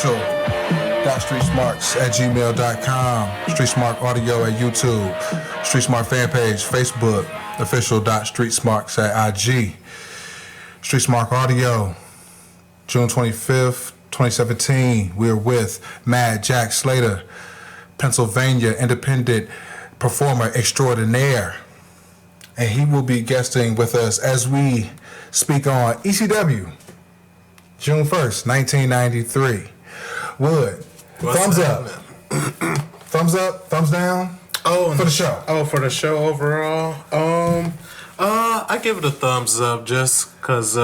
official.streetsmarks@gmail.com, Street Smart Audio at YouTube, Street Smart fan page, Facebook, official.streetsmarks at IG. Street Smart Audio, June 25th, 2017. We're with Mad Jack Slater, Pennsylvania independent performer extraordinaire. And he will be guesting with us as we speak on ECW, June 1st, 1993. Wood, thumbs up. Thumbs up, thumbs down. Oh, for the show. Oh, for the show overall. I give it a thumbs up just because,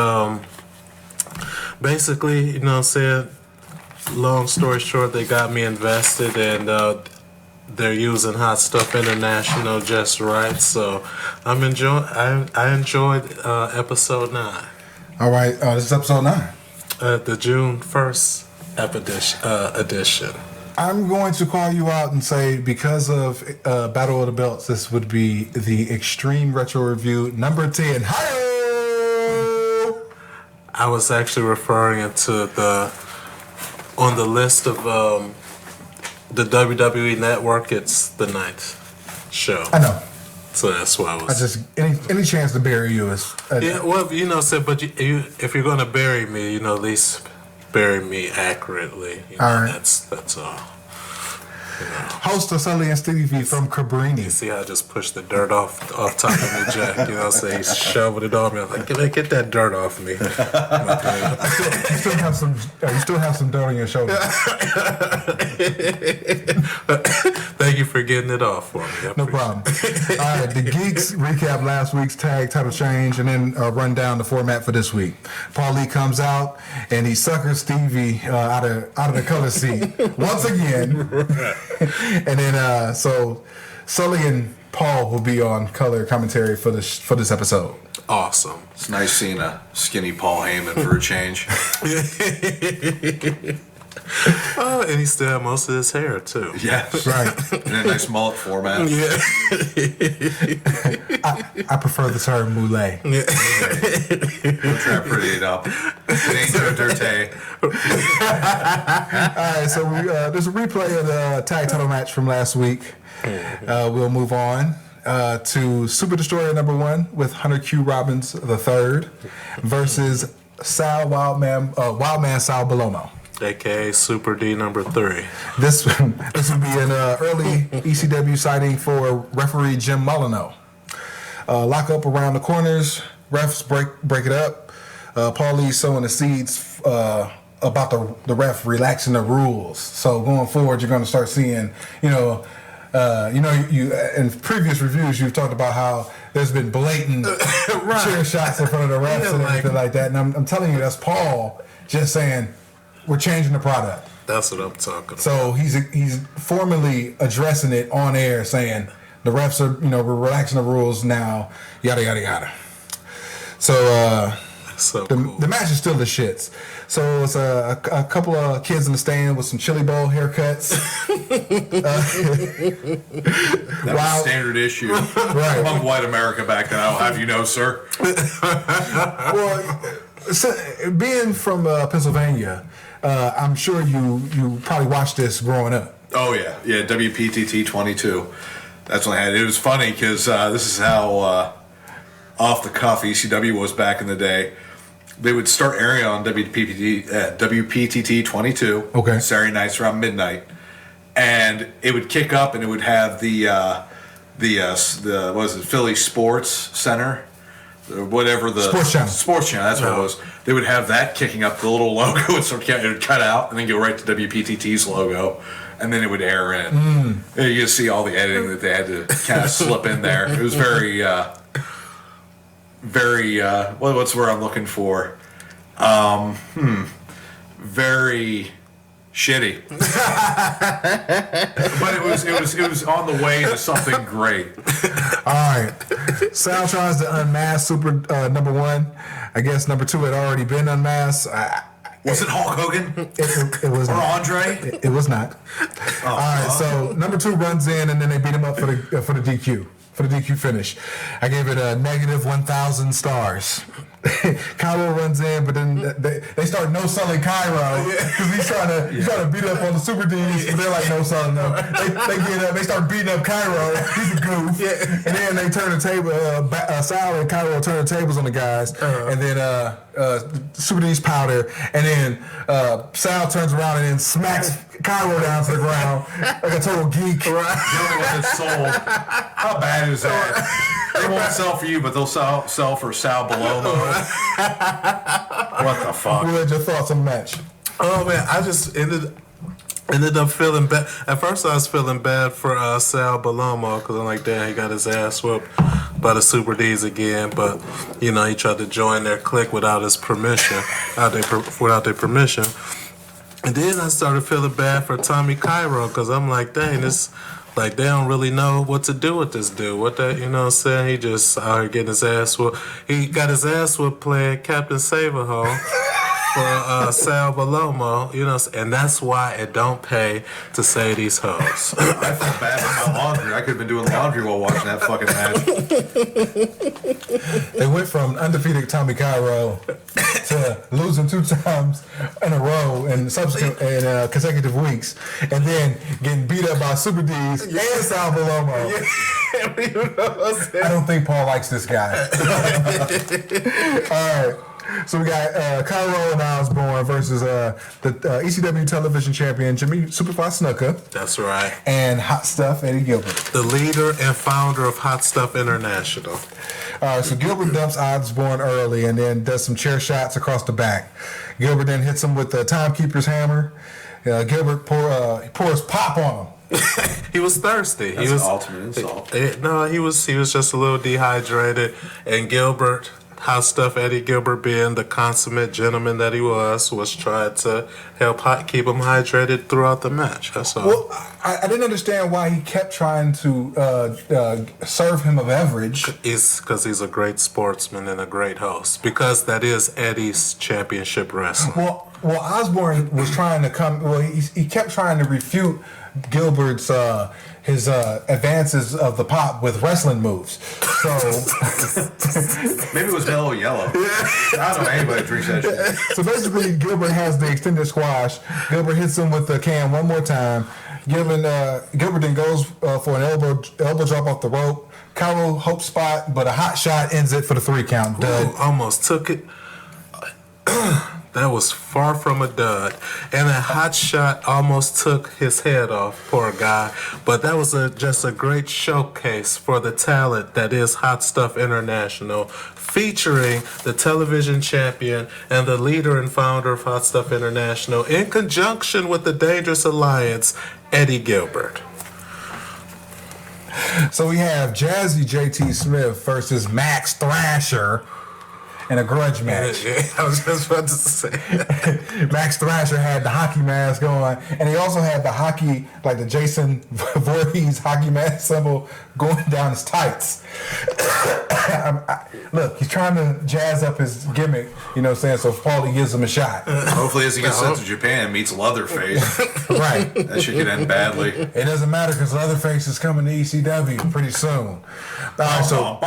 basically, you know what I'm saying? Long story short, they got me invested, and they're using Hot Stuff International just right. So I enjoyed episode 9. All right, this is episode 9. The June 1st edition. I'm going to call you out and say, because of Battle of the Belts, this would be the Extreme Retro Review number 10. Hi-oh! I was actually referring it to on the list of the WWE Network, it's the 9th show. I know. So that's why I was... any chance to bury you is... yeah, well, you know, but if you're going to bury me, you know, at least bury me accurately. You know, all right. That's all. You know. Host of Sully and Stevie from Cabrini. You see how I just pushed the dirt off top of me, Jack? You know what I'm saying? He's shoving it on me. I'm like, get that dirt off me. You still have some dirt on your shoulder. Thank you for getting it off for me. No problem. All right, the Geeks recap last week's tag title change and then run down the format for this week. Paul Lee comes out and he suckers Stevie out of the color seat once again. And then so Sully and Paul will be on color commentary for this episode. Awesome. It's nice seeing a skinny Paul Heyman for a change. Oh, and he still had most of his hair too. Yeah, right. In a nice mullet format. Yeah. I prefer the term moulet. Yeah. Don't try to pretty it up. It ain't so dirty. All right, so there's a replay of the tag title match from last week. We'll move on to Super Destroyer number 1 with Hunter Q. Robbins III versus Wildman Sal Balomo, AKA Super D number 3. This would be an early ECW sighting for referee Jim Molyneux. Lock up around the corners. Refs break it up. Paul Lee sowing the seeds about the ref relaxing the rules. So going forward, you're going to start seeing, you in previous reviews you've talked about how there's been blatant right. chair shots in front of the refs and everything like that. And I'm telling you, that's Paul just saying, we're changing the product. That's what I'm talking about. So he's formally addressing it on air, saying the refs are, we're relaxing the rules now, yada yada yada. So cool. The match is still the shits. So it's a couple of kids in the stand with some chili bowl haircuts. That was standard issue right. among white America back then. I'll have you know, sir. Well, so, being from Pennsylvania, I'm sure you probably watched this growing up. Oh yeah, WPTT 22. That's when I had it. It was funny because this is how off the cuff ECW was back in the day. They would start airing on WPTT 22. Okay. Saturday nights around midnight, and it would kick up and it would have the what was it, Philly Sports Center. Whatever the Sports Channel. That's what it was. They would have that kicking up, the little logo would cut out and then go right to WPTT's logo, and then it would air in. And you could see all the editing that they had to kind of slip in there. It was very what's the word I'm looking for? Very shitty. But it was on the way to something great. All right. Sal tries to unmask Super number 1. I guess number 2 had already been unmasked. Was it Hulk Hogan? It was or not. Andre? It was not. All right. So number 2 runs in, and then they beat him up for the DQ. For the DQ finish. I gave it a negative 1,000 stars. Cairo runs in, but then they start no-selling Cairo because he's trying to beat up on the Super D's, but they're like no-selling them. They get up, they start beating up Cairo. He's a goof, and then they turn the table. Sal and Cairo turn the tables on the guys, and then Super D's powder, and then Sal turns around and then smacks Cairo down to the ground like a total geek. Right. With his soul. How bad is that? They won't sell for you, but they'll sell for Sal Balomo. What the fuck? What are your thoughts on the match? Oh man, I just ended up feeling bad. At first, I was feeling bad for Sal Balomo because I'm like, damn, he got his ass whooped by the Super D's again. But he tried to join their clique without his permission, without their permission. And then I started feeling bad for Tommy Cairo because I'm like, dang, this. Like, they don't really know what to do with this dude. What that, you know what I'm saying? He just out here getting his ass whooped. He got his ass whooped playing Captain Save-A-Ho for Sal Balomo, and that's why it don't pay to say these hoes. I felt bad for my laundry. I could have been doing laundry while watching that fucking match. They went from undefeated Tommy Cairo to losing 2 times in a row in subsequent consecutive weeks, and then getting beat up by Super D's and Sal Balomo. I don't think Paul likes this guy. All right. So we got Cairo and Osborne versus the ECW television champion Jimmy Superfly Snuka. That's right. And Hot Stuff Eddie Gilbert. The leader and founder of Hot Stuff International. So Gilbert dumps Osborne early and then does some chair shots across the back. Gilbert then hits him with the timekeeper's hammer. Gilbert pours pop on him. He was thirsty. That's an ultimate insult. No, he was just a little dehydrated, and Gilbert. Hot Stuff Eddie Gilbert, being the consummate gentleman that he was trying to help keep him hydrated throughout the match. That's all. Well, I didn't understand why he kept trying to serve him a beverage. It's because he's a great sportsman and a great host. Because that is Eddie's championship wrestling. Well, Osborne was trying to come. Well, he kept trying to refute Gilbert's his advances of the pop with wrestling moves. So maybe it was Mellow Yellow. I don't know anybody drinks that shit. So basically, Gilbert has the extended squash. Gilbert hits him with the can one more time. Gilbert then goes for an elbow drop off the rope. Cairo hope spot, but a hot shot ends it for the 3 count. Dud. Ooh, almost took it. That was far from a dud. And a hot shot almost took his head off, poor guy. But that was just a great showcase for the talent that is Hot Stuff International, featuring the television champion and the leader and founder of Hot Stuff International, in conjunction with the Dangerous Alliance, Eddie Gilbert. So we have Jazzy JT Smith versus Max Thrasher in a grudge match. I was just about to say. Max Thrasher had the hockey mask on, and he also had the hockey, like the Jason Voorhees hockey mask symbol going down his tights. Look, he's trying to jazz up his gimmick, you know what I'm saying, so Paulie gives him a shot. Hopefully as he gets sent to Japan and meets Leatherface. Right. That shit could end badly. It doesn't matter because Leatherface is coming to ECW pretty soon. All right, so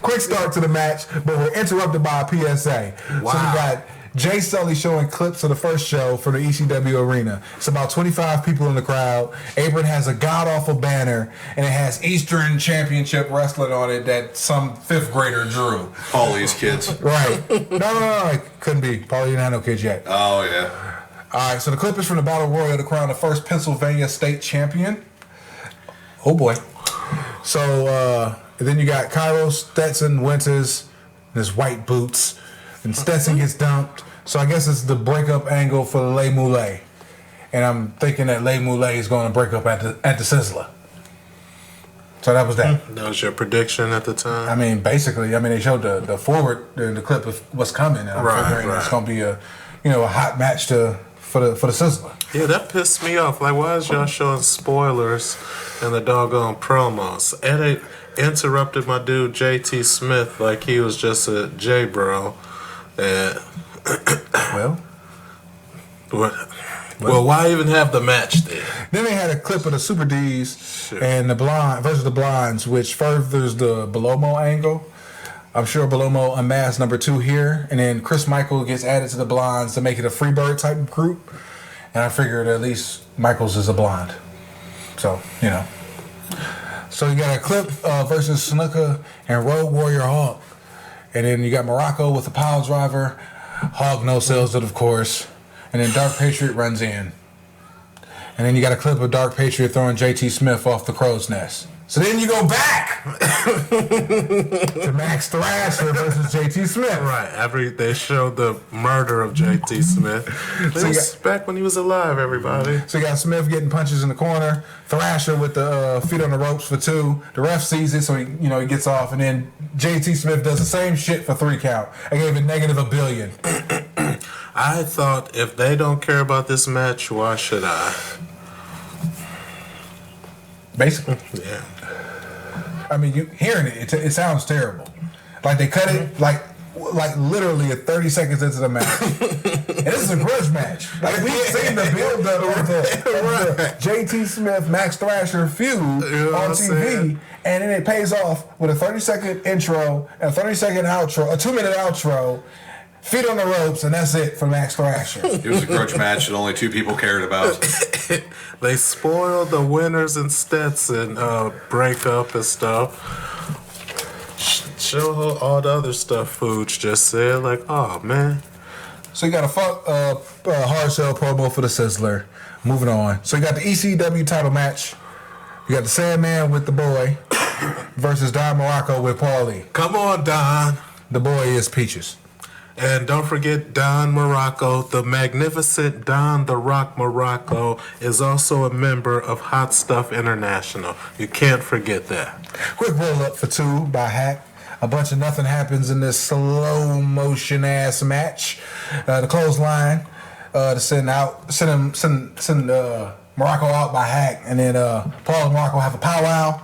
quick start to the match, but we're interrupted by a PSA. Wow. So we got Jay Sully showing clips of the first show for the ECW arena. It's about 25 people in the crowd. Abram has a god-awful banner, and it has Eastern Championship Wrestling on it that some 5th grader drew. Paulie's kids. Right. No, it couldn't be. Paulie didn't have no kids yet. Oh, yeah. All right, so the clip is from the Battle Royal to crown the first Pennsylvania state champion. Oh, boy. So, then you got Cairo, Stetson, Winters, and his white boots. And Stetson gets dumped. So I guess it's the breakup angle for Le Moulet. And I'm thinking that Le Moulet is going to break up at the Sizzler. So that was that. That was your prediction at the time? I mean, basically, they showed the forward in the clip of what's coming. And I'm figuring it's going to be a hot match for the Sizzler. Yeah, that pissed me off. Like, why is y'all showing spoilers in the doggone promos? And it interrupted my dude JT Smith like he was just a J-bro. And well, why even have the match then? Then they had a clip of the Super D's and the Blind versus the Blinds, which furthers the Belomo angle. I'm sure Belomo unmasked number 2 here, and then Chris Michael gets added to the blondes to make it a Freebird type group. And I figured at least Michaels is a blonde. So, you know. So you got a Clip versus Snuka and Road Warrior Hawk. And then you got Morocco with a pile driver. Hawk no sells it, of course. And then Dark Patriot runs in. And then you got a clip of Dark Patriot throwing JT Smith off the crow's nest. So then you go back to Max Thrasher versus JT Smith. Right. They showed the murder of JT Smith. This was back when he was alive, everybody. So you got Smith getting punches in the corner. Thrasher with the feet on the ropes for 2. The ref sees it, so he gets off. And then JT Smith does the same shit for 3 count. I gave it negative $1 billion. I thought, if they don't care about this match, why should I? Basically. Yeah. I mean, you hearing it sounds terrible. Like they cut it like literally at 30 seconds into the match. And this is a grudge match. Like we've seen the build up of the JT Smith Max Thrasher feud on TV, and then it pays off with a 30-second intro and a 30-second outro, a 2-minute outro. Feet on the ropes, and that's it for Max Thrasher. It was a grudge match that only 2 people cared about. They spoiled the winners and Stetson breakup and stuff. Show all the other stuff Fuge just said. Like, oh, man. So you got a hard shell promo for the Sizzler. Moving on. So you got the ECW title match. You got the Sandman with the boy versus Don Morocco with Paulie. Come on, Don. The boy is Peaches. And don't forget Don Morocco, the magnificent Don the Rock Morocco, is also a member of Hot Stuff International. You can't forget that. Quick roll up for 2 by Hack. A bunch of nothing happens in this slow motion ass match. The clothesline to send Morocco out by Hack, and then Paul and Morocco have a powwow.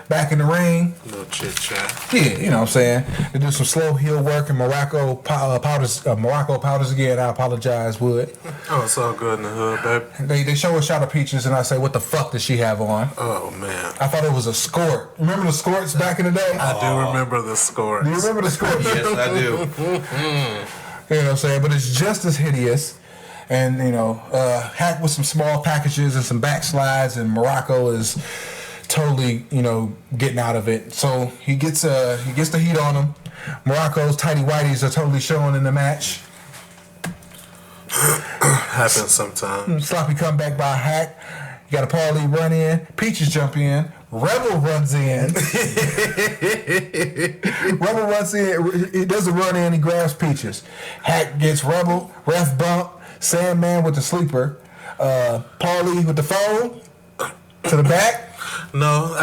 Back in the ring. No chit chat. Yeah, you know what I'm saying. They do some slow heel work, and Morocco powders again. I apologize, Wood. Oh, it's all good in the hood, baby. They show a shot of Peaches, and I say, what the fuck does she have on? Oh, man. I thought it was a skort. Remember the skorts back in the day? I do remember the score. Do you remember the skorts? Yes, I do. You know what I'm saying? But it's just as hideous. And, Hack with some small packages and some backslides, and Morocco is totally, getting out of it. So he gets the heat on him. Morocco's tighty whities are totally showing in the match. Happens sometimes. Sloppy comeback by Hack. You got a Paulie run in. Peaches jump in. Rebel runs in. Rebel runs in. He does a run in. He grabs Peaches. Hack gets Rebel. Ref bump. Sandman with the sleeper. Paulie with the phone to the back. No,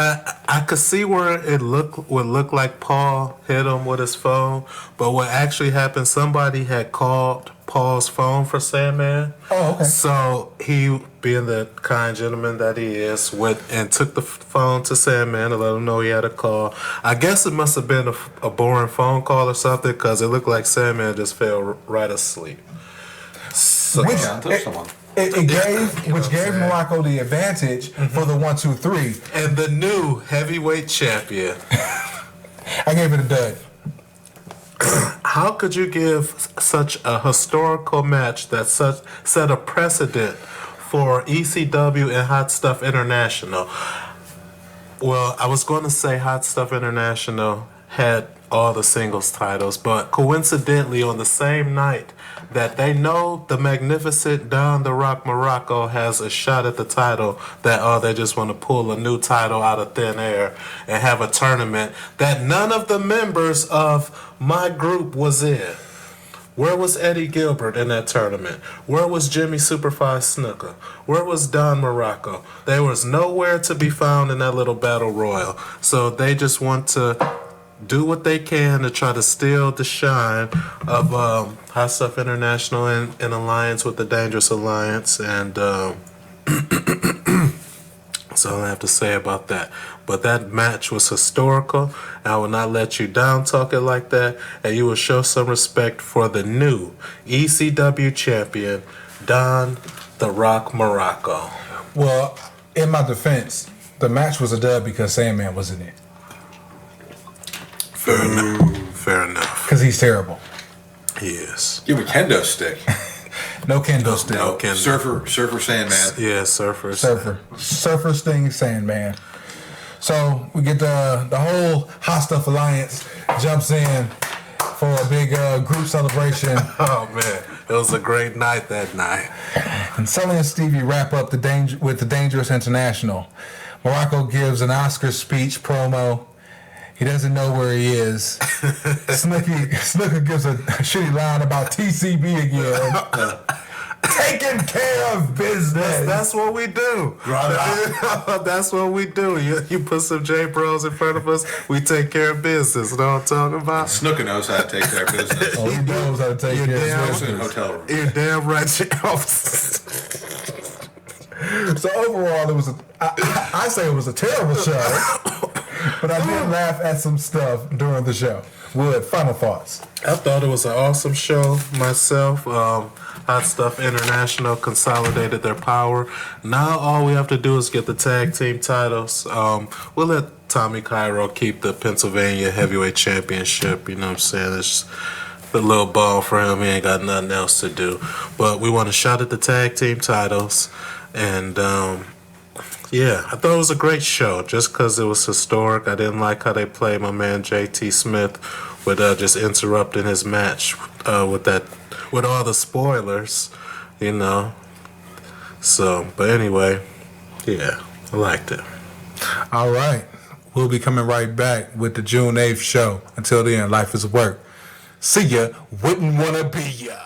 I could see where it would look like Paul hit him with his phone, but what actually happened, somebody had called Paul's phone for Sandman. Oh, okay. So he, being the kind gentleman that he is, went and took the phone to Sandman to let him know he had a call. I guess it must have been a boring phone call or something, because it looked like Sandman just fell right asleep. So, It gave Morocco the advantage for the 1, 2, 3. And the new heavyweight champion. I gave it a dud. How could you give such a historical match that set a precedent for ECW and Hot Stuff International? Well, I was going to say Hot Stuff International had all the singles titles, but coincidentally on the same night that they know the magnificent Don the Rock Morocco has a shot at the title, that they just want to pull a new title out of thin air and have a tournament that none of the members of my group was in. Where was Eddie Gilbert in that tournament? Where was Jimmy Superfly Snuka? Where was Don Morocco? They was nowhere to be found in that little battle royal. So they just want to do what they can to try to steal the shine of Hot Stuff International in alliance with the Dangerous Alliance, and that's all I have to say about that. But that match was historical. I will not let you down talk it like that, and you will show some respect for the new ECW champion, Don the Rock Morocco. Well, in my defense, the match was a dud because Sandman was in it. Fair enough. Fair enough. Because he's terrible. He is. Give him a kendo stick. No kendo stick. No kendo. Surfer Sandman. Yeah, surfers. Surfer Sting Sandman. So we get the whole Hot Stuff Alliance jumps in for a big group celebration. Oh man, it was a great night that night. And Sully and Stevie wrap up with the Dangerous International. Morocco gives an Oscar speech promo. He doesn't know where he is. Snooker gives a shitty line about TCB again. Taking care of business. That's what we do. That's what we do. You put some J Bros in front of us, we take care of business. You know what I'm talking about? Snooker knows how to take care of business. Oh, he knows how to take care of business. In hotel room. You're damn right. So overall, it was I say it was a terrible show, but I did laugh at some stuff during the show. Wood, final thoughts. I thought it was an awesome show myself. Hot Stuff International consolidated their power. Now all we have to do is get the tag team titles. We'll let Tommy Cairo keep the Pennsylvania Heavyweight Championship. You know what I'm saying? It's the little ball for him. He ain't got nothing else to do. But we want a shot at the tag team titles. And yeah, I thought it was a great show just because it was historic. I didn't like how they played my man JT Smith with just interrupting his match with all the spoilers, you know. So, but anyway, yeah, I liked it. All right. We'll be coming right back with the June 8th show. Until then, life is work. See ya. Wouldn't wanna be ya.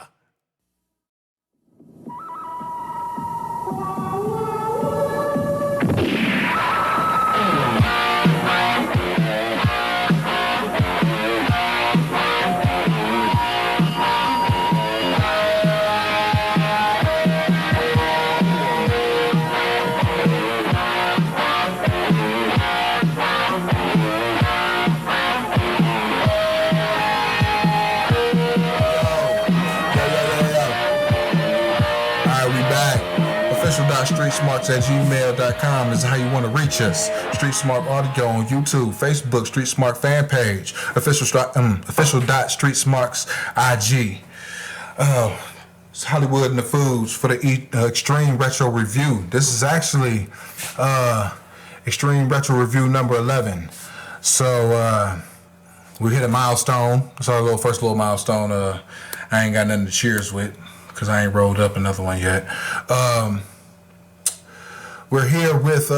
StreetSmarts@gmail.com is how you want to reach us. Street Smart Audio on YouTube, Facebook, Street Smart fan page, official.streetsmarts IG. It's Hollywood and the Foods for the Extreme Retro Review. This is actually Extreme Retro Review number 11. So we hit a milestone. It's our first little milestone. I ain't got nothing to cheers with because I ain't rolled up another one yet. We're here with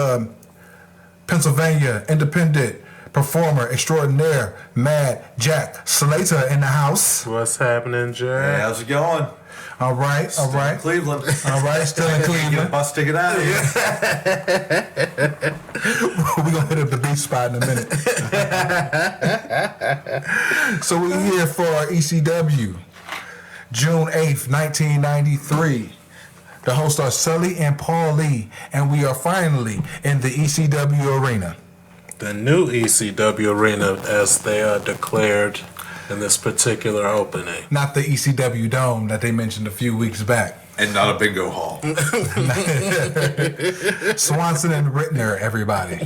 Pennsylvania independent performer extraordinaire Mad Jack Slater in the house. What's happening, Jack? Hey, how's it going? All right. In Cleveland. All right, still in Get a Cleveland. bus ticket out of here. We're going to hit up the beach spot in a minute. So we're here for ECW, June 8th, 1993. The hosts are Sully and Paul Lee, and we are finally in the ECW arena. The new ECW arena, as they are declared in this particular opening. Not the ECW Dome that they mentioned a few weeks back. And not a bingo hall. Swanson and Rittner, everybody.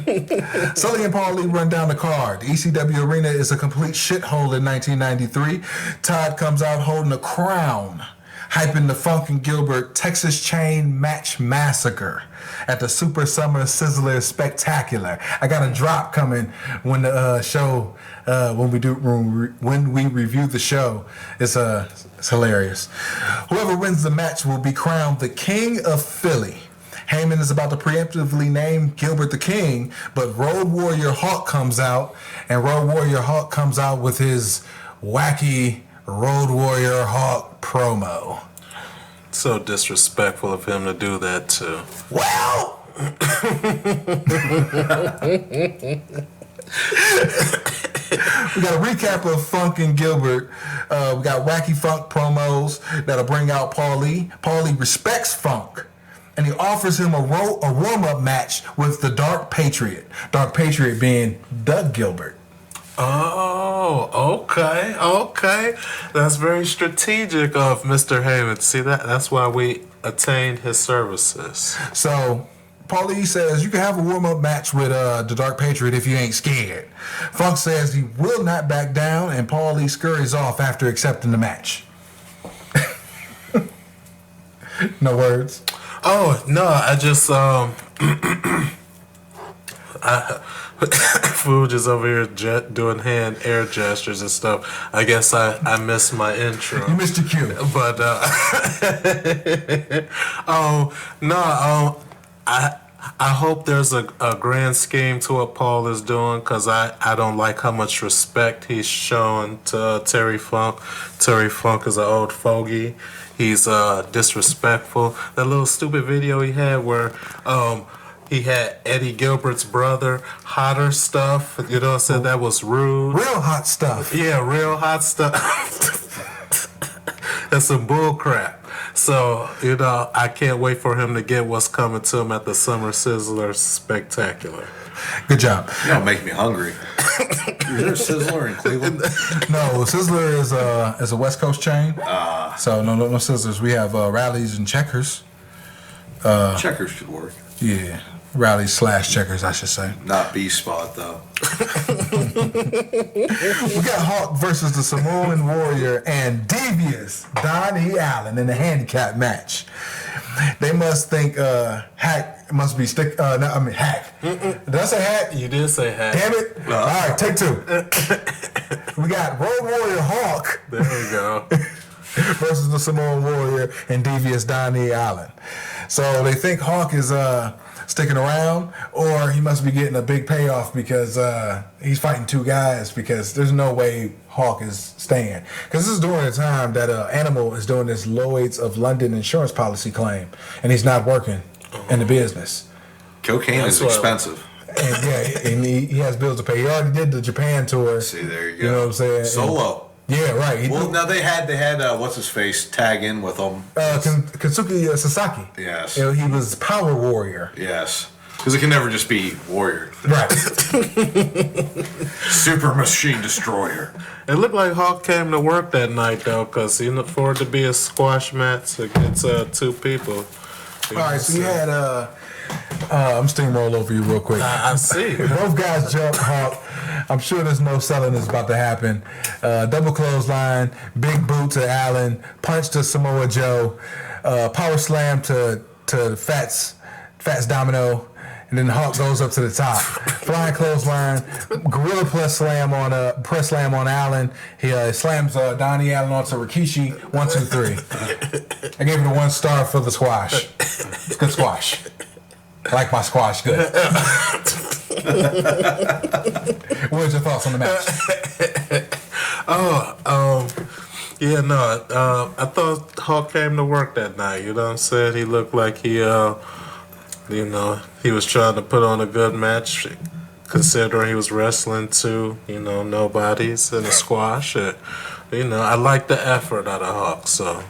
Sully and Paul Lee run down the card. The ECW arena is a complete shithole in 1993. Todd comes out holding a crown, hyping the Funk and Gilbert Texas Chain Match Massacre at the Super Summer Sizzler Spectacular. I got a drop coming when the show, when we review the show. It's hilarious. Whoever wins the match will be crowned the King of Philly. Heyman is about to preemptively name Gilbert the King, but Road Warrior Hawk comes out, and Road Warrior Hawk comes out with his wacky Road Warrior Hawk promo. So disrespectful of him to do that too. Well, we got a recap of Funk and Gilbert. We got wacky Funk promos that'll bring out Paul Lee. Paul Lee respects Funk, and he offers him a warm-up match with the Dark Patriot. Dark Patriot being Doug Gilbert. Oh, okay. That's very strategic of Mr. Heyman. See, that's why we attained his services. So Paulie says, you can have a warm-up match with the Dark Patriot if you ain't scared. Funk says he will not back down, and Paulie scurries off after accepting the match. No words? Oh, no, I just, Food is over here doing air gestures and stuff. I guess I missed my intro. You missed your cue. But, I hope there's a grand scheme to what Paul is doing, because I don't like how much respect he's showing to Terry Funk. Terry Funk is an old fogey. He's disrespectful. That little stupid video he had where he had Eddie Gilbert's brother, hotter stuff. You know, said that was rude. Real hot stuff. Yeah, real hot stuff. That's some bull crap. So, you know, I can't wait for him to get what's coming to him at the Summer Sizzler Spectacular. Good job. You don't make me hungry. Is there a Sizzler in Cleveland? No, Sizzler is a West Coast chain. So no Sizzlers. We have Rallies and Checkers. Checkers should work. Yeah, Rallies / Checkers, I should say. Not B-Spot, though. We got Hawk versus the Samoan Warrior and Devious Donnie Allen in a handicap match. They must think Hack must be Hack. Did I say Hack? You did say Hack. Damn it. All right, take 2. We got Road Warrior Hawk. There we go. Versus the Samoan Warrior and Devious Donnie Allen. So they think Hawk is sticking around, or he must be getting a big payoff because he's fighting 2 guys, because there's no way Hawk is staying. Because this is during the time that Animal is doing this Lloyd's of London insurance policy claim, and he's not working in the business. Cocaine is expensive. And yeah, and he has bills to pay. He already did the Japan tour. See, there you go. You know what I'm saying? Solo. Yeah, right. Now they had what's his face tag in with them. Kensuke Sasaki. Yes. He was Power Warrior. Yes. Because it can never just be Warrior. Right. Super Machine Destroyer. It looked like Hawk came to work that night, though, because he looked forward to be a squash match against 2 people. All right, so you had I'm steamroll over you real quick. I see. Both guys jump Hawk. I'm sure there's no selling this about to happen. Double clothesline, big boot to Allen, punch to Samoa Joe, power slam to Fats Domino, and then Hawk goes up to the top. Flying clothesline, gorilla press slam on Allen. He slams Donnie Allen onto Rikishi. 1, 2, 3. I gave it a 1 star for the squash. It's good squash. I like my squash good. What was your thoughts on the match? I thought Hawk came to work that night. You know what I'm saying? He looked like he was trying to put on a good match, considering he was wrestling 2, nobodies in a squash. I like the effort out of Hawk, so.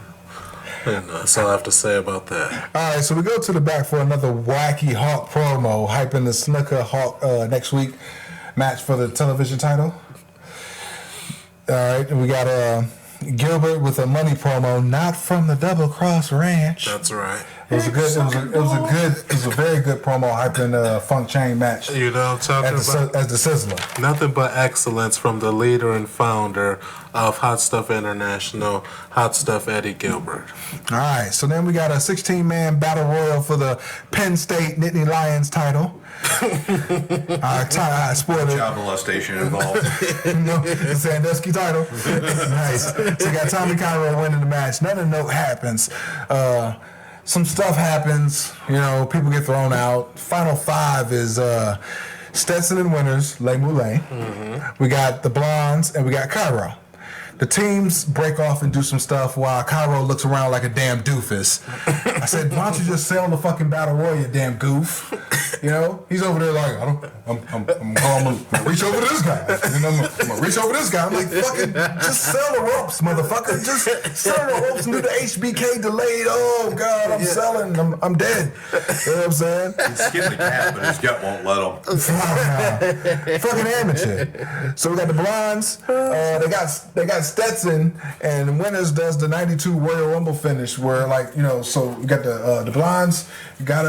That's all I have to say about that. All right, so we go to the back for another wacky Hawk promo, hyping the Snooker Hawk next week match for the television title. All right, and we got Gilbert with a money promo, not from the Double Cross Ranch. That's right. It was a very good promo hyping Funk Chain match. You know what I'm talking about? As the Sizzler. Nothing but excellence from the leader and founder of Hot Stuff International, Hot Stuff Eddie Gilbert. All right, so then we got a 16-man battle royal for the Penn State Nittany Lions title. Child molestation involved. The Sandusky title. Nice. So you got Tommy Cairo winning the match. Nothing note happens. Some stuff happens. People get thrown out. Final 5 is Stetson and Winners, Le Moulet. Mm-hmm. We got the Blondes, and we got Cairo. The teams break off and do some stuff while Cairo looks around like a damn doofus. I said, why don't you just sell the fucking battle royal, you damn goof? You know, he's over there like, I'm gonna reach over to this guy. And I'm gonna reach over to this guy. I'm like, fucking, just sell the ropes, motherfucker. Just sell the ropes and do the HBK delayed. Oh God, I'm selling. I'm dead. You know what I'm saying? He's skinning the cat, but his gut won't let him. Fucking amateur. So we got the blondes. They got Stetson, and Winners does the '92 Royal Rumble finish, where like, you know, so we got the blondes, you got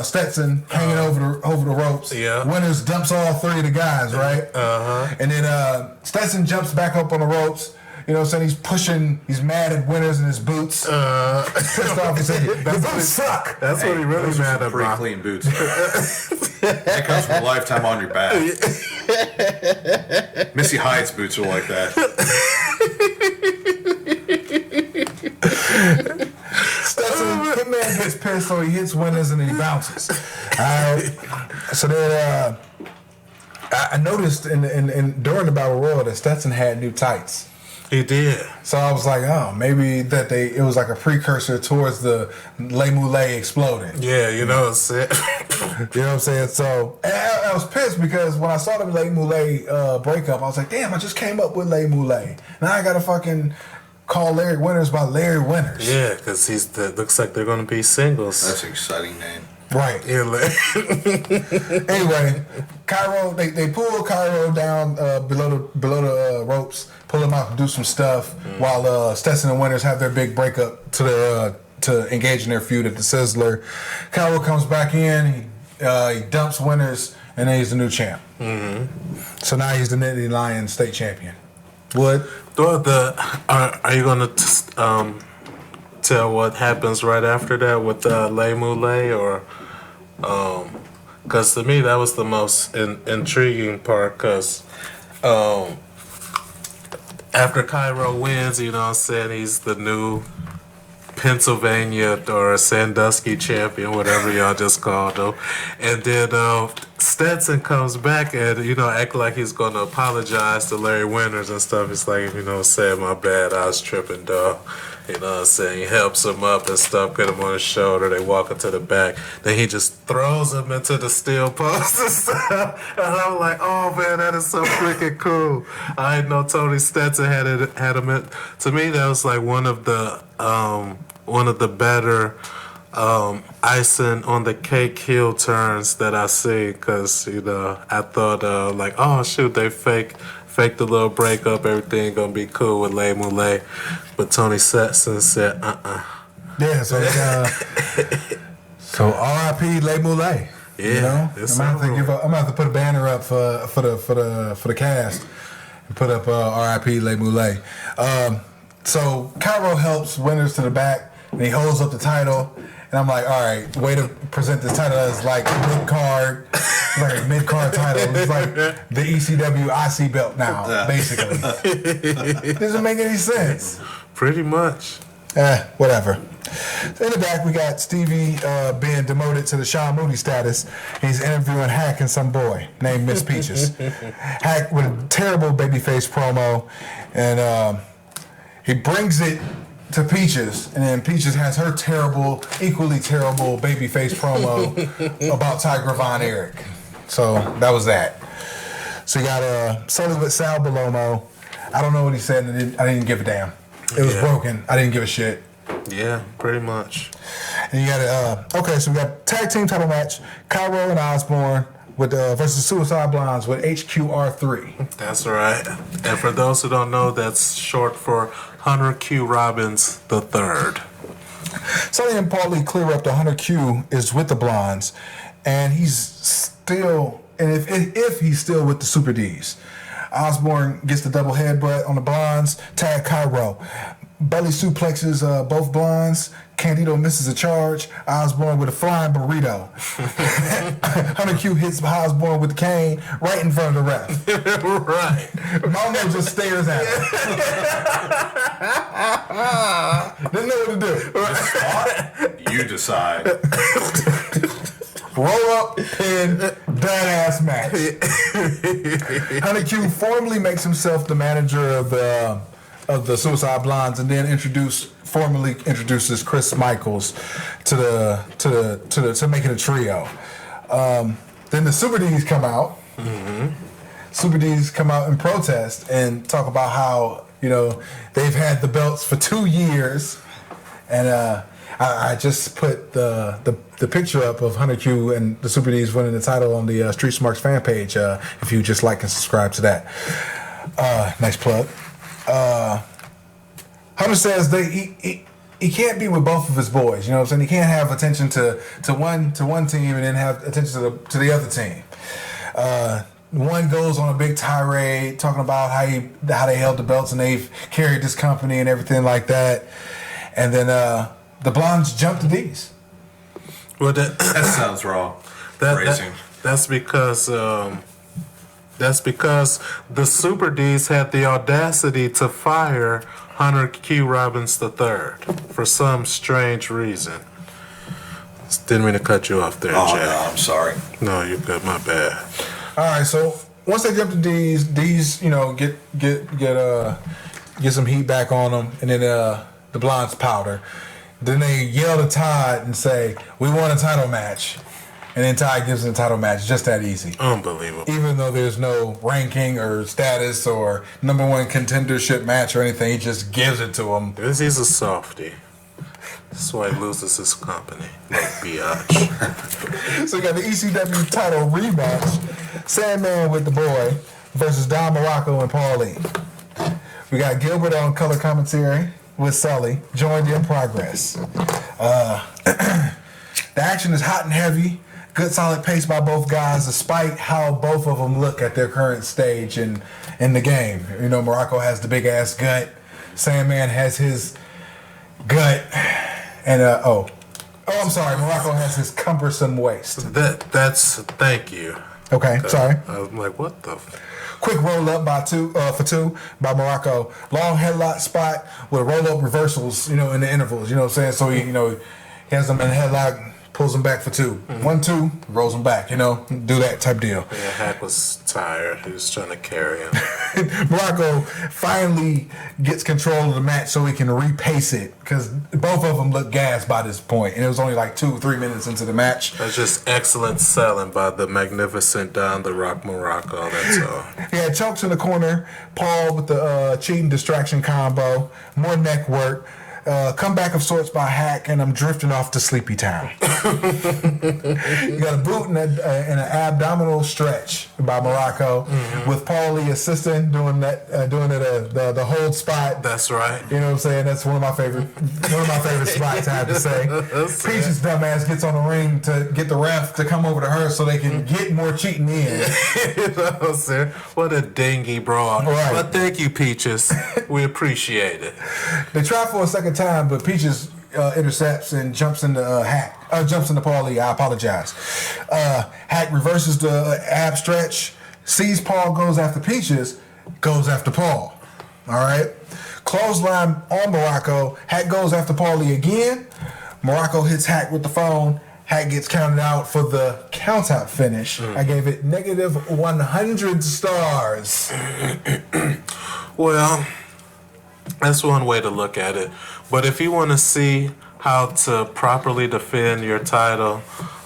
Stetson hanging over the ropes. Yeah. Winners dumps all three of the guys, right? And then Stetson jumps back up on the ropes. You know what I'm saying? He's mad at Winners in his boots. Pissed off, he said, your boots suck. That's what he really mad Pretty about. clean boots. That comes from a lifetime on your back. Missy Hyatt's boots are like that. Stetson, Hitman gets pissed, so he hits Winners and then he bounces. So then I noticed in during the Battle Royal that Stetson had new tights. He did. So I was like, oh, maybe that it was like a precursor towards the Le Moulet exploding. Yeah, you know it's it. You know what I'm saying? So and I was pissed because when I saw the Le Moulet breakup, I was like, damn, I just came up with Le Moulet. Now I gotta fucking call Larry Winters by Larry Winters. Yeah, because looks like they're going to be singles. That's an exciting name. Right. Yeah, Anyway, Cairo, they pull Cairo down below the ropes, pull him out and do some stuff while Stetson and Winters have their big breakup to engage in their feud at the Sizzler. Cairo comes back in, he dumps Winters, and then he's the new champ. So now he's the Nittany Lions state champion. Wood? Are you going to tell what happens right after that with Le Moulet, or because to me that was the most intriguing part, because after Cairo wins, you know what I'm saying, he's the new Pennsylvania or Sandusky champion, whatever y'all just called him, and then Stetson comes back and, you know, act like he's gonna apologize to Larry Winters and stuff. It's like, you know, saying, my bad, I was tripping, dog. You know what I'm saying? He helps him up and stuff, get him on his shoulder, they walk into the back. Then he just throws him into the steel post and stuff. And I'm like, oh man, that is so freaking cool. I didn't know Tony Stetson had him in. To me, that was like one of the better icing on the cake heel turns that I see, because, you know, I thought like, oh shoot, they faked the little breakup, everything gonna be cool with Le Moulet, but Tony Stetson said Yeah, so so R.I.P. Le Moulet. Yeah, you know? it's I'm gonna have to put a banner up for the cast and put up R.I.P. Le Moulet. So Cairo helps Winters to the back and he holds up the title. And I'm like, all right, way to present this title as like mid-card title. It's like the ECW IC belt now, basically. Doesn't make any sense. pretty much. Whatever. In the back, we got Stevie being demoted to the Sean Mooney status. He's interviewing Hack and some boy named Miss Peaches. Hack with a terrible babyface promo, and he brings it to Peaches, and then Peaches has her equally terrible babyface promo about Tiger Von Erich. So that was that. So you got Sully with Sal Belomo. I don't know what he said. I didn't give a damn. It was broken. I didn't give a shit. Yeah, pretty much. And you got so we got tag team title match: Cairo and Osborne with versus Suicide Blondes with HQR3. That's right. And for those who don't know, that's short for Hunter Q. Robbins III. Sully and Paulie clear up the Hunter Q is with the Blondes, and he's still, and if he's still with the Super Ds. Osborne gets the double headbutt on the Blondes, tag Cairo. Belly suplexes both Blondes. Candido misses a charge. Osborne with a flying burrito. Hunter Q hits Osborne with the cane right in front of the ref. Right. Momo just stares at him. Didn't know what to do. You decide. Roll up in badass match. Hunter Q formally makes himself the manager of the Suicide Blondes, and then formally introduces Chris Michaels to make it a trio. Then the Super D's come out. Super D's come out and protest and talk about how, they've had the belts for 2 years. And I just put the picture up of Hunter Q and the Super D's winning the title on the Street Smarks fan page. If you just like and subscribe to that. Nice plug. Hunter says he can't be with both of his boys. You know what I'm saying? He can't have attention to one team and then have attention to the other team. One goes on a big tirade talking about how they held the belts and they've carried this company and everything like that. And then the Blondes jump to D's. Well, That sounds wrong. That's because the Super D's had the audacity to fire Hunter Q. Robbins III for some strange reason. Didn't mean to cut you off there, Oh, Jack. no, I'm sorry. No, you're good. My bad. All right, so once they jump to D's, get some heat back on them, and then the Blondes powder. Then they yell to Todd and say, "We won a title match," and then Todd gives them the title match. Just that easy. Unbelievable. Even though there's no ranking or status or number one contendership match or anything, he just gives it to him. Because he's a softie. That's why he loses his company. Like biatch. So we got the ECW title rematch. Sandman with the boy versus Don Morocco and Paulie. We got Gilbert on color commentary with Sully. Joined in progress. The action is hot and heavy. Good solid pace by both guys, despite how both of them look at their current stage in the game. Morocco has the big ass gut. Sandman has his gut. And I'm sorry. Morocco has his cumbersome waist. Thank you. Okay, sorry. I'm like, what the? Quick roll up for two by Morocco. Long headlock spot with roll up reversals, in the intervals. You know what I'm saying? So he has them in the headlock, pulls them back for two. 1, 2, rolls them back. Do that type deal. Yeah, Hack was tired. He was trying to carry him. Morocco finally gets control of the match so he can repace it because both of them look gassed by this point, and it was only like 2-3 minutes into the match. That's just excellent selling by the magnificent Don the Rock Morocco. That's all. He had chokes in the corner. Paul with the cheating distraction combo. More neck work. Comeback of sorts by Hack, and I'm drifting off to Sleepy Town. You got a boot and an abdominal stretch by Morocco, with Paulie assisting doing the hold spot. That's right. You know what I'm saying? That's one of my favorite spots I have to say. Peach's dumbass gets on the ring to get the ref to come over to her so they can get more cheating in. What a dingy brawl. Right. But thank you, Peaches. We appreciate it. They try for a second time, but Peaches intercepts and jumps into jumps into Paulie. I apologize. Hack reverses the ab stretch, sees Paul, goes after Peaches, goes after Paul. All right. Clothesline on Morocco. Hack goes after Paulie again. Morocco hits Hack with the phone. Hack gets counted out for the count-out finish. I gave it negative 100 stars. Well, that's one way to look at it. But if you want to see how to properly defend your title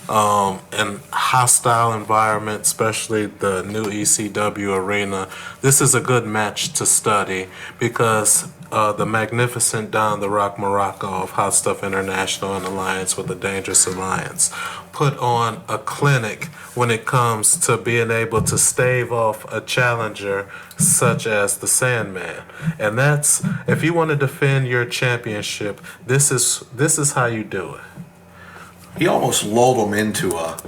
in hostile environment, especially the new ECW arena, this is a good match to study because the magnificent Don the Rock Morocco of Hot Stuff International and Alliance with the Dangerous Alliance put on a clinic when it comes to being able to stave off a challenger such as the Sandman. And that's, if you want to defend your championship, this is how you do it. He almost lulled him into a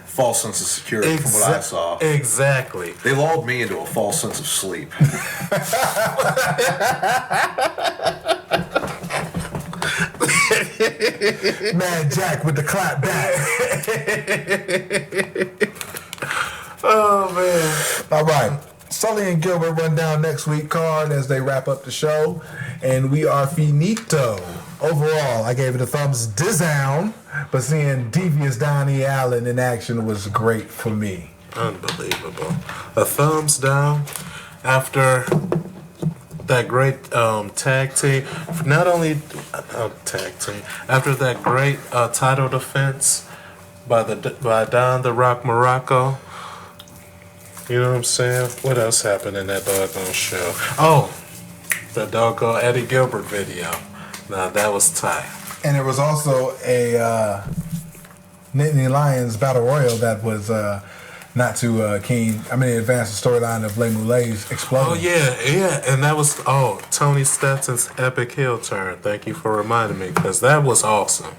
false sense of security from what I saw. Exactly. They lulled me into a false sense of sleep. Mad Jack with the clap back. Oh, man. All right. Sully and Gilbert run down next week card as they wrap up the show. And we are finito. Overall, I gave it a thumbs down, but seeing Devious Donnie Allen in action was great for me. Unbelievable. A thumbs down after that great tag team. Not only tag team, after that great title defense by Don the Rock Morocco. You know what I'm saying? What else happened in that doggone show? Oh, the doggone Eddie Gilbert video. Now that was tight. And there was also a Nittany Lions Battle Royal that was not too keen. I mean, it advanced the storyline of Les Moulets exploding. Oh, yeah. And that was, Tony Stetson's epic heel turn. Thank you for reminding me, because that was awesome.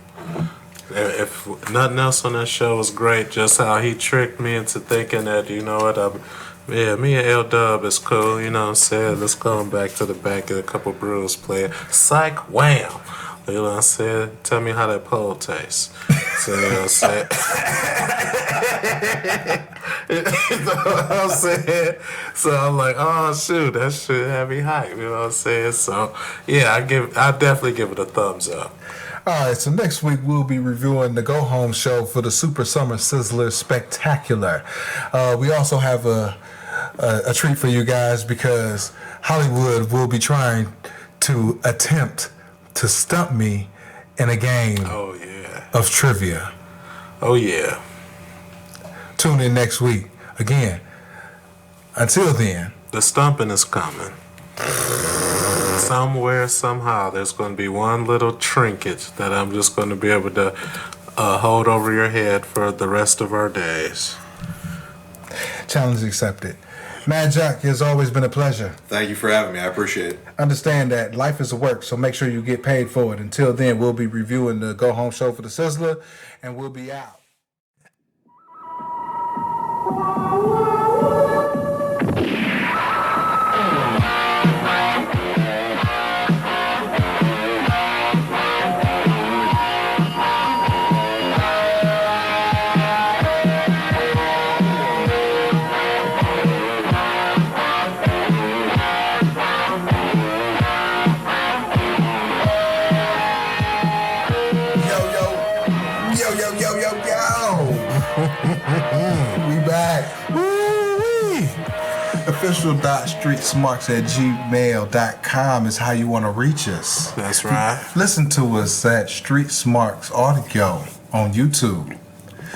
If nothing else on that show was great, just how he tricked me into thinking that, you know what, me and L-Dub is cool, you know what I'm saying? Let's go back to the bank and a couple brews play. Psych, wham! You know what I'm saying? Tell me how that pole tastes. So, you know what I'm saying? You know what I'm saying? So I'm like, oh shoot, that shit had me hype. You know what I'm saying? So yeah, I definitely give it a thumbs up. All right, so next week we'll be reviewing the Go Home show for the Super Summer Sizzler Spectacular. We also have a treat for you guys, because Hollywood will be trying to attempt to stump me in a game of trivia. Oh yeah. Tune in next week. Again, until then, the stumping is coming. Somewhere, somehow, there's going to be one little trinket that I'm just going to be able to hold over your head for the rest of our days. Challenge accepted. Mad Jock, it's always been a pleasure. Thank you for having me. I appreciate it. Understand that life is a work, so make sure you get paid for it. Until then, we'll be reviewing the Go Home show for the Sizzler, and we'll be out. We back. Woo-wee. Official.streetsmarks@gmail.com is how you want to reach us. That's right. Listen to us at Street Smarks Audio on YouTube.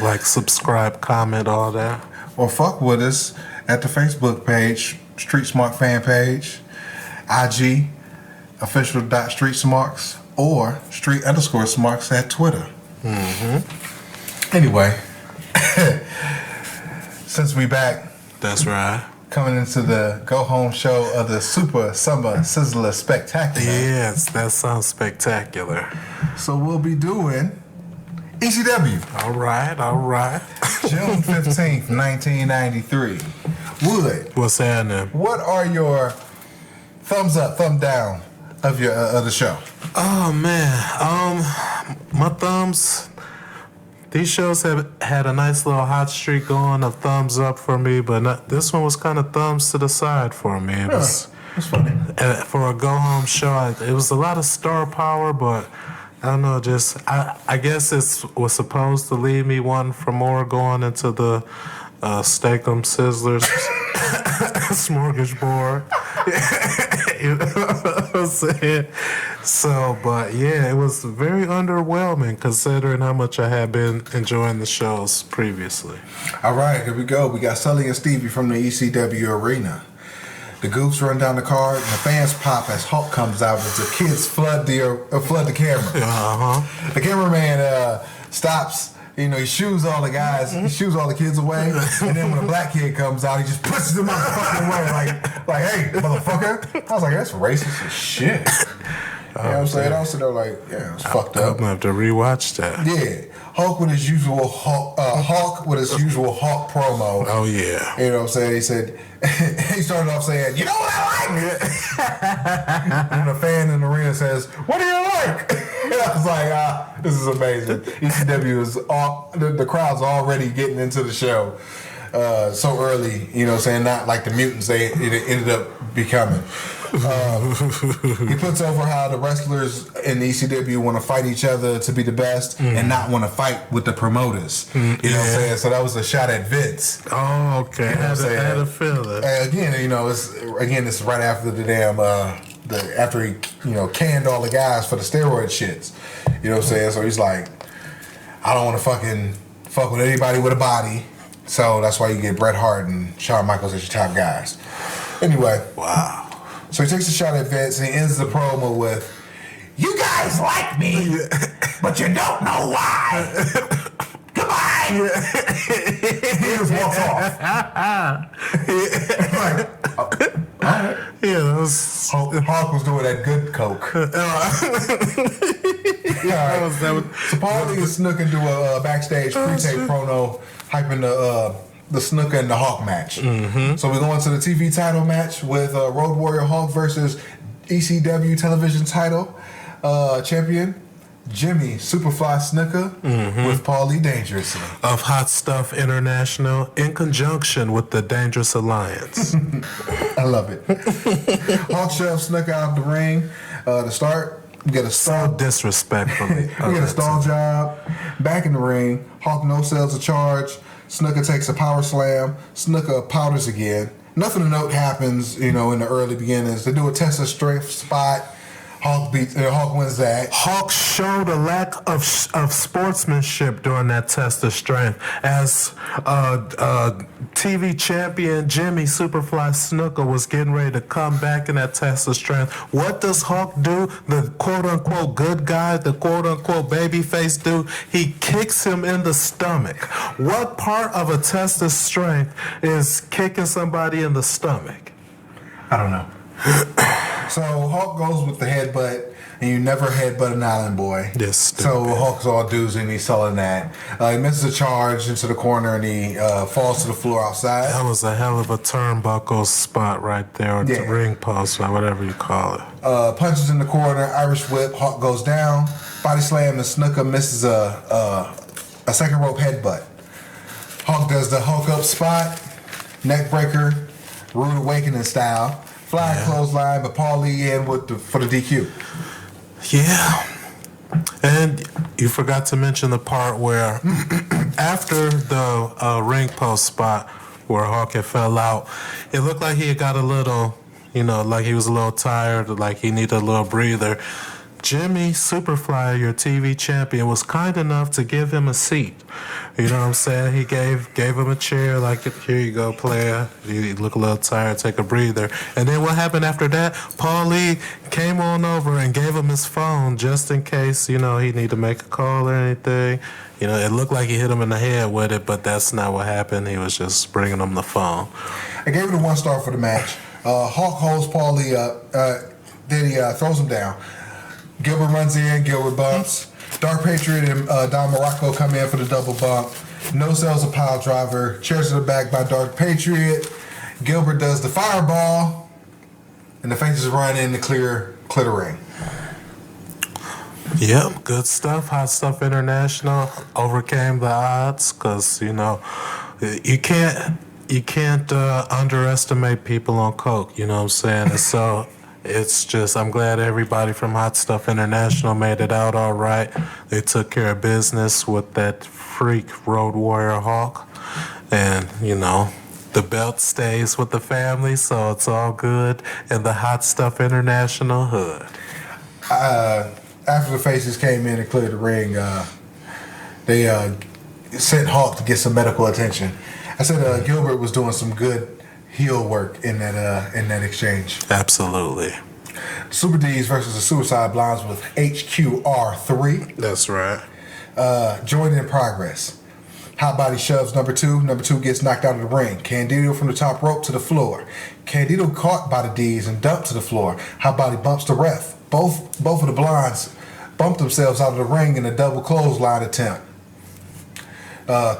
Like, subscribe, comment, all that. Or fuck with us at the Facebook page, Street Smart fan page, IG, official.streetsmarks, or street_smarks at Twitter. Anyway, since we back, that's right, coming into the Go Home show of the Super Summer Sizzler Spectacular. Yes, that sounds spectacular. So we'll be doing ECW. All right. June 15th, 1993. Wood. What's happening? What are your thumbs up, thumb down of your of the show? Oh man, my thumbs. These shows have had a nice little hot streak going of thumbs up for me, but this one was kind of thumbs to the side for me. It was That's funny. For a go home show. It was a lot of star power, but I don't know. Just I guess it was supposed to leave me wanting for more going into the Steak-'em Sizzlers smorgasbord. You know what I'm saying? So, but yeah, it was very underwhelming considering how much I had been enjoying the shows previously. All right, here we go. We got Sully and Stevie from the ECW arena. The Goofs run down the card, and the fans pop as Hulk comes out as the kids flood the camera. The cameraman stops. You know, he shoos all the guys, he shoos all the kids away, and then when a black kid comes out, he just pushes them out the fucking way, like, hey, motherfucker. I was like, that's racist as shit. You know what I'm saying? I was sitting there like, yeah, it's fucked up. I'm gonna have to rewatch that. Yeah, Hulk with his usual Hulk promo. Oh yeah. You know what I'm saying? He said, he started off saying, you know what I like? And a fan in the arena says, what do you like? And I was like, this is amazing. ECW is the crowd's already getting into the show so early, you know what I'm saying? Not like the mutants it ended up becoming. He puts over how the wrestlers in the ECW want to fight each other to be the best and not want to fight with the promoters. You know what I'm saying? So that was a shot at Vince. Oh, okay. You know I had a feeling. Again, you know, it's right after the damn after he, you know, canned all the guys for the steroid shits. You know what I'm saying? So he's like, I don't want to fucking fuck with anybody with a body. So that's why you get Bret Hart and Shawn Michaels as your top guys. Anyway. Wow. So he takes a shot at Vince and he ends the promo with, "You guys like me, but you don't know why. Goodbye." He just walks off. Like, all right. Yeah, that was Hawk was doing that good coke. Yeah, right. So Paul Lee and Snuka do a backstage pre-tape promo hyping the Snuka and the Hawk match. Mm-hmm. So we're going to the TV title match with Road Warrior Hawk versus ECW television title champion Jimmy Superfly Snuka with Paul Lee Dangerously of Hot Stuff International in conjunction with the Dangerous Alliance. I love it. Hawk shoves Snuka out of the ring to start. We get a So disrespectful. we get a stall job. Back in the ring, Hawk no sells a charge. Snuka takes a power slam. Snuka powders again. Nothing to note happens, in the early beginnings. They do a test of strength spot. Hawk wins that. Hawk showed a lack of sportsmanship during that test of strength as TV champion Jimmy Superfly Snuka was getting ready to come back in that test of strength. What does Hawk do? The quote-unquote good guy, the quote-unquote babyface do? He kicks him in the stomach. What part of a test of strength is kicking somebody in the stomach? I don't know. So Hawk goes with the headbutt, and you never headbutt an island boy. Yes. So Hawk's all doozy, and he's selling that. He misses a charge into the corner, and he falls to the floor outside. That was a hell of a turnbuckle spot right there, or the ring post, or whatever you call it. Punches in the corner, Irish whip. Hawk goes down, body slam, and Snuka misses a second rope headbutt. Hawk does the Hulk up spot, neck breaker, rude awakening style. Flying clothesline, but Paul Lee in for the DQ. Yeah. And you forgot to mention the part where after the ring post spot where Hawk had fell out, it looked like he had got a little, like he was a little tired, like he needed a little breather. Jimmy Superfly, your TV champion, was kind enough to give him a seat. You know what I'm saying? He gave him a chair, like, here you go, player. You look a little tired, take a breather. And then what happened after that? Paul Lee came on over and gave him his phone just in case, he needed to make a call or anything. It looked like he hit him in the head with it, but that's not what happened. He was just bringing him the phone. I gave it a 1 star for the match. Hawk holds Paul Lee up. Then he throws him down. Gilbert runs in, Gilbert bumps. Dark Patriot and Don Morocco come in for the double bump. No sells a pile driver. Chairs to the back by Dark Patriot. Gilbert does the fireball. And the faces run in to clear the ring. Yep, good stuff. Hot Stuff International overcame the odds because, you can't underestimate people on coke, you know what I'm saying? And so it's just, I'm glad everybody from Hot Stuff International made it out all right. They took care of business with that freak Road Warrior Hawk. And, the belt stays with the family, so it's all good in the Hot Stuff International hood. After the faces came in and cleared the ring, they sent Hawk to get some medical attention. I said Gilbert was doing some good heel work in that exchange. Absolutely. Super D's versus the Suicide Blondes with HQR3. That's right. Joined in progress. Hot body shoves number 2. Number 2 gets knocked out of the ring. Candido from the top rope to the floor. Candido caught by the D's and dumped to the floor. Hot body bumps the ref. Both of the Blondes bumped themselves out of the ring in a double clothesline attempt.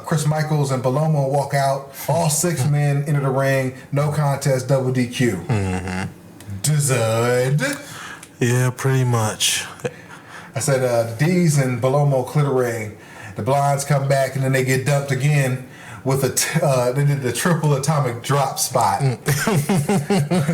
Chris Michaels and Palomo walk out. All 6 men enter the ring. No contest, double DQ. Mm-hmm. Designed. Yeah, pretty much. I said the D's and Palomo clear the ring. The Blondes come back and then they get dumped again with they did the triple atomic drop spot. I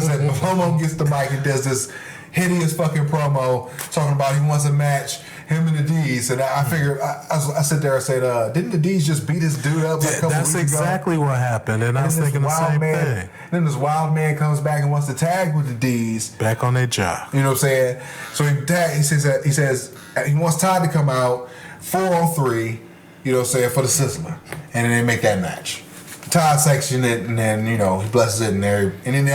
said Palomo gets the mic and does this hideous fucking promo talking about he wants a match, him and the D's. And I figured, I sit there and said, didn't the D's just beat this dude up like a couple That's weeks exactly ago? what happened, and I was thinking the same thing. Then this wild man comes back and wants to tag with the D's. Back on their job. You know what I'm saying? So he says he wants Todd to come out, 4-on-3. you know what I'm saying, for the Sizzler. And then they make that match. Todd sectioned it, and then, you know, he blesses it in there. And then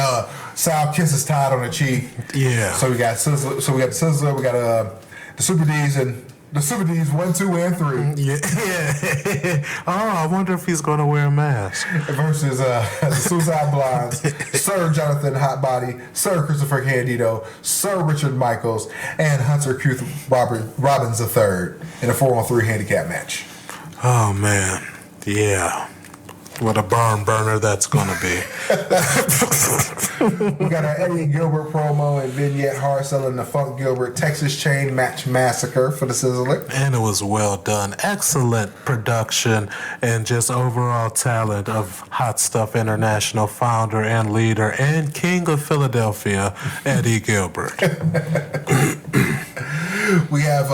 Sal kisses Todd on the cheek. Yeah. So we got Sizzler. So we got the Sizzler. We got the Super D's and the Super D's 1, 2, and 3. Yeah. Oh, I wonder if he's going to wear a mask. Versus the Suicide Blondes, Sir Jonathan Hotbody, Sir Christopher Candido, Sir Richard Michaels, and Hunter Keith Robbins III in a 4-on-3 handicap match. Oh, man. Yeah. What a barn burner that's going to be. We got our Eddie Gilbert promo and vignette hard selling the Funk Gilbert Texas Chain Match Massacre for the Sizzler. And it was well done. Excellent production and just overall talent of Hot Stuff International founder and leader and king of Philadelphia, Eddie Gilbert. We have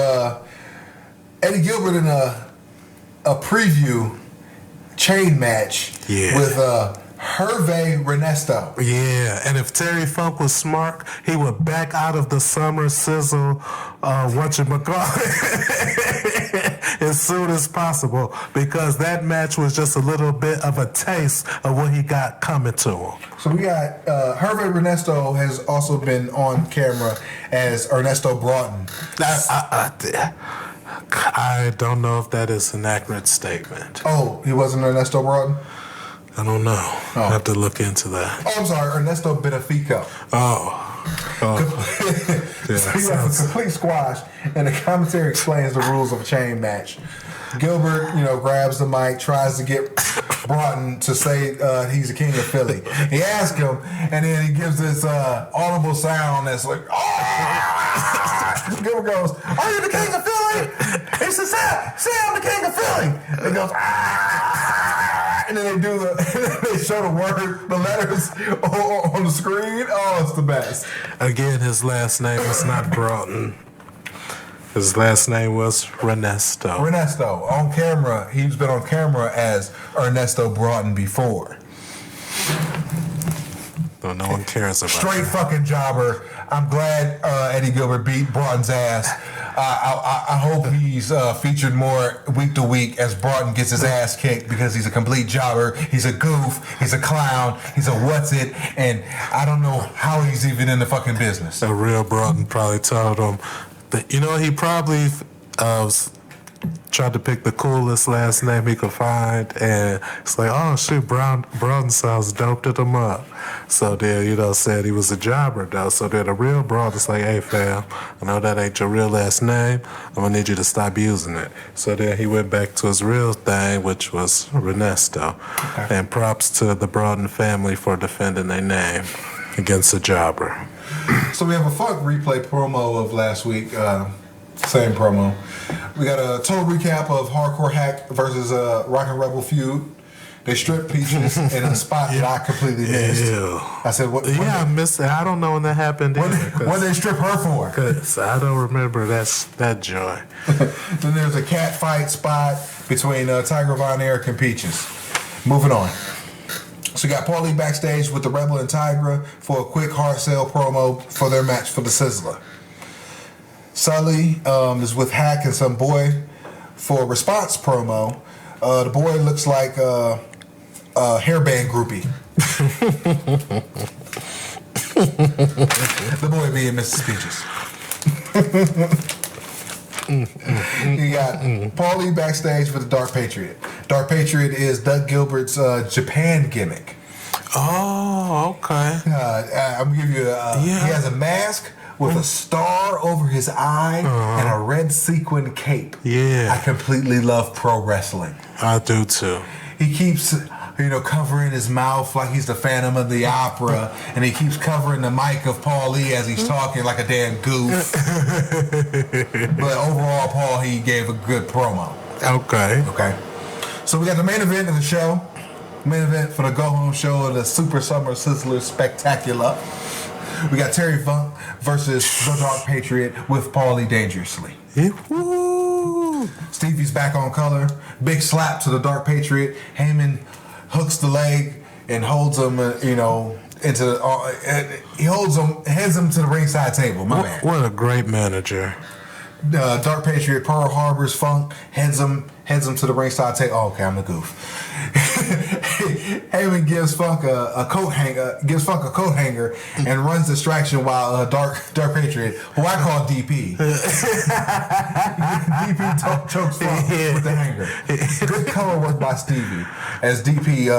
Eddie Gilbert in a preview chain match with Hervé Renesto. Yeah, and if Terry Funk was smart, he would back out of the Summer Sizzle whatchamacallit as soon as possible, because that match was just a little bit of a taste of what he got coming to him. So we got Hervé Renesto has also been on camera as Ernesto Broughton. I don't know if that is an accurate statement. Oh, he wasn't Ernesto Broughton? I don't know. I have to look into that. Oh, I'm sorry, Ernesto Benefico. Oh. Yeah, So he has a complete squash, and the commentary explains the rules of a chain match. Gilbert, you know, grabs the mic, tries to get Broughton to say he's the king of Philly. He asks him, and then he gives this audible sound that's like, oh! Gilbert goes, "Are you the king of Philly?" He says, "Say I'm the king of Philly." And he goes, ah! And then they do they show the letters on the screen. Oh, it's the best. Again, his last name was not Broughton. His last name was Renesto. Renesto, on camera, he's been on camera as Ernesto Broughton before. Though no one cares about Straight fucking jobber. I'm glad Eddie Gilbert beat Broughton's ass. I hope he's featured more week to week as Broughton gets his ass kicked, because he's a complete jobber. He's a goof. He's a clown. He's a what's it. And I don't know how he's even in the fucking business. A real Broughton probably told him that, you know, he probably tried to pick the coolest last name he could find, and it's like, oh shit, Broughton sounds dope, hit him up. So then, you know, said he was a jobber though. So then a real Broughton's like, hey fam, I know that ain't your real last name, I'm gonna need you to stop using it. So then he went back to his real thing, which was Renesto. Okay. And props to the Broughton family for defending their name against a jobber. So we have a Funk replay promo of last week. Same promo. We got a total recap of Hardcore Hack versus Rockin' Rebel feud. They stripped Peaches in a spot that I completely missed. Ew. I said, "What?" I missed it. I don't know when that happened. What did they strip her for? Cause I don't remember that joy. Then there's a cat fight spot between Tiger Von Erich and Peaches. Moving on. So you got Paulie backstage with the Rebel and Tigra for a quick hard sell promo for their match for the Sizzler. Sully is with Hack and some boy for a response promo. The boy looks like a hairband groupie. The boy being Mrs. Peaches. You got Paulie backstage with the Dark Patriot. Dark Patriot is Doug Gilbert's Japan gimmick. Oh, okay. I'm gonna give you he has a mask with a star over his eye and a red sequin cape. Yeah. I completely love pro wrestling. I do too. He keeps, covering his mouth like he's the Phantom of the Opera, and he keeps covering the mic of Paul Lee as he's talking like a damn goof. But overall, Paul, he gave a good promo. Okay. So we got the main event of the show. Main event for the go-home show of the Super Summer Sizzler Spectacular. We got Terry Funk versus the Dark Patriot with Paulie Dangerously. Woo! Stevie's back on color. Big slap to the Dark Patriot. Heyman hooks the leg and holds him, into the. He holds him, hands him to the ringside table. My man. What a great manager. Dark Patriot, Pearl Harbor's Funk, heads him to the ringside table. Oh, okay, I'm the goof. Heyman gives Funk a coat hanger, and runs distraction while Dark Patriot, who I call DP, DP chokes Funk with the hanger. Good color work by Stevie as DP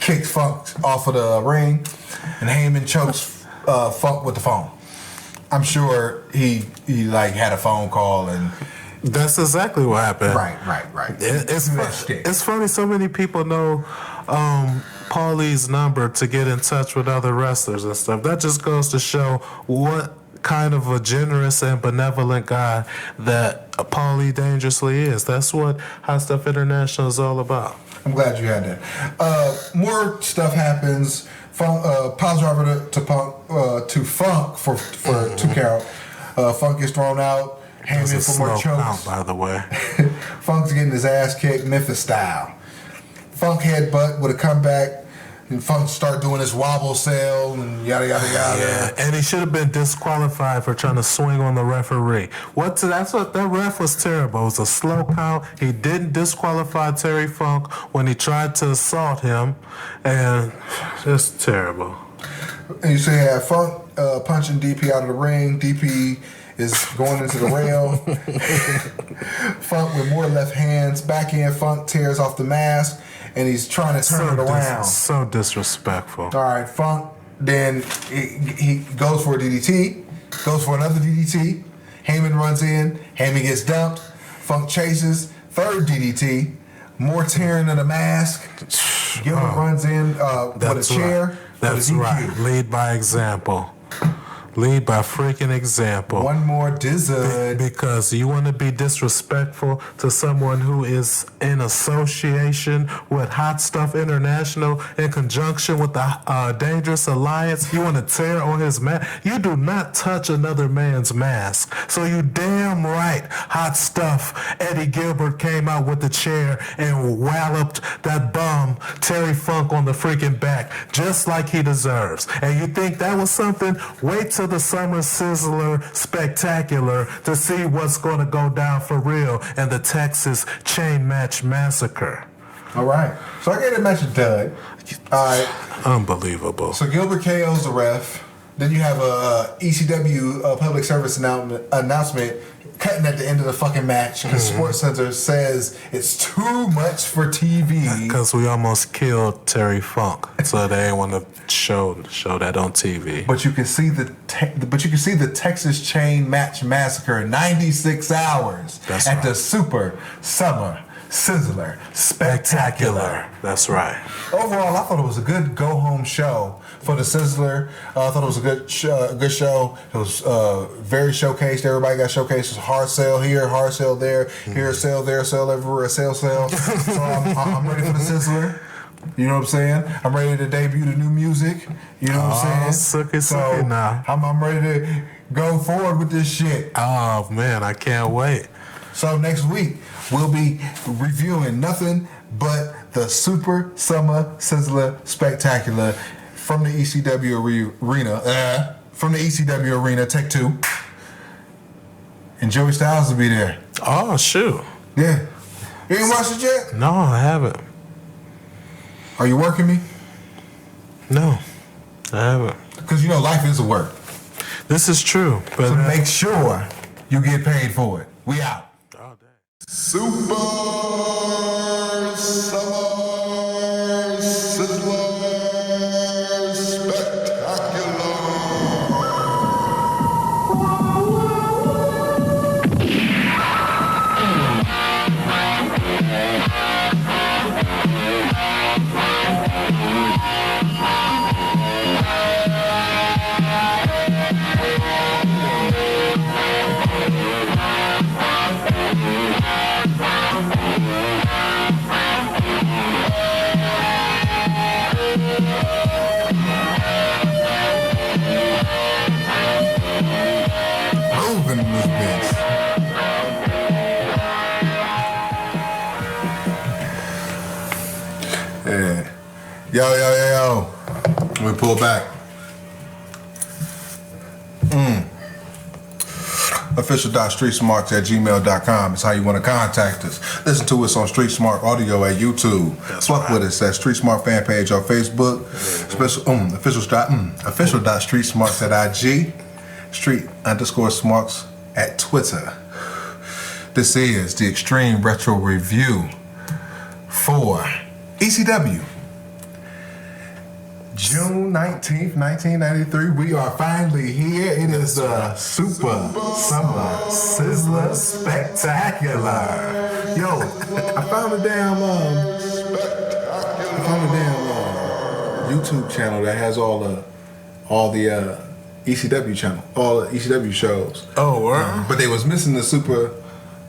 kicks Funk off of the ring, and Heyman chokes Funk with the phone. I'm sure he like had a phone call and. That's exactly what happened. Right. It's funny. So many people know Paulie's number to get in touch with other wrestlers and stuff. That just goes to show what kind of a generous and benevolent guy that Paulie Dangerously is. That's what Hot Stuff International is all about. I'm glad you had that. More stuff happens. Funk, pile driver to Funk for 2 count. Funk gets thrown out. Heyman for more chokes. Count, by the way. Funk's getting his ass kicked Memphis style. Funk headbutt with a comeback. And Funk start doing his wobble sail and yada yada yada. Yeah, and he should have been disqualified for trying to swing on the referee. That's what that ref was terrible. It was a slow count. He didn't disqualify Terry Funk when he tried to assault him, and it's terrible. And you say Funk punching DP out of the ring. DP is going into the rail. Funk with more left hands. Backhand Funk tears off the mask. And he's trying to turn it around. So disrespectful. All right, Funk. Then he goes for a DDT. Goes for another DDT. Heyman runs in. Heyman gets dumped. Funk chases. Third DDT. More tearing of the mask. Gilbert runs in with a chair. Right. That's right. Lead by example. Lead by freaking example. One more dizzard. Because you want to be disrespectful to someone who is in association with Hot Stuff International in conjunction with the Dangerous Alliance. You want to tear on his mask. You do not touch another man's mask. So you damn right, Hot Stuff. Eddie Gilbert came out with the chair and walloped that bum Terry Funk on the freaking back, just like he deserves. And you think that was something? Wait till the Summer Sizzler Spectacular to see what's going to go down for real in the Texas Chain Match Massacre. All right. So I gave the match a dud. All right. Unbelievable. So Gilbert KO's the ref. Then you have a ECW public service announcement cutting at the end of the fucking match because SportsCenter says it's too much for TV. Because we almost killed Terry Funk, so they didn't want to show that on TV. But you can see the Texas Chain Match Massacre in 96 hours at the Super Summer Sizzler Spectacular. That's right. Overall, I thought it was a good go-home show for the Sizzler. I thought it was a good show. It was very showcased. Everybody got showcased. It was hard sell here, hard sell there, here a sell, there a sell, everywhere a sell. So I'm ready for the Sizzler. You know what I'm saying? I'm ready to debut the new music. You know what I'm saying? Sucky now. I'm ready to go forward with this shit. Oh, man, I can't wait. So next week, we'll be reviewing nothing but the Super Summer Sizzler Spectacular from the ECW Arena. Tech 2. And Joey Styles will be there. Oh, shoot. Yeah. You ain't watched it yet? No, I haven't. Are you working me? No, I haven't. Because you know life is a work. This is true. But so make sure you get paid for it. We out. Oh, dang. Super Summer Sizzler Spectacular. Moving in this bitch. Yeah. Yo. Let me pull back. official.streetsmarks@gmail.com is how you want to contact us. Listen to us on Street Smart Audio at YouTube. That's Fuck right. with us at Street Smart fan page on Facebook. Official.streetsmarks at IG. Street_smarks at Twitter. This is the Extreme Retro Review for ECW. June 19th, 1993. We are finally here. It is the Super Summer Sizzler Spectacular. Yo, I found a damn YouTube channel that has all the ECW channel, all the ECW shows. Oh, wow. But they was missing the Super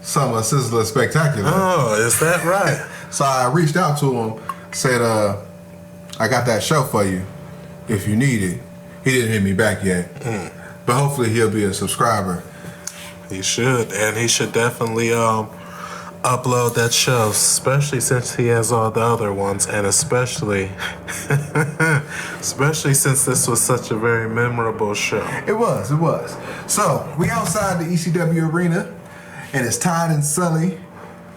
Summer Sizzler Spectacular. Oh, is that right? So I reached out to him, said, I got that show for you if you need it. He didn't hit me back yet. But hopefully he'll be a subscriber. He should, and he should definitely upload that show, especially since he has all the other ones, and especially since this was such a very memorable show. It was. So we outside the ECW arena, and it's Todd and Sully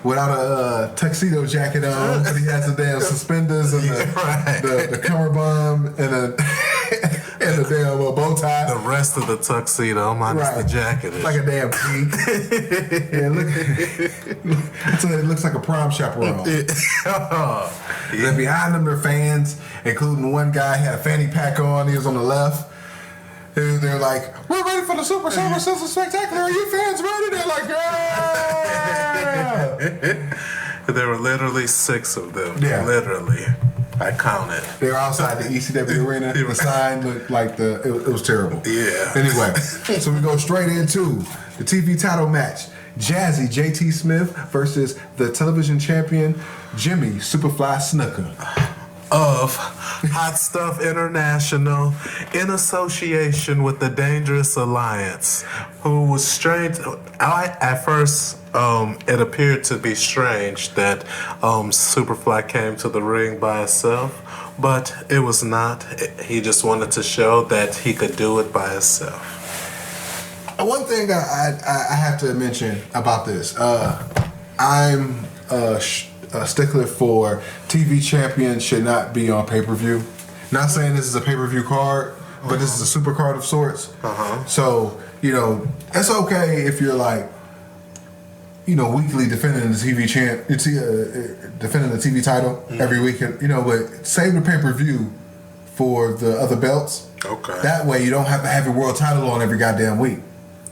without a tuxedo jacket on, but he has the damn suspenders and the cummerbund and a damn bow tie. The rest of the tuxedo, minus the jacket, is Like a damn geek. Yeah, look. So it looks like a prom chaperone. Then behind them, are fans, including one guy had a fanny pack on. He was on the left. And they're like, "We're ready for the Super Summer Sizzler Spectacular. Are you fans ready?" They're like, "Yeah." There were literally 6 of them. Yeah. Literally. I counted. They were outside the ECW arena. The sign looked like it was terrible. Yeah. Anyway, so we go straight into the TV title match. Jazzy JT Smith versus the television champion Jimmy Superfly Snuka. Of Hot Stuff International in association with the Dangerous Alliance, who was strange. At first, it appeared to be strange that Superfly came to the ring by himself, but it was not. He just wanted to show that he could do it by himself. One thing I have to mention about this, I'm a stickler for TV champion should not be on pay-per-view. Not saying this is a pay-per-view card, but this is a super card of sorts. So, it's okay if you're like, weekly defending the TV defending the TV title every week, but save the pay-per-view for the other belts. Okay. That way you don't have to have your world title on every goddamn week.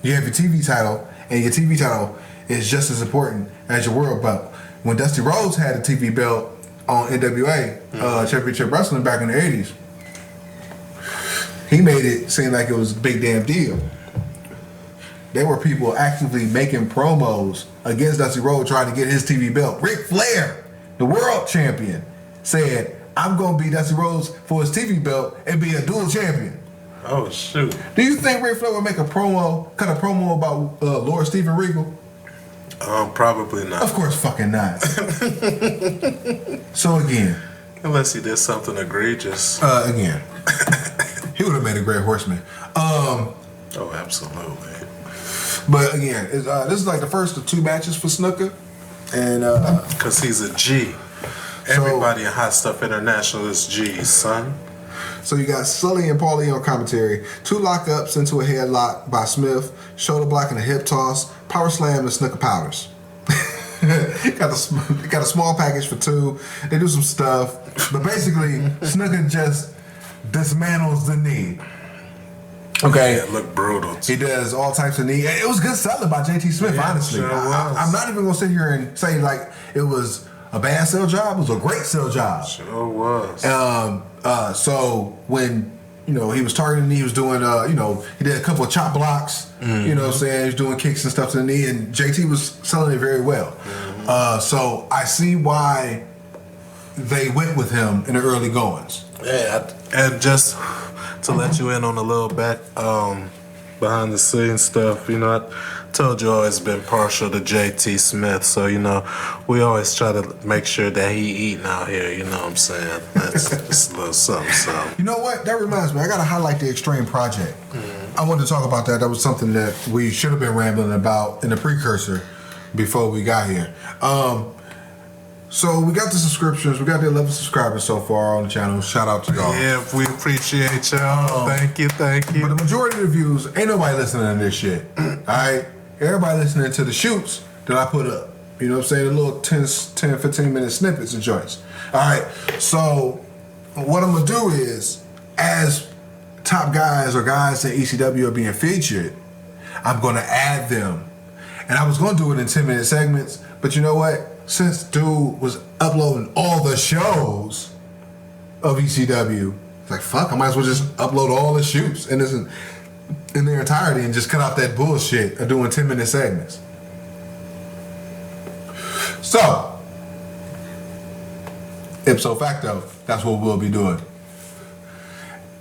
You have your TV title, and your TV title is just as important as your world belt. When Dusty Rhodes had a TV belt on NWA Championship Wrestling back in the 80s, he made it seem like it was a big damn deal. There were people actively making promos against Dusty Rhodes trying to get his TV belt. Ric Flair, the world champion, said, "I'm going to be Dusty Rhodes for his TV belt and be a dual champion." Oh, shoot. Do you think Ric Flair would cut a promo about Lord Steven Regal? Probably not. Of course fucking not. So again. Unless he did something egregious. Again. He would have made a great horseman. Oh, absolutely. But again, this is like the first of 2 matches for Snuka. And Because he's a G. Everybody in Hot Stuff International is G's, son. So you got Sully and Paulie on commentary. 2 lockups into a headlock by Smith. Shoulder block and a hip toss. Power slam and Snuka powders. got a small package for 2. They do some stuff. But basically, Snuka just dismantles the knee. Okay. Yeah, it looked brutal. He does all types of knee. It was good selling by JT Smith, honestly. Sure was. I'm not even going to sit here and say like it was a bad sell job. It was a great sell job. Sure was. So when he was targeting the knee, he was doing he did a couple of chop blocks. You know what I'm saying? He was doing kicks and stuff to the knee, and JT was selling it very well. So I see why they went with him in the early goings. Yeah, and just to let you in on a little back behind the scenes stuff, I told you always been partial to JT Smith, so we always try to make sure that he eating out here. You know what I'm saying? That's just a little something. You know what? That reminds me. I gotta highlight the Extreme Project. I wanted to talk about that. That was something that we should have been rambling about in the precursor before we got here. So we got the subscriptions. We got the 11 subscribers so far on the channel. Shout out to y'all. Yeah, we appreciate y'all. Thank you. But the majority of the views, ain't nobody listening to this shit. Alright? Everybody listening to the shoots that I put up. You know what I'm saying? The little 10, 15 minute snippets and joints. Alright, so what I'm gonna do is, as top guys or guys in ECW are being featured, I'm gonna add them. And I was gonna do it in 10-minute segments, but you know what? Since dude was uploading all the shows of ECW, it's like, fuck, I might as well just upload all the shoots in their entirety and just cut out that bullshit of doing 10-minute segments. So, ipso facto, that's what we'll be doing.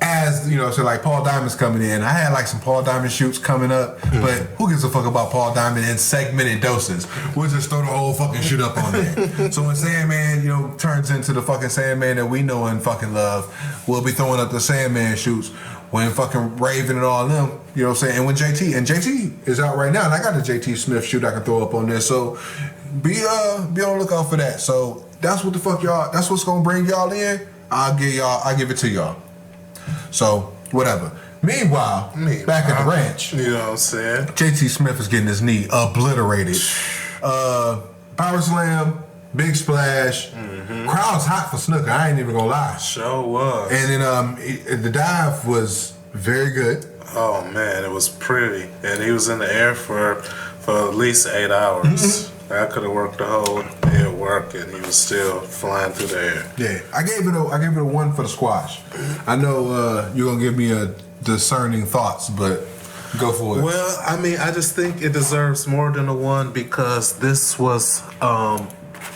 As, you know, so like Paul Diamond's coming in. I had like some Paul Diamond shoots coming up, but who gives a fuck about Paul Diamond in segmented doses? We'll just throw the whole fucking shoot up on there. So when Sandman, you know, turns into the fucking Sandman that we know and fucking love, we'll be throwing up the Sandman shoots. When fucking Raven and all them, you know what I'm saying? And when JT is out right now, and I got a JT Smith shoot I can throw up on there. So be on the lookout for that. So that's what the fuck y'all, that's what's gonna bring y'all in. I'll give it to y'all. So, whatever. Meanwhile, back at the ranch, you know what I'm saying? JT Smith is getting his knee obliterated. Power slam, big splash. Crowd's hot for Snooker, I ain't even gonna lie. Sure was. And then the dive was very good. Oh man, it was pretty. And he was in the air for at least 8 hours. I could have worked the whole day at work, and he was still flying through the air. Yeah, I gave it a 1 for the squash. I know you're gonna give me a discerning thoughts, but go for it. Well, I mean, I just think it deserves more than a 1 because this was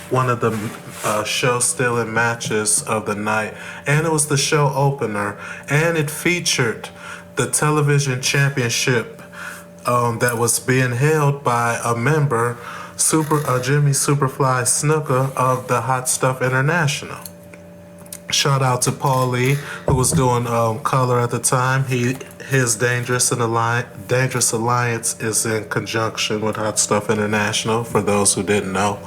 one of the show-stealing matches of the night, and it was the show opener, and it featured the television championship that was being held by a member, Jimmy Superfly Snuka of the Hot Stuff International. Shout out to Paul Lee, who was doing color at the time. His Dangerous Alliance is in conjunction with Hot Stuff International, for those who didn't know.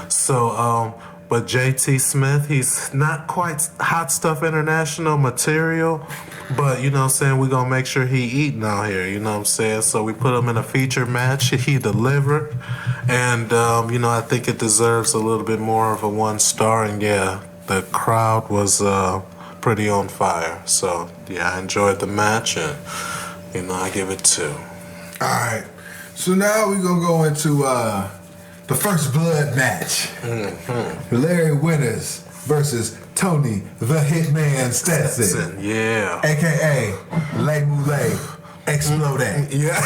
So, but JT Smith, he's not quite Hot Stuff International material, but you know what I'm saying, we're gonna make sure he eating out here, you know what I'm saying? So we put him in a feature match, he delivered, and you know, I think it deserves a little bit more of a 1 star, and yeah, the crowd was pretty on fire. So yeah, I enjoyed the match, and you know, I give it 2. Alright, so now we're gonna go into the first blood match. Larry Winters versus Tony the Hitman Stetson. Yeah. AKA Lay Moulay Explode. Yeah.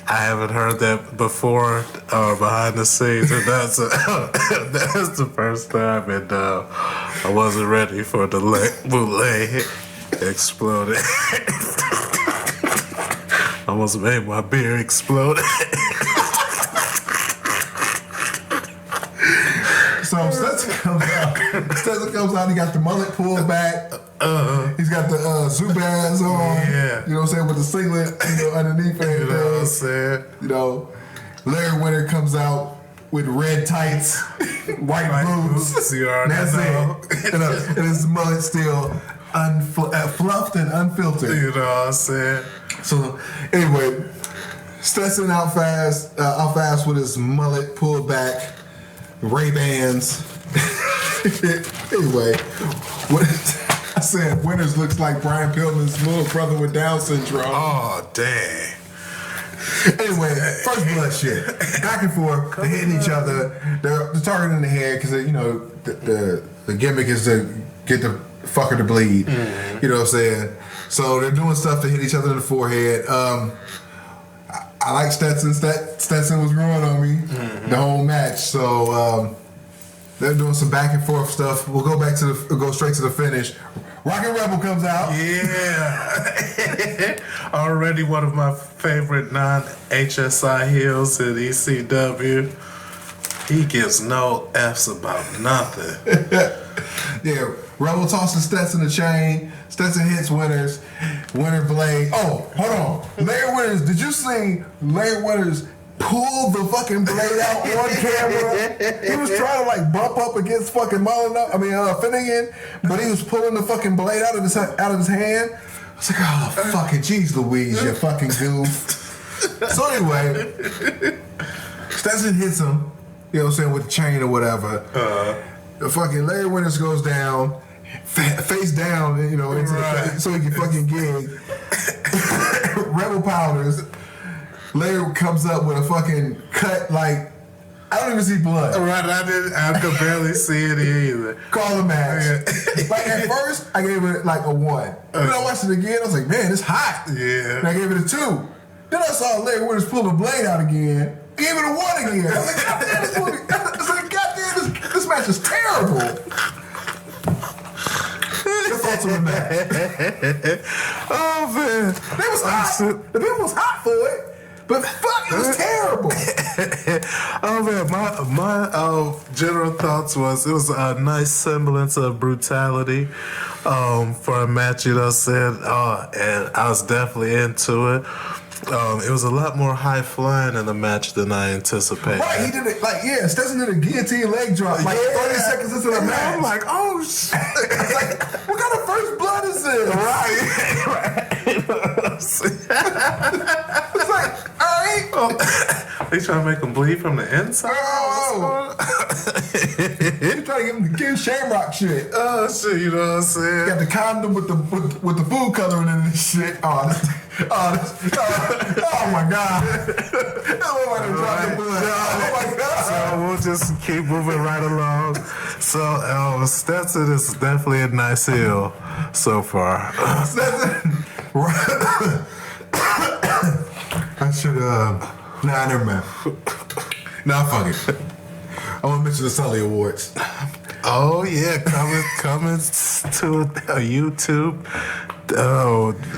I haven't heard that before behind the scenes, and that's the first time, and I wasn't ready for the bootleg exploded. I almost made my beer explode. So Stetson comes out, he got the mullet pulled back. He's got the Zubaz on. Yeah. You know what I'm saying, with the singlet, you know, underneath it. You know what I'm saying? You know, Larry Winter comes out with red tights, white boots. You already That's know. it. And his mullet still fluffed and unfiltered. You know what I'm saying? So anyway, Stetson out fast with his mullet pulled back, Ray-Bans. Anyway, I said Winters looks like Brian Pillman's little brother with Down syndrome. Oh, dang. Anyway, first blood shit. Back and forth, they're hitting each other. They're targeting the head because, you know, the gimmick is to get the fucker to bleed. You know what I'm saying? So they're doing stuff to hit each other in the forehead. I like Stetson. Stetson was growing on me the whole match. So They're doing some back and forth stuff. We'll go straight to the finish. Rocket Rebel comes out. Yeah. Already one of my favorite non-HSI heels in ECW. He gives no F's about nothing. Yeah, Rebel tosses Stetson the chain. Stetson hits Winters. Winter blade. Oh, hold on. Larry Winters, did you see Larry Winters pull the fucking blade out on camera? He was trying to like bump up against fucking Finnegan, but he was pulling the fucking blade out of his hand. I was like, oh fucking jeez Louise, you fucking goof. So anyway, Stetson hits him, you know what I'm saying, with the chain or whatever. The fucking Larry Winters goes down, face down, you know, into so he can fucking gig. Rebel powders. Larry comes up with a fucking cut, like, I don't even see blood. Right, I could barely see it either. Call the match. Like, at first, I gave it like a 1. Then I watched it again, I was like, man, it's hot. Yeah. And I gave it a 2. Then I saw Larry Winters pull the blade out again. I gave it a 1 again. I was like, goddamn, this match is terrible. Your thoughts on the match? Oh, man. It was hot. The people was hot for it. But fuck, it was terrible. Oh man, my general thoughts was it was a nice semblance of brutality for a match, you know what I'm saying? And I was definitely into it. It was a lot more high flying in the match than I anticipated. Right, he did it like, Stetson did a guillotine leg drop like 30 seconds into the match. I'm like, oh shit. It's like, what kind of first blood is this? Right. It's like, alright. They trying to make him bleed from the inside? You trying to give him Shamrock shit. Oh shit, you know what I'm saying? Got the condom with the food coloring in this shit. Oh my god. Oh my god. So we'll just keep moving right along. So Stetson is definitely a nice heel so far. Stetson. I should nah, never mind. Nah, fuck it. I want to mention the Sully Awards. Oh yeah, coming to a YouTube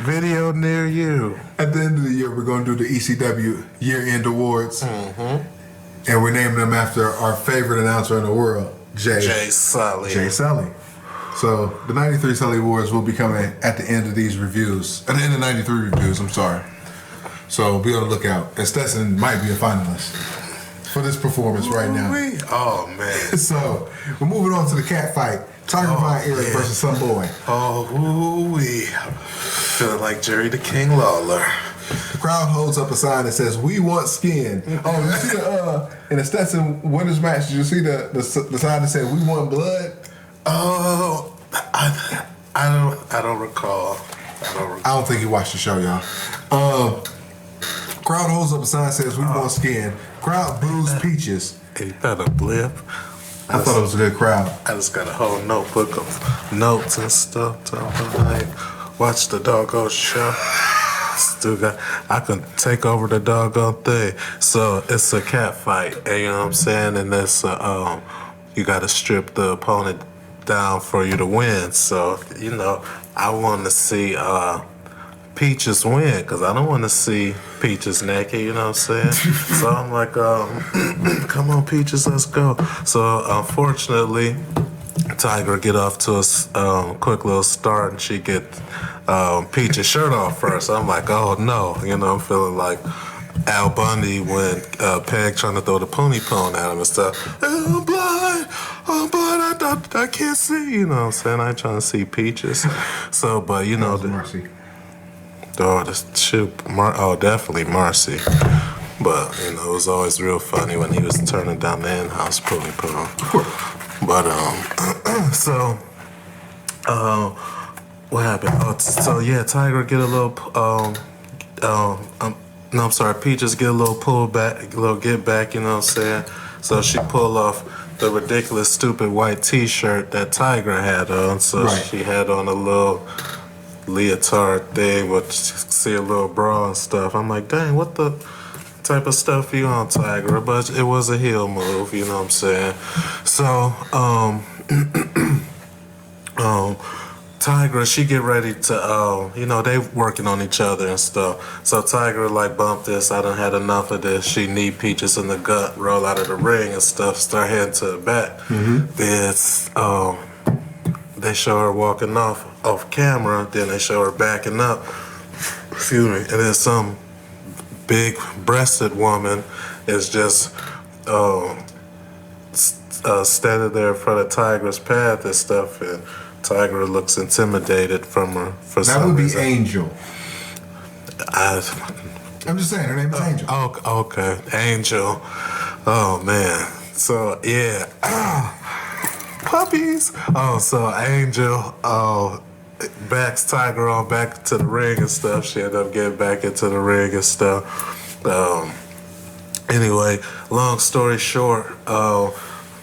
video near you. At the end of the year, we're going to do the ECW year-end awards, and we're naming them after our favorite announcer in the world, Jay Sully. Jay Sully. So the '93 Sully Awards will be coming at the end of these reviews. At the end of '93 reviews, I'm sorry. So be on the lookout. And Stetson might be a finalist for this performance right now. Oh man. So we're moving on to the cat fight. Tiger Era versus some boy. Oh wee. Feeling like Jerry the King Lawler. The crowd holds up a sign that says, "We want skin." Oh, you see in the Stetson Winners match, did you see the sign that said, "We want blood"? Oh, I don't recall. I don't think you watched the show, y'all. Crowd holds up a sign that says, "We want skin." Crowd boos Peaches. He got a blip. I thought it was a good crowd. I just got a whole notebook of notes and stuff. Watch the doggone show. Still got. I can take over the doggone thing. So it's a cat fight. You know what I'm saying? And it's you got to strip the opponent down for you to win. So I want to see Peaches win because I don't want to see Peaches naked. You know what I'm saying? So I'm like, come on, Peaches, let's go. So unfortunately, Tiger get off to a quick little start, and she get Peach's shirt off first. I'm like, oh no, I'm feeling like Al Bundy when Peg trying to throw the pony pone at him and stuff. Oh, blind, I can't see. You know what I'm saying? I ain't trying to see Peaches. So, but Mercy. Definitely Marcy. But it was always real funny when he was turning down the in-house pony pone. But what happened? Tiger get a little Peaches get a little pull back, a little get back, you know what I'm saying? So she pulled off the ridiculous stupid white t-shirt that Tiger had on. So she had on a little leotard thing with see a little bra and stuff. I'm like, dang, what the type of stuff you on, Tiger, but it was a heel move, you know what I'm saying? So, Tiger, she get ready to, they working on each other and stuff. So Tiger like, bump this, I done had enough of this. She knee Peaches in the gut, roll out of the ring and stuff, start heading to the back. Then they show her walking off camera, then they show her backing up. Excuse me. And then some big breasted woman is just standing there in front of Tiger's path and stuff, and Tiger looks intimidated from her for some That would be reason. Angel. I'm just saying, her name is Angel. Okay, Angel. Oh man. So yeah, puppies. Oh, so Angel backs Tiger on back to the ring and stuff. She ended up getting back into the ring and stuff. Anyway, long story short,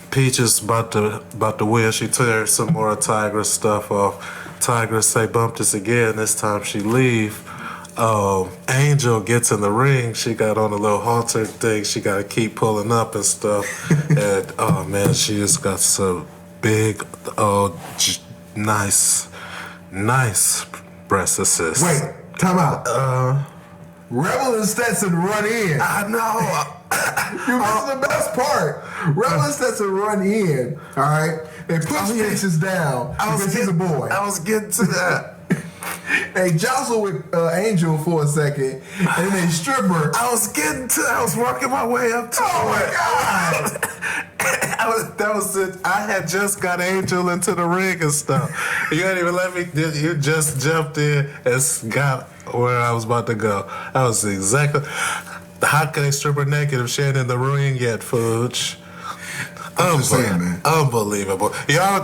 Peaches about to win. She tears some more of Tiger's stuff off. Tiger say, bump this again. This time she leave. Angel gets in the ring. She got on a little halter thing. She got to keep pulling up and stuff. And oh man, she just got some big, nice breast assist. Wait, time out. Rebel and Stetson run in. I know. You missed the best part. Rebel and Stetson run in. All right, they push Peaches down because he's a boy. I was getting to that. They jostle with Angel for a second, and they strip her. I was working my way up to Oh my God! That was it. I had just got Angel into the ring and stuff. You didn't even let me. You just jumped in and got where I was about to go. That was exactly. How can they strip her naked if she ain't in the ring yet, Fudge? I'm just saying, man. Unbelievable. Y'all,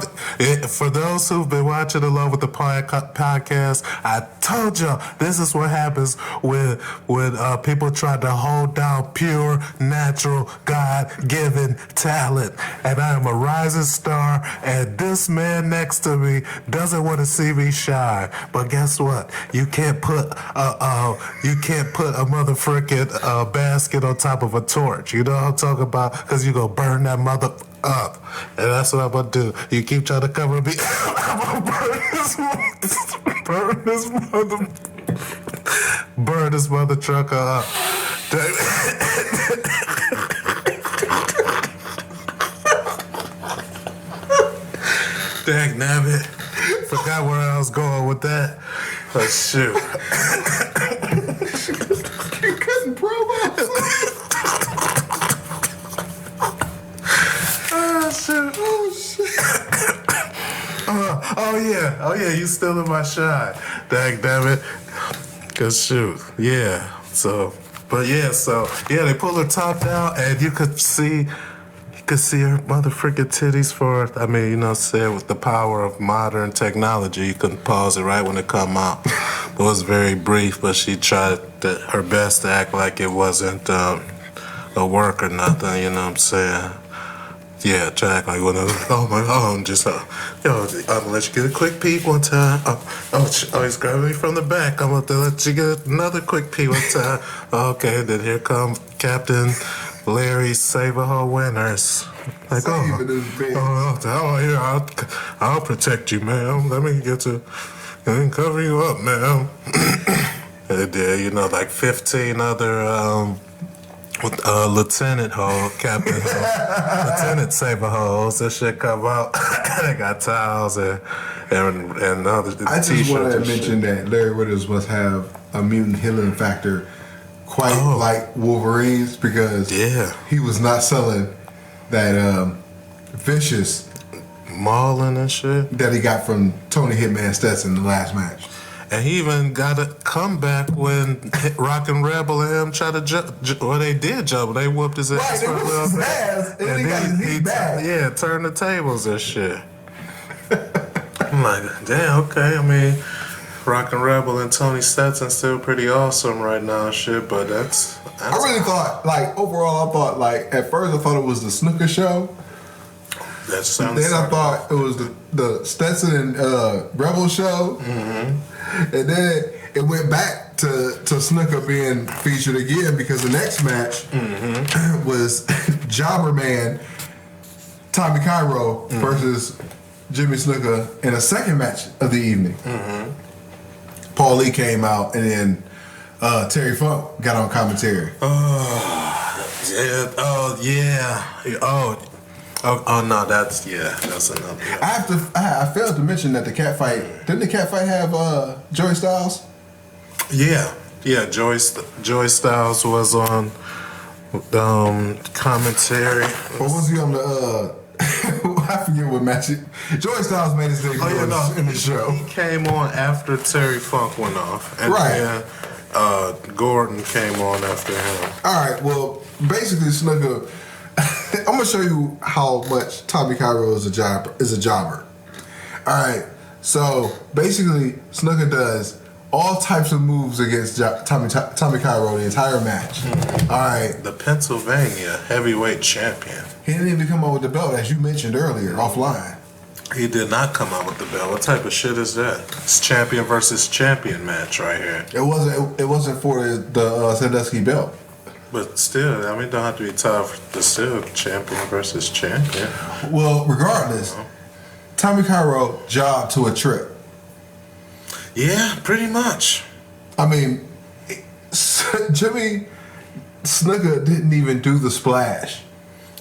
for those who've been watching along with the podcast, I told y'all this is what happens when people try to hold down pure, natural, God-given talent. And I am a rising star, and this man next to me doesn't want to see me shine. But guess what? You can't put a motherfucking basket on top of a torch. You know what I'm talking about? Because you gonna burn that mother up, and that's what I'm gonna do. You keep trying to cover me. I'm gonna burn this mother trucker up. Dang nabbit. Forgot where I was going with that. Oh shoot. You couldn't promos. Oh shit. Oh yeah, you still in my shot. Dang damn it. Cause shoot. Yeah. They pull her top down and you could see her mother freaking titties with the power of modern technology. You couldn't pause it right when it come out. It was very brief, but she tried her best to act like it wasn't a work or nothing, you know what I'm saying? Yeah, Jack, like, oh my God, I'm gonna let you get a quick peek one time. He's grabbing me from the back. I'm gonna let you get another quick peek one time. Okay, then here come Captain Larry Save-A-Ho Winners. Like, I'll protect you, ma'am. Let me cover you up, ma'am. And then, like 15 other, Lieutenant Ho, Captain Ho, Lieutenant Saber-Hoes, that shit come out. They got towels and other t-shirts. I just want to mention that Larry Withers must have a mutant healing factor quite like Wolverine's, because he was not selling that vicious mauling and shit that he got from Tony Hitman Stetson in the last match. And he even got a comeback when Rockin' Rebel and him tried to jump. Well, they did jump. They whooped his ass. Right, they whooped his ass, and then he got his knee back. Yeah, turned the tables and shit. I'm like, damn, okay. I mean, Rockin' Rebel and Tony Stetson still pretty awesome right now and shit, but that's I really thought, overall, at first I thought it was the snooker show. That sounds Then I thought it was the Stetson and Rebel show. Mm-hmm. And then it went back to Snooker being featured again because the next match was Jobber Man Tommy Cairo versus Jimmy Snuka in a second match of the evening. Paul Lee came out and then Terry Funk got on commentary. Oh no, that's another. I failed to mention that the cat fight. Didn't the cat fight have Joey Styles? Yeah. Joey Styles was on commentary. Or was he on the? I forget what match. Joey Styles made his debut in the show. He came on after Terry Funk went off, and right. then Gordon came on after him. All right. Well, basically, Snooker. I'm gonna show you how much Tommy Cairo is a jobber. All right. So basically, Snooker does all types of moves against Tommy Cairo the entire match. All right. The Pennsylvania heavyweight champion. He didn't even come out with the belt, as you mentioned earlier, offline. He did not come out with the belt. What type of shit is that? It's champion versus champion match right here. It wasn't for the Sandusky belt. But still, I mean, don't have to be tough. The still champion versus champion. Well, regardless, Tommy Cairo jobbed to a trip. Yeah, pretty much. I mean, Jimmy Snuka didn't even do the splash.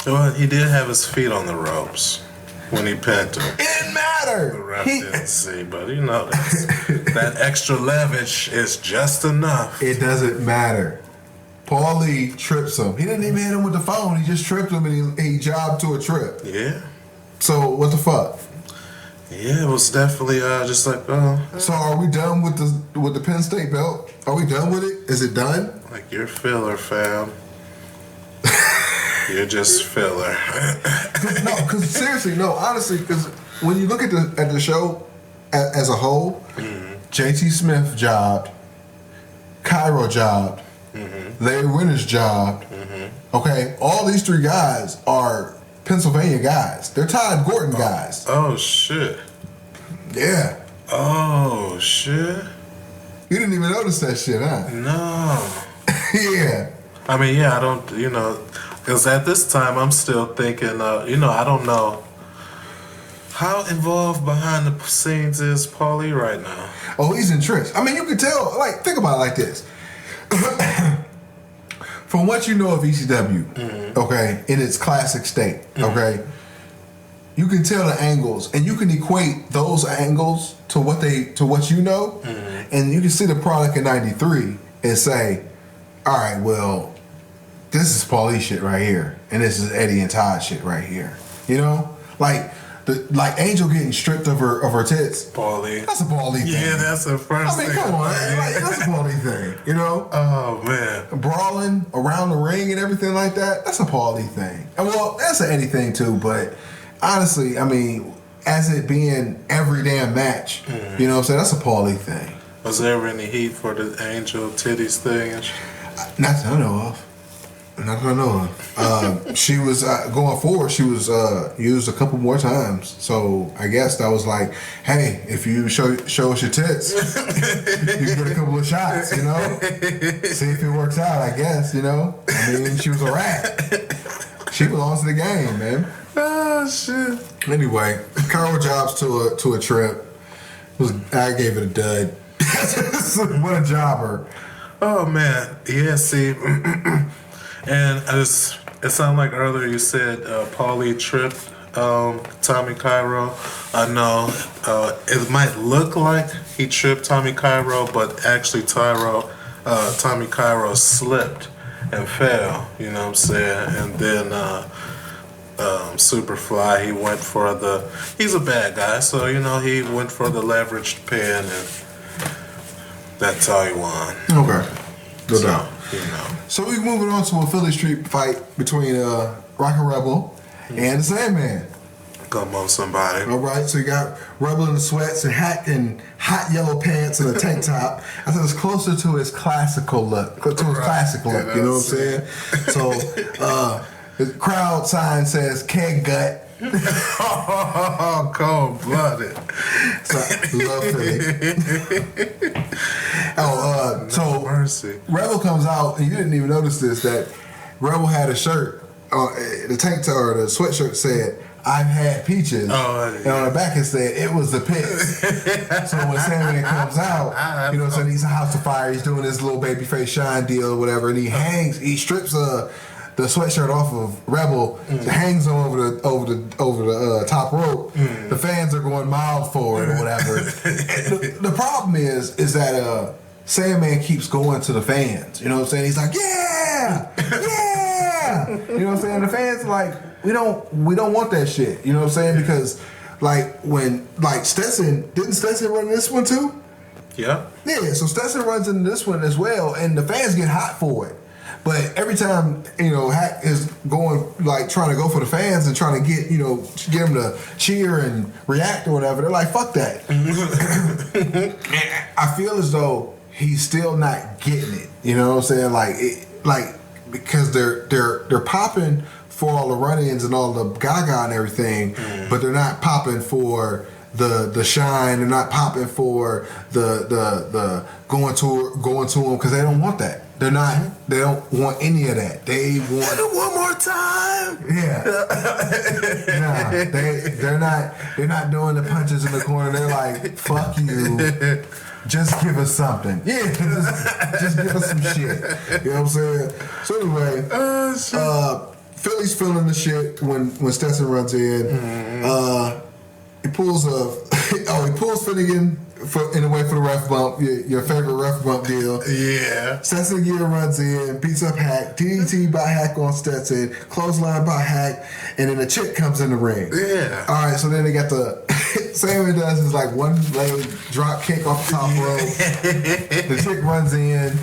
Well, he did have his feet on the ropes when he pinned him. It didn't matter. The ref didn't see, but you know, that extra leverage is just enough. It doesn't matter. Paul Lee trips him. He didn't even hit him with the phone. He just tripped him and he jobbed to a trip. Yeah. So what the fuck? Yeah, it was definitely just like, oh. So are we done with the Penn State belt? Are we done with it? Is it done? Like, you're filler, fam. You're just filler. No, because seriously, no, honestly, because when you look at the show as a whole, JT Smith jobbed, Cairo jobbed, Larry Winters jobbed. Okay, all these three guys are Pennsylvania guys. They're Todd Gordon guys. Oh shit. Yeah. Oh shit. You didn't even notice that shit, huh? No. Yeah. I mean, yeah, I don't, because at this time I'm still thinking, I don't know. How involved behind the scenes is Paulie right now? Oh, he's entrenched. I mean, you can tell, like, think about it like this. From what you know of ECW, okay, in its classic state, okay, you can tell the angles, and you can equate those angles to what you know, and you can see the product in '93 and say, all right, well, this is Paulie shit right here, and this is Eddie and Todd shit right here. You know, like Angel getting stripped of her tits. Paulie. That's a Paulie thing. Yeah, that's the first thing. I mean, come on, like, that's a Paulie thing. You know? Oh man. Brawling around the ring and everything like that. That's a Paulie thing. And well, that's an Eddie thing too. But honestly, I mean, as it being every damn match, you know what I'm saying? That's a Paulie thing. Was there ever any heat for the Angel titties thing? Not that I know of. Not that I know of. She was going forward. She was used a couple more times. So I guess that was like, hey, if you show us your tits, you can get a couple of shots. You know, see if it works out. I guess I mean, she was a rat. She belongs to the game, man. Oh shit. Anyway, Carl jobs to a trip. I gave it a dud. What a jobber. Oh man, yeah. See. And it sounded like earlier you said Paulie tripped Tommy Cairo. I know it might look like he tripped Tommy Cairo, but actually Tommy Cairo slipped and fell. You know what I'm saying? And then Superfly, he went for he's a bad guy, so he went for the leveraged pin, and that's how he won. Okay, no doubt. So we're moving on to a Philly Street fight between Rockin' Rebel and the Sandman. Come on, somebody. All right, so you got Rebel in the sweats and hot yellow pants and a tank top. I said it's closer to his classical look, you know what I'm saying? So the crowd sign says "Keg Gut," Oh, cold blooded. So, love Philly. So Mercy. Rebel comes out, and you didn't even notice this, that Rebel had a shirt, the tank top or the sweatshirt said, "I've had peaches." Oh, and on the back it said, "It was the pits." So when Sandman comes out, you know, so he's a house of fire, he's doing this little babyface shine deal or whatever, and he strips the sweatshirt off of Rebel, hangs him over the top rope. The fans are going mild for it or whatever. the problem is that Sandman keeps going to the fans. You know what I'm saying? He's like, yeah, yeah. You know what I'm saying? The fans are like, we don't want that shit. You know what I'm saying? Because like when Stetson run this one too? Yeah. Yeah. So Stetson runs into this one as well, and the fans get hot for it. But every time, you know, Hack is going, like, trying to go for the fans and trying to get them to cheer and react or whatever, they're like, fuck that. I feel as though he's still not getting it. You know what I'm saying? Because they're popping for all the run-ins and all the gaga and everything, but they're not popping for the shine. They're not popping for the going to them because they don't want that. They don't want any of that. They want it one more time. Yeah. Nah, they're not doing the punches in the corner. They're like, fuck you. Just give us something. Yeah, just give us some shit. You know what I'm saying? So anyway, Philly's feeling the shit when Stetson runs in. He pulls Finnegan in the way for the ref bump, your favorite ref bump deal. Yeah. Stetson Gear runs in, beats up Hack, DDT by Hack on Stetson, clothesline by Hack, and then the chick comes in the ring. Yeah. All right, so then they got the same it does is like one leg drop kick off the top rope. The chick runs in.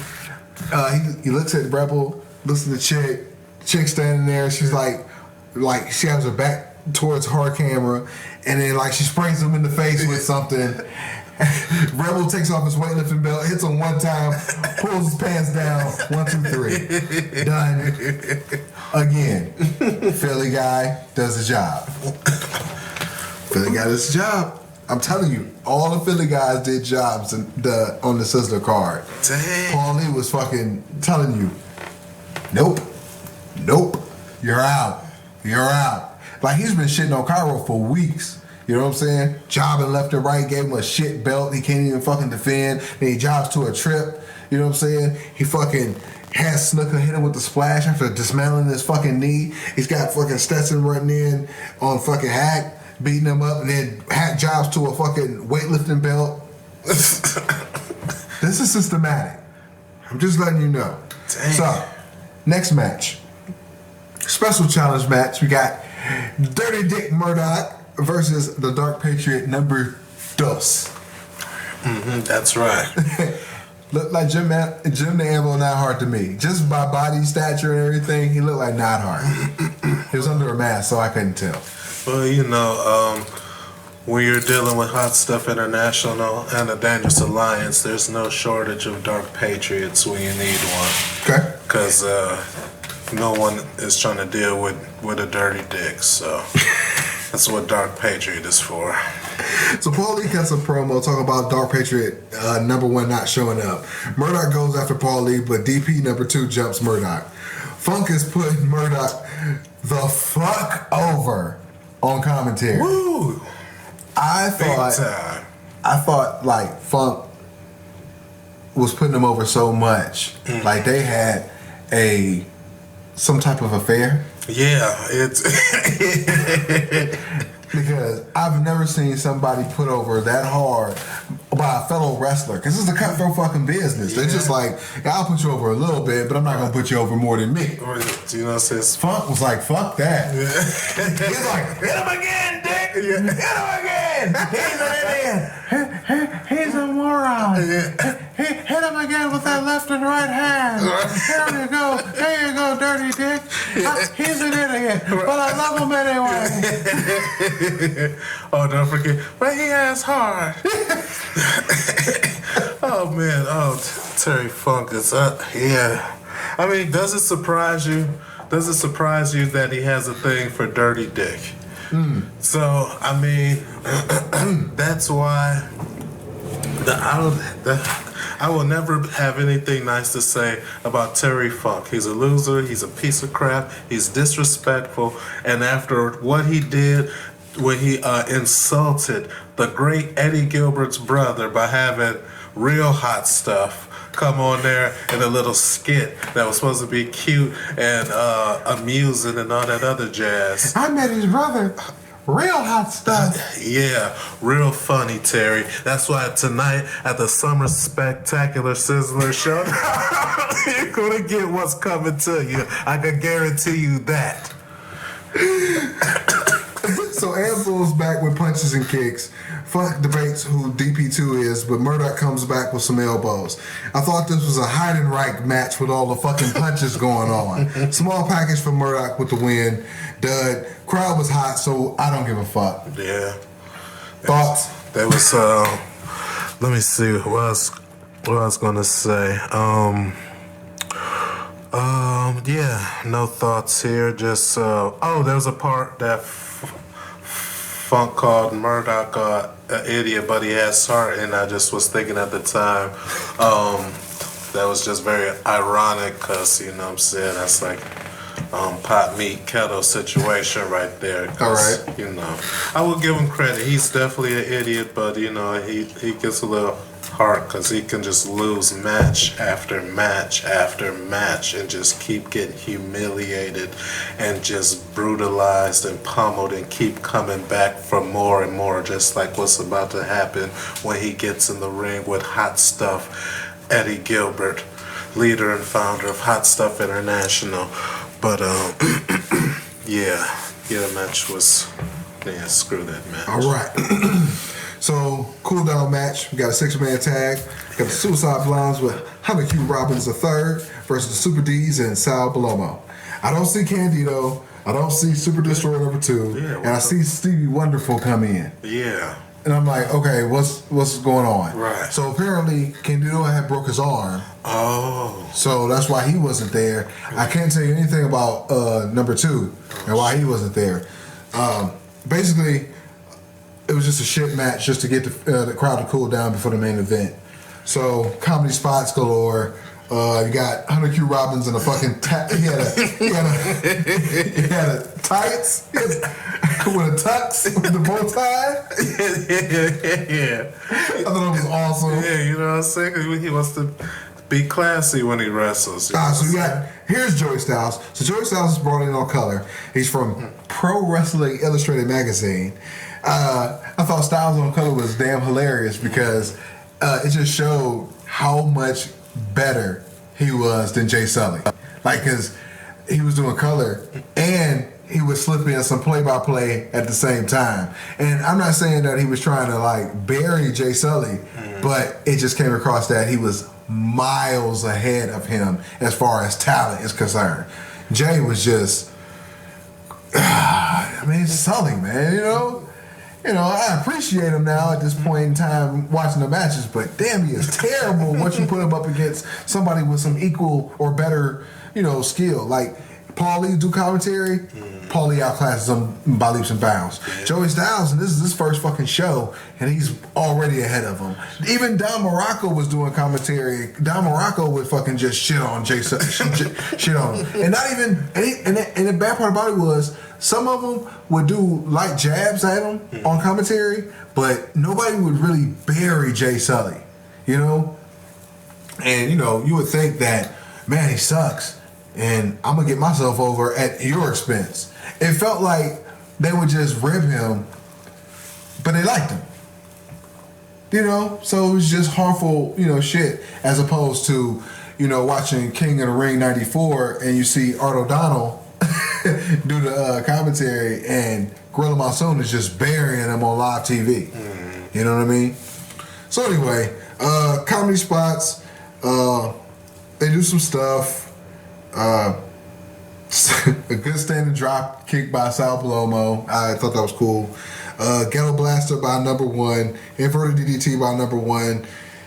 He looks at Rebel, looks at the chick. Chick standing there. She's like she has her back towards hard camera, and then like she sprays him in the face with something. Rebel takes off his weightlifting belt, hits him one time, pulls his pants down. 1, 2, 3, done. Again, Philly guy does the job. Philly guy does the job. I'm telling you, all the Philly guys did jobs on the Sizzler card. Dang. Paul Lee was fucking telling you, nope, you're out. Like he's been shitting on Cairo for weeks. You know what I'm saying? Jobbing left and right, gave him a shit belt. He can't even fucking defend. Then he jobs to a trip. You know what I'm saying? He fucking has Snooker hit him with the splash after dismantling his fucking knee. He's got fucking Stetson running in on fucking Hack, beating him up, and then Hack jobs to a fucking weightlifting belt. This is systematic. I'm just letting you know. Dang. So, next match. Special challenge match. We got Dirty Dick Murdoch versus the Dark Patriot number 2. That's right. Looked like Jim the Anvil Neidhart to me. Just by body stature and everything, he looked like Neidhart. He was under a mask, so I couldn't tell. Well, you know, when you're dealing with Hot Stuff International and the Dangerous Alliance, there's no shortage of Dark Patriots when you need one. Okay. Because no one is trying to deal with a dirty dick, so that's what Dark Patriot is for. So Paul Lee cuts a promo talking about Dark Patriot number 1 not showing up. Murdoch goes after Paul Lee, but DP number 2 jumps Murdoch. Funk is putting Murdoch the fuck over on commentary. Woo! I thought like Funk was putting him over so much. Like they had some type of affair. Yeah, it's Because I've never seen somebody put over that hard by a fellow wrestler. Because it's a cutthroat fucking business. They're just like, yeah, I'll put you over a little bit, but I'm not going to put you over more than me. You know, says Funk was like, fuck that. He's like, hit him again, Dick. Hit him again. He's an idiot. He's a moron. Hit him again with that left and right hand. There you go. There you go, dirty Dick. He's an idiot, but I love him anyway. Oh, don't forget, but he has heart. Oh man, Terry Funk is yeah. I mean, does it surprise you? Does it surprise you that he has a thing for dirty dick? So I mean, that's why I will never have anything nice to say about Terry Funk. He's a loser. He's a piece of crap. He's disrespectful. And after what he did, when he insulted the great Eddie Gilbert's brother by having Real Hot Stuff come on there in a little skit that was supposed to be cute and amusing and all that other jazz. I met his brother. Real Hot Stuff. Yeah, real funny, Terry. That's why tonight at the Summer Spectacular Sizzler show, you're gonna get what's coming to you. I can guarantee you that. So Ambul's back with punches and kicks. Funk debates who DP2 is, but Murdoch comes back with some elbows. I thought this was a Heidenreich match with all the fucking punches going on. Small package for Murdoch with the win. Dud. Crowd was hot, so I don't give a fuck. Yeah. Thoughts? That was let me see what I was gonna say. Yeah, no thoughts here. Just there was a part that Funk called Murdoch an idiot, but he has heart, and I just was thinking at the time that was just very ironic, because you know what I'm saying, that's like pot meat kettle situation right there. All right. You know, I will give him credit. He's definitely an idiot, but you know, he gets a little heart because he can just lose match after match after match and just keep getting humiliated and just brutalized and pummeled and keep coming back for more and more, just like what's about to happen when he gets in the ring with Hot Stuff Eddie Gilbert, leader and founder of Hot Stuff International. But the match was, screw that match. All right. So, cool down match. We got a 6-man tag. We got the Suicide Blondes with Hunter Q. Robbins III versus the Super D's and Sal Balomo. I don't see Candido. I don't see Super Destroyer number 2. Yeah, and I see Stevie Wonderful come in. Yeah. And I'm like, okay, what's going on? Right. So apparently Candido had broke his arm. Oh. So that's why he wasn't there. I can't tell you anything about number 2 and why he wasn't there. Basically, it was just a shit match just to get the crowd to cool down before the main event. So comedy spots galore. You got Hunter Q. Robbins in a fucking he had a tights with a tux with the bow tie. Yeah. I thought it was awesome. Yeah, you know what I'm saying? He wants to be classy when he wrestles. So you got, here's Joey Styles. So Joey Styles is brought in on color. He's from Pro Wrestling Illustrated magazine. I thought Styles on color was damn hilarious because it just showed how much better he was than Jay Sully. Like, because he was doing color and he would slip in some play-by-play at the same time. And I'm not saying that he was trying to like bury Jay Sully, but it just came across that he was miles ahead of him as far as talent is concerned. Jay was just, I mean, it's Sully, man, you know? You know, I appreciate him now at this point in time watching the matches, but damn, he is terrible once you put him up against somebody with some equal or better, you know, skill. Like, Paulie do commentary, Paulie outclasses him by leaps and bounds. Joey Styles, and this is his first fucking show, and he's already ahead of him. Even Don Morocco was doing commentary. Don Morocco would fucking just shit on Jason, shit on him, and not even. And the bad part about it was some of them would do light jabs at him on commentary, but nobody would really bury Jay Sully, you know. And you know, you would think that, man, he sucks. And I'm going to get myself over at your expense. It felt like they would just rib him, but they liked him. You know? So it was just harmful, you know, shit, as opposed to, you know, watching King of the Ring 94 and you see Art O'Donnell do the commentary and Gorilla Monsoon is just burying him on live TV. You know what I mean? So anyway, comedy spots, they do some stuff. A good standing drop kick by Sal Balomo. I thought that was cool. Ghetto Blaster by number 1. Inverted DDT by number 1.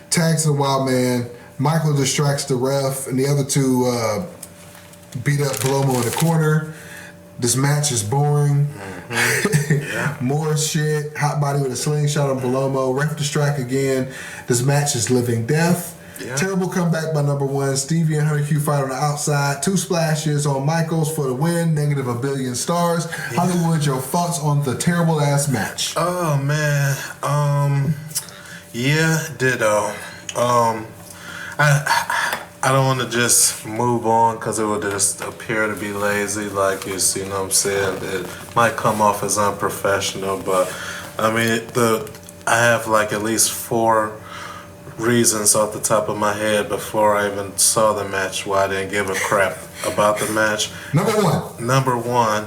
Tags to the Wild Man. Michael distracts the ref, and the other two beat up Balomo in the corner. This match is boring. Yeah. More shit. Hot body with a slingshot on Palomo. Ref to strike again. This match is living death. Yeah. Terrible comeback by number one. Stevie and Hunter Q fight on the outside. 2 splashes on Michaels for the win. Negative 1 billion stars. Yeah. Hollywood, your thoughts on the terrible ass match? Oh man. Yeah, ditto. I don't want to just move on because it would just appear to be lazy, like you see, you know what I'm saying? It might come off as unprofessional, but I mean, I have like at least 4 reasons off the top of my head before I even saw the match why I didn't give a crap about the match. Number one,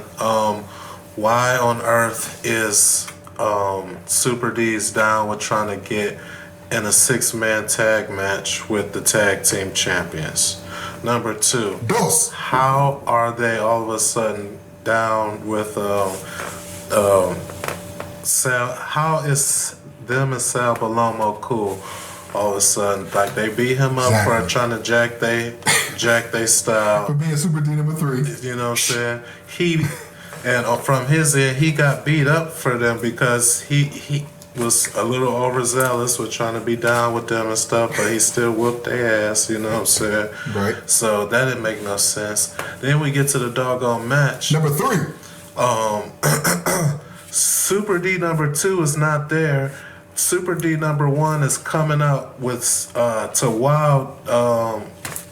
why on earth is Super D's down with trying to get in a 6-man tag match with the tag team champions? Number 2, how are they all of a sudden down with Sal? How is them and Sal Palomo cool all of a sudden? Like they beat him up for trying to jack they style. For being Super D number 3. You know what I'm saying? And from his end, he got beat up for them because he was a little overzealous with trying to be down with them and stuff, but he still whooped their ass, you know what I'm saying? Right. So that didn't make no sense. Then we get to the doggone match. Number 3. Super D number 2 is not there. Super D number 1 is coming out with to Wild,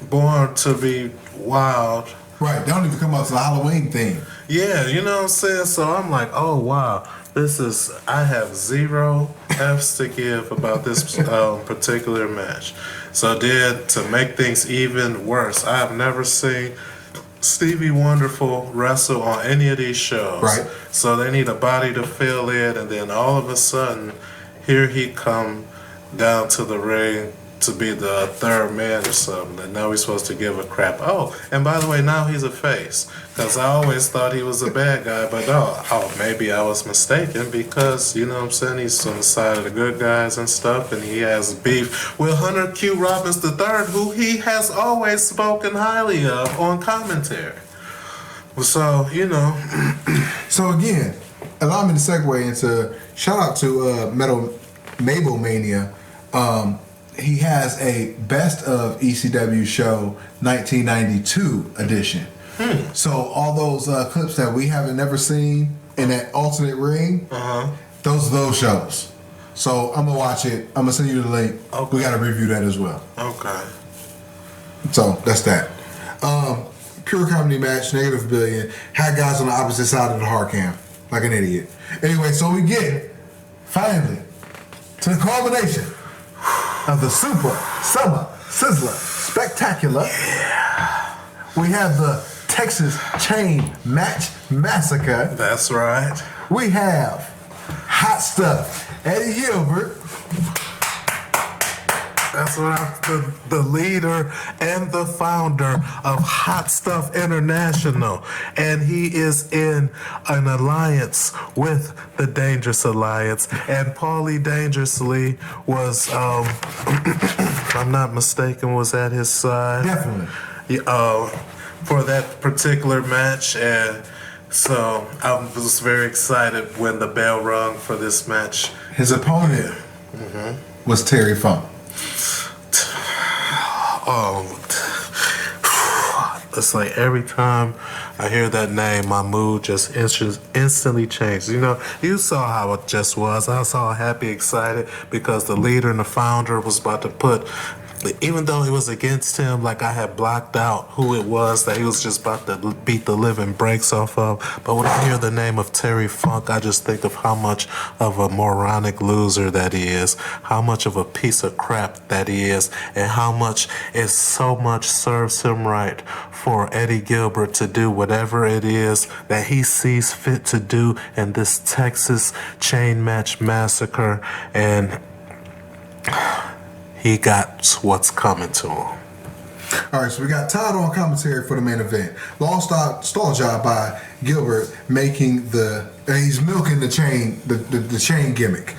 Born to be Wild. Right, they don't even come out to the Halloween thing. Yeah, you know what I'm saying? So I'm like, oh wow, I have 0 F's to give about this particular match. So then, to make things even worse, I have never seen Stevie Wonderful wrestle on any of these shows. Right. So they need a body to fill in, and then all of a sudden, here he come down to the ring to be the 3rd man or something, and now we're supposed to give a crap. Oh, and by the way, now he's a face, because I always thought he was a bad guy, but maybe I was mistaken, because, you know what I'm saying, he's on the side of the good guys and stuff, and he has beef with Hunter Q. Robbins III, who he has always spoken highly of on commentary. So, you know. So again, allow me to segue into, shout out to Mabel Mania. He has a best of ECW show 1992 edition. So all those clips that we haven't never seen in that alternate ring, those are those shows. So I'm gonna watch it. I'm gonna send you the link. Okay. We gotta review that as well. Okay. So that's that. Pure comedy match, negative $1 billion. Had guys on the opposite side of the hard cam, like an idiot. Anyway, so we get finally to the culmination of the Super Summer Sizzler Spectacular. Yeah. We have the Texas Chain Match Massacre. That's right. We have Hot Stuff Eddie Gilbert. That's what the leader and the founder of Hot Stuff International. And he is in an alliance with the Dangerous Alliance. And Paulie Dangerously was, if I'm not mistaken, was at his side. Definitely. For that particular match. And so I was very excited when the bell rung for this match. His opponent was Terry Funk. It's like every time I hear that name, my mood just instantly changes. You know, you saw how it just was. I was all happy, excited, because the leader and the founder was about to put, even though it was against him, like I had blocked out who it was that he was just about to beat the living breaks off of. But when I hear the name of Terry Funk, I just think of how much of a moronic loser that he is, how much of a piece of crap that he is, and how much it so much serves him right for Eddie Gilbert to do whatever it is that he sees fit to do in this Texas Chain Match Massacre. And he got what's coming to him. All right, so we got Todd on commentary for the main event. Long stall job by Gilbert, making he's milking the chain, the chain gimmick.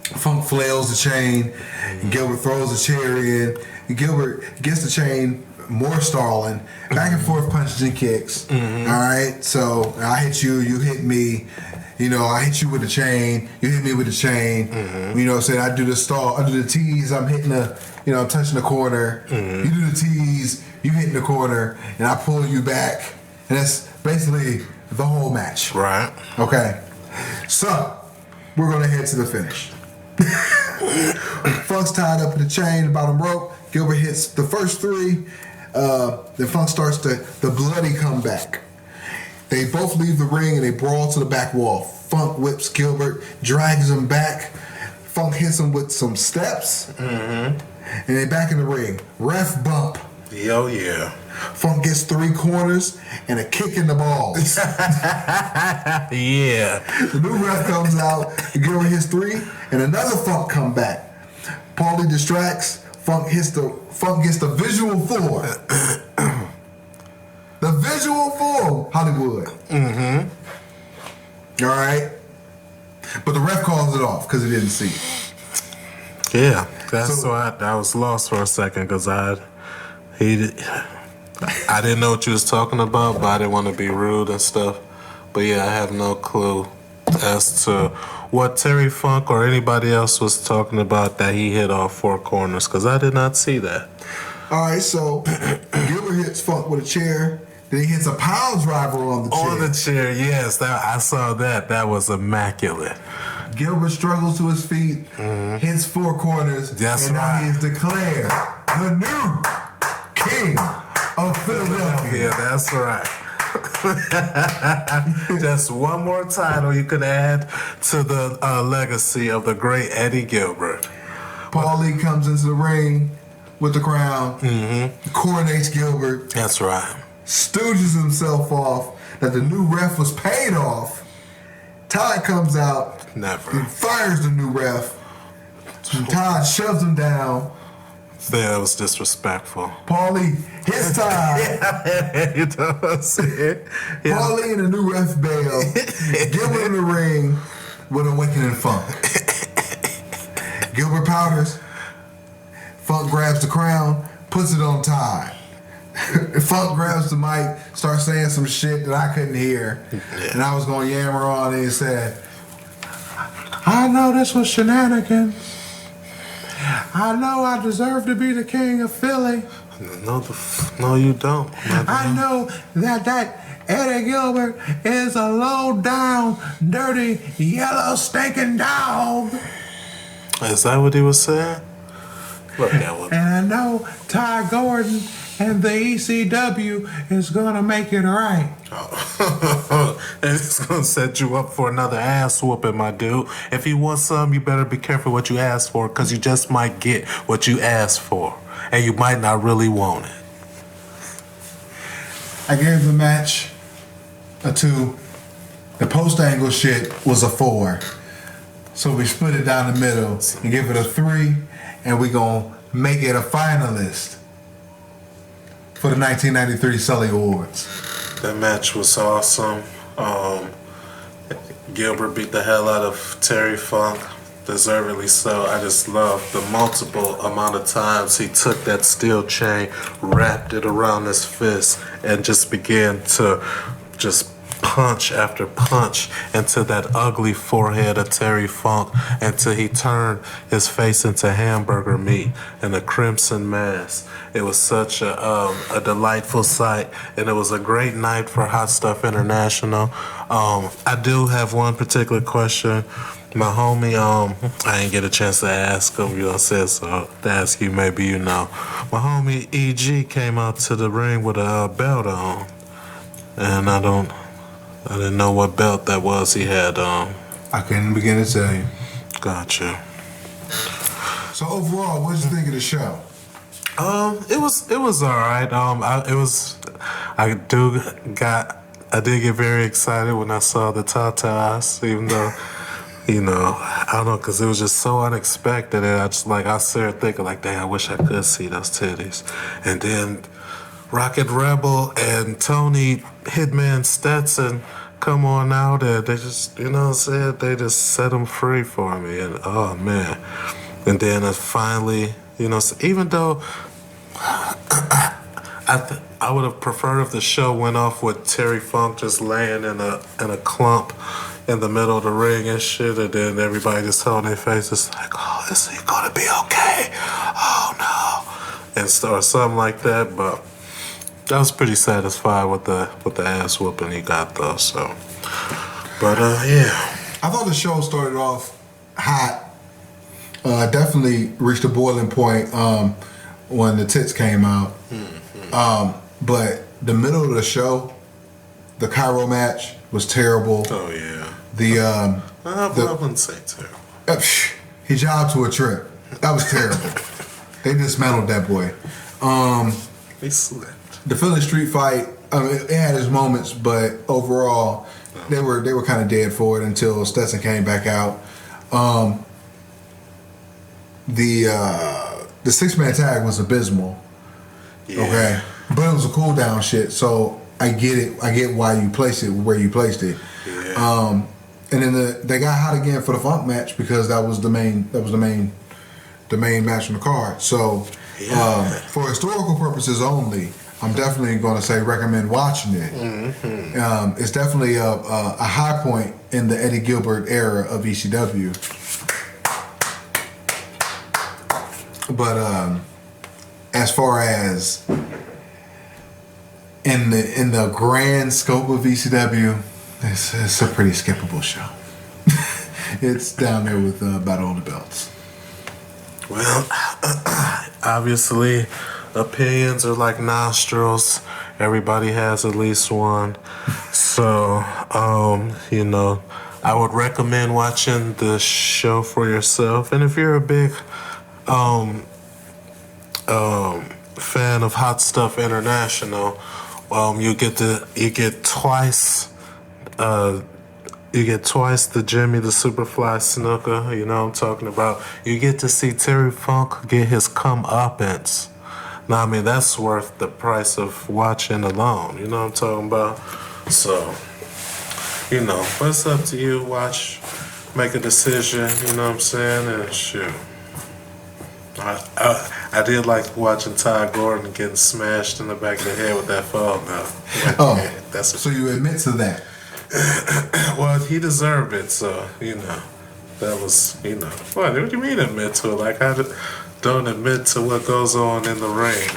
Funk flails the chain, and Gilbert throws the chair in. And Gilbert gets the chain more stalling, back and forth punches and kicks. All right, so I hit you, you hit me. You know, I hit you with a chain, you hit me with a chain. You know what I'm saying? I do the stall, I do the tease, I'm hitting I'm touching the corner. You do the tease, you hitting the corner, and I pull you back. And that's basically the whole match. Right. Okay. So, we're going to head to the finish. Funk's tied up in the chain, the bottom rope. Gilbert hits the first three. Then Funk starts the bloody comeback. They both leave the ring and they brawl to the back wall. Funk whips Gilbert, drags him back. Funk hits him with some steps. And they back in the ring. Ref bump. Yo, yeah. Funk gets 3 corners and a kick in the balls. Yeah. The new ref comes out, Gilbert hits 3, and another Funk come back. Paulie distracts, Funk gets the visual 4. The visual 4, Hollywood. All right. But the ref calls it off because he didn't see it. Yeah, that's why I was lost for a second because I didn't know what you was talking about, but I didn't want to be rude and stuff. But yeah, I have no clue as to what Terry Funk or anybody else was talking about that he hit all 4 corners because I did not see that. All right, so Gilbert hits Funk with a chair. Then he hits a pile driver on the chair. On the chair, yes. I saw that. That was immaculate. Gilbert struggles to his feet, hits 4 corners, That's and now right. he is declared the new king of Philadelphia. Yeah, that's right. Just one more title you could add to the legacy of the great Eddie Gilbert. Paulie comes into the ring with the crown, coronates Gilbert, That's right. stooges himself off that the new ref was paid off. Todd comes out, Never. and fires the new ref. And Todd shoves him down. That was disrespectful. Paulie hits Todd. You know what I'm saying? Yeah. Paulie and the new ref bail. Gilbert in the ring with Awakening Funk. Gilbert powders. Funk grabs the crown, puts it on Todd. Funk grabs the mic, starts saying some shit that I couldn't hear. And I was going to yammer on and he said, I know this was shenanigans. I know I deserve to be the king of Philly. No, you don't. I know that Eddie Gilbert is a low down, dirty, yellow, stinking dog. Is that what he was saying? Look at one. And I know Ty Gordon and the ECW is gonna make it right. And it's gonna set you up for another ass whooping, my dude. If you want some, you better be careful what you ask for, because you just might get what you asked for, and you might not really want it. I gave the match a 2. The post angle shit was a 4. So we split it down the middle and give it a 3, and we gonna make it a finalist for the 1993 Sully Awards. That match was awesome. Gilbert beat the hell out of Terry Funk, deservedly so. I just love the multiple amount of times he took that steel chain, wrapped it around his fist, and just began to just punch after punch into that ugly forehead of Terry Funk until he turned his face into hamburger meat and a crimson mass. It was such a delightful sight, and it was a great night for Hot Stuff International. I do have one particular question. My homie, I didn't get a chance to ask him, you know what I'm saying, so to ask you, maybe you know. My homie EG came out to the ring with a belt on, and I didn't know what belt that was he had on. I couldn't begin to tell you. Gotcha. So overall, what did you think of the show? It was all right. I did get very excited when I saw the tatas, even though, I don't know, because it was just so unexpected, and I started thinking like, dang, I wish I could see those titties. And then Rocket Rebel and Tony Hitman Stetson come on out, and they just, they just set them free for me, and oh man. And then finally, even though I I would have preferred if the show went off with Terry Funk just laying in a clump in the middle of the ring and shit, and then everybody just holding their faces like, "Oh, is he gonna be okay? Oh no," and or something like that. But I was pretty satisfied with the ass whooping he got though. So, but yeah, I thought the show started off hot. Definitely reached a boiling point when the tits came out. But the middle of the show, the Cairo match was terrible. oh yeah. The I wouldn't say terrible. he jobbed to a trip. That was terrible. They dismantled that boy. He slipped. The Philly Street fight, I mean, it had its moments, but overall, they were kind of dead for it until Stetson came back out. The 6-man tag was abysmal. Yeah. Okay, but it was a cool down shit. So I get it. I get why you placed it where you placed it. Yeah. And then they got hot again for the Funk match because that was the main match on the card. So for historical purposes only, I'm definitely going to say recommend watching it. Mm-hmm. It's definitely a high point in the Eddie Gilbert era of ECW. But as far as in the grand scope of ECW, it's a pretty skippable show. It's down there with Battle of the Belts. Well, obviously, opinions are like nostrils. Everybody has at least one. So, I would recommend watching the show for yourself. And if you're a big fan of Hot Stuff International, you get twice the Jimmy the Superfly Snuka. You know what I'm talking about. You get to see Terry Funk get his comeuppance. Now, I mean, that's worth the price of watching alone. You know what I'm talking about. So, but it's up to you. Watch, make a decision. You know what I'm saying, and shoot. I did like watching Ty Gordon getting smashed in the back of the head with that fall. Now, So you admit to that? well, he deserved it. So that was What do you mean admit to it? Like I don't admit to what goes on in the ring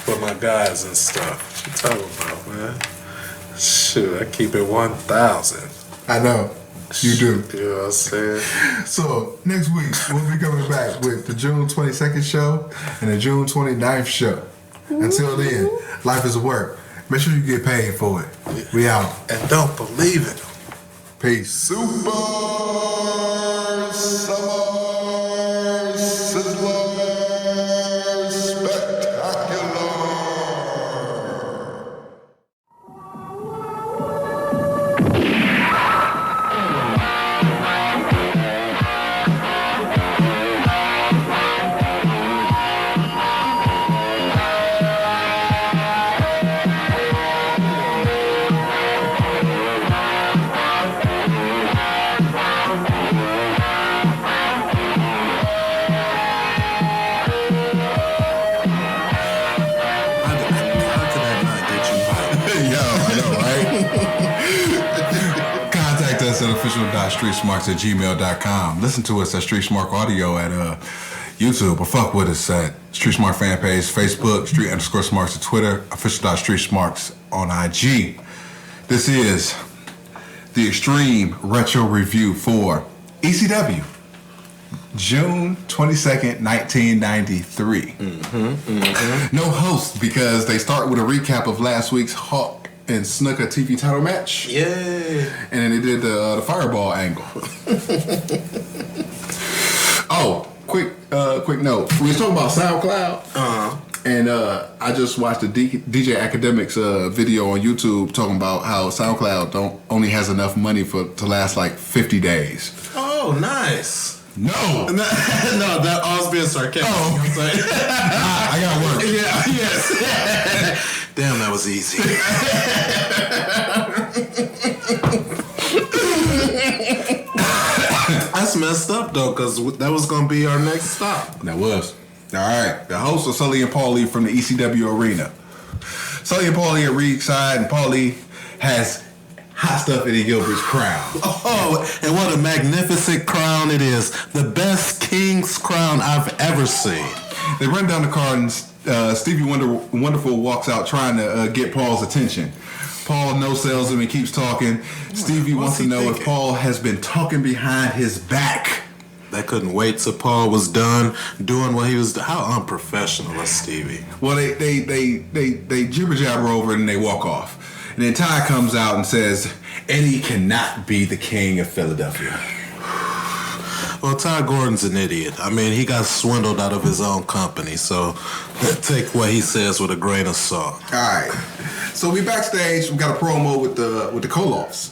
with my guys and stuff. What you talking about, man? Shoot, I keep it 1,000. I know. You do. You know what I'm saying? So next week we'll be coming back with the June 22nd show and the June 29th show. Until then, life is a work. Make sure you get paid for it. We out. And don't believe it. Peace. Super Summer Sizzler Spectacular. Contact us at official.streetsmarks@gmail.com. Listen to us at Street Smart Audio at YouTube, or fuck with us at Street Smart fan page, Facebook, Street_Smarks at Twitter, official.streetsmarks on IG. This is the Extreme Retro Review for ECW, June 22nd, 1993. No host because they start with a recap of last week's Hawk and Snuka TV title match. Yay! And then they did the fireball angle. Oh, quick note. We was talking about SoundCloud. And I just watched the DJ Academics video on YouTube talking about how SoundCloud only has enough money to last like 50 days. Oh, nice. No, No, that I was being sarcastic. Oh. You know what I'm saying? I got work. Yeah, yes. Damn, that was easy. That's messed up though, because that was gonna be our next stop. That was. All right. The hosts are Sully and Paulie from the ECW Arena. Sully and Paulie at ringside, and Paulie has Hot Stuff Eddie Gilbert's crown. Oh, and what a magnificent crown it is. The best king's crown I've ever seen. They run down the card, and Stevie Wonderful walks out trying to get Paul's attention. Paul no-sells him and keeps talking. Stevie wants to know if Paul has been talking behind his back. They couldn't wait till Paul was done doing what he was doing. How unprofessional is Stevie? Well, they jibber jabber over it and they walk off. And then Ty comes out and says, Eddie cannot be the king of Philadelphia. Well, Ty Gordon's an idiot. I mean, he got swindled out of his own company, so take what he says with a grain of salt. All right. So we backstage. We got a promo with the Koloffs.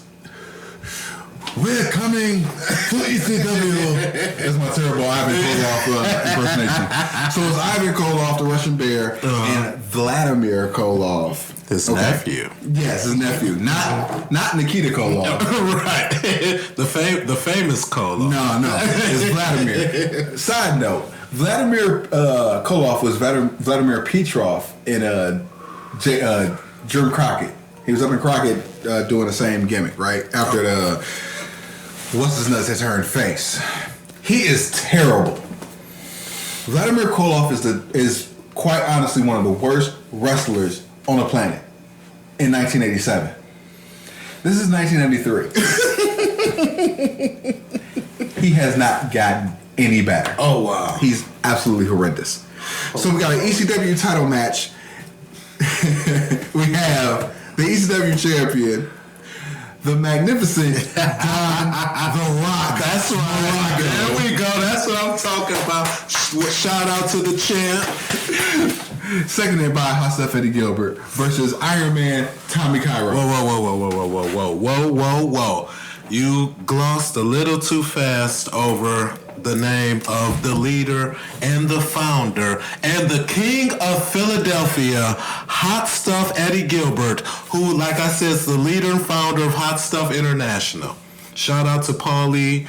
We're coming to ECW. That's my terrible Ivan Koloff impersonation. So it's Ivan Koloff, the Russian Bear, and Vladimir Koloff. His nephew. Yes, his nephew. Not Nikita Koloff. Right. The famous Koloff. No. It's Vladimir. Side note, Vladimir Koloff was Vladimir Petrov in Jim Crockett. He was up in Crockett doing the same gimmick, right? After the What's His Nuts had turned face. He is terrible. Vladimir Koloff is quite honestly one of the worst wrestlers on the planet in 1987. This is 1993. He has not gotten any better. Oh, wow. He's absolutely horrendous. So we got an ECW title match. We have the ECW champion, the magnificent Don The Rock. That's right. There we go. That's what I'm talking about. Shout out to the champ. Seconded by Hot Stuff Eddie Gilbert versus Iron Man Tommy Cairo. Whoa. You glossed a little too fast over the name of the leader and the founder and the king of Philadelphia, Hot Stuff Eddie Gilbert, who, like I said, is the leader and founder of Hot Stuff International. Shout out to Paulie,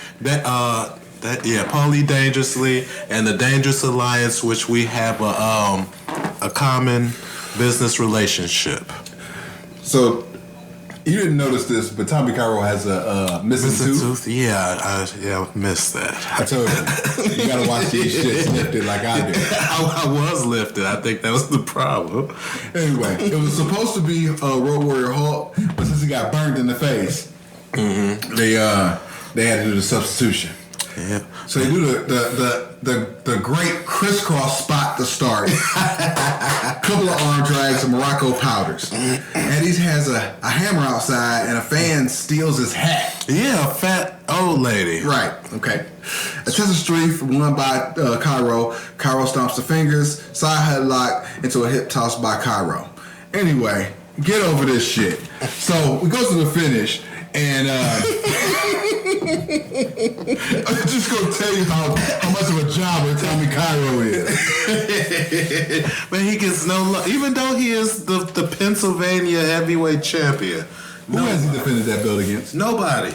Paulie Dangerously and the Dangerous Alliance, which we have a common business relationship. So you didn't notice this, but Tommy Cairo has a missing tooth. Yeah, I missed that. I told you gotta watch these shits lifted like I did. I was lifted. I think that was the problem. Anyway, it was supposed to be Road Warrior Hulk, but since he got burned in the face, they had to do the substitution. Yeah. So they do the great crisscross spot to start. Couple of arm drags and Morocco powders. Eddie has a hammer outside and a fan steals his hat. Yeah, a fat old lady. Right, okay. A test of strength won by Cairo. Cairo stomps the fingers, side headlock into a hip toss by Cairo. Anyway, get over this shit. So we go to the finish. And I'm just gonna tell you how much of a jobber Tommy Cairo is. But he gets no love, even though he is the Pennsylvania heavyweight champion. Who has he defended that belt against? Nobody.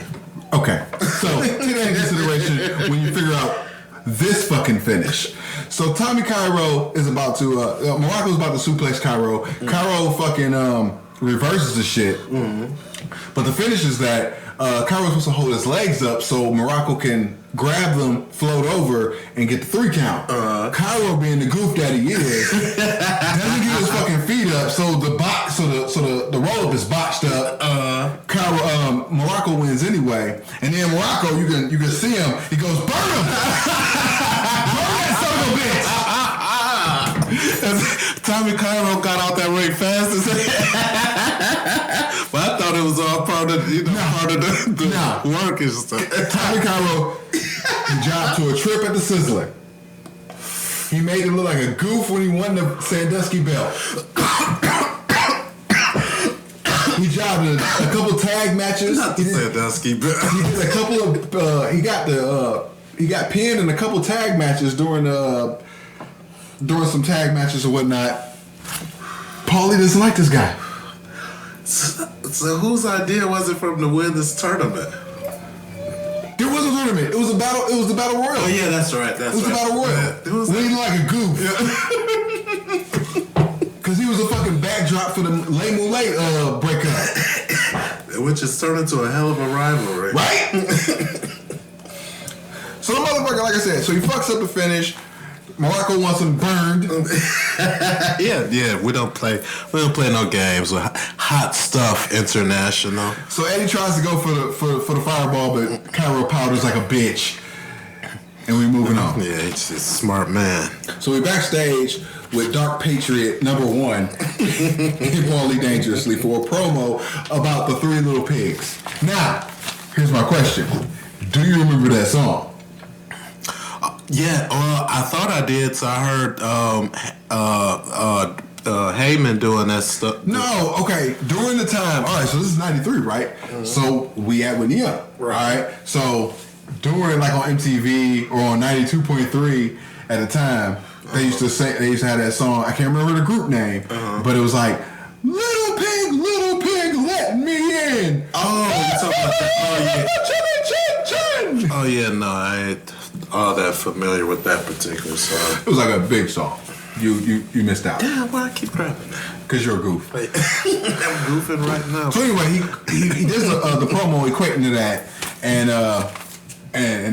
Okay, so take that into consideration when you figure out this fucking finish. So Tommy Cairo is about to Morocco's about to suplex Cairo. Cairo fucking reverses the shit. But the finish is that Cairo's supposed to hold his legs up so Morocco can grab them, float over, and get the 3 count. Cairo, being the goof that he is, doesn't get his fucking feet up, so the roll up is botched up. Morocco wins anyway, and then Morocco, you can see him. He goes, burn him, burn that son of a bitch. Tommy Cairo got out that ring fast as but I thought it was all part of the work and stuff. Tommy Cairo jobbed to a trip at the Sizzler. He made it look like a goof when he won the Sandusky belt. He jobbed a couple tag matches. Not the Sandusky belt. He did a couple of. He got pinned in a couple tag matches during some tag matches or whatnot. Paulie doesn't like this guy. So whose idea was it from to win this tournament? There was a tournament. It was a battle. It was the battle royal. Oh yeah, that's right. It was the battle royal. It was leaning like a goof. Because he was a fucking backdrop which has turned into a hell of a rivalry. Right? So the motherfucker, like I said, so he fucks up the finish. Morocco wants him burned. Yeah. We don't play no games with Hot Stuff International. So Eddie tries to go for the fireball, but Cairo powders like a bitch. And we moving on. Yeah, he's a smart man. So we backstage with Dark Patriot #1 and Paulie Dangerously for a promo about the Three Little Pigs. Now, here's my question. Do you remember that song? Yeah, well, I thought I did. So I heard Heyman doing that stuff. No, okay. During the time, all right. So this is '93, right? Mm-hmm. So we at Whitney Up, right? So during like on MTV or on 92.3 at the time, they used to have that song. I can't remember the group name, but it was like little pig, let me in. Oh, you talking about that? Oh yeah. Chin. Oh yeah, no, I ain't all that familiar with that particular song. It was like a big song. You missed out. Damn, why I keep grabbing that? Because you're a goof. I'm goofing right now. So anyway, he does the promo equating to that, and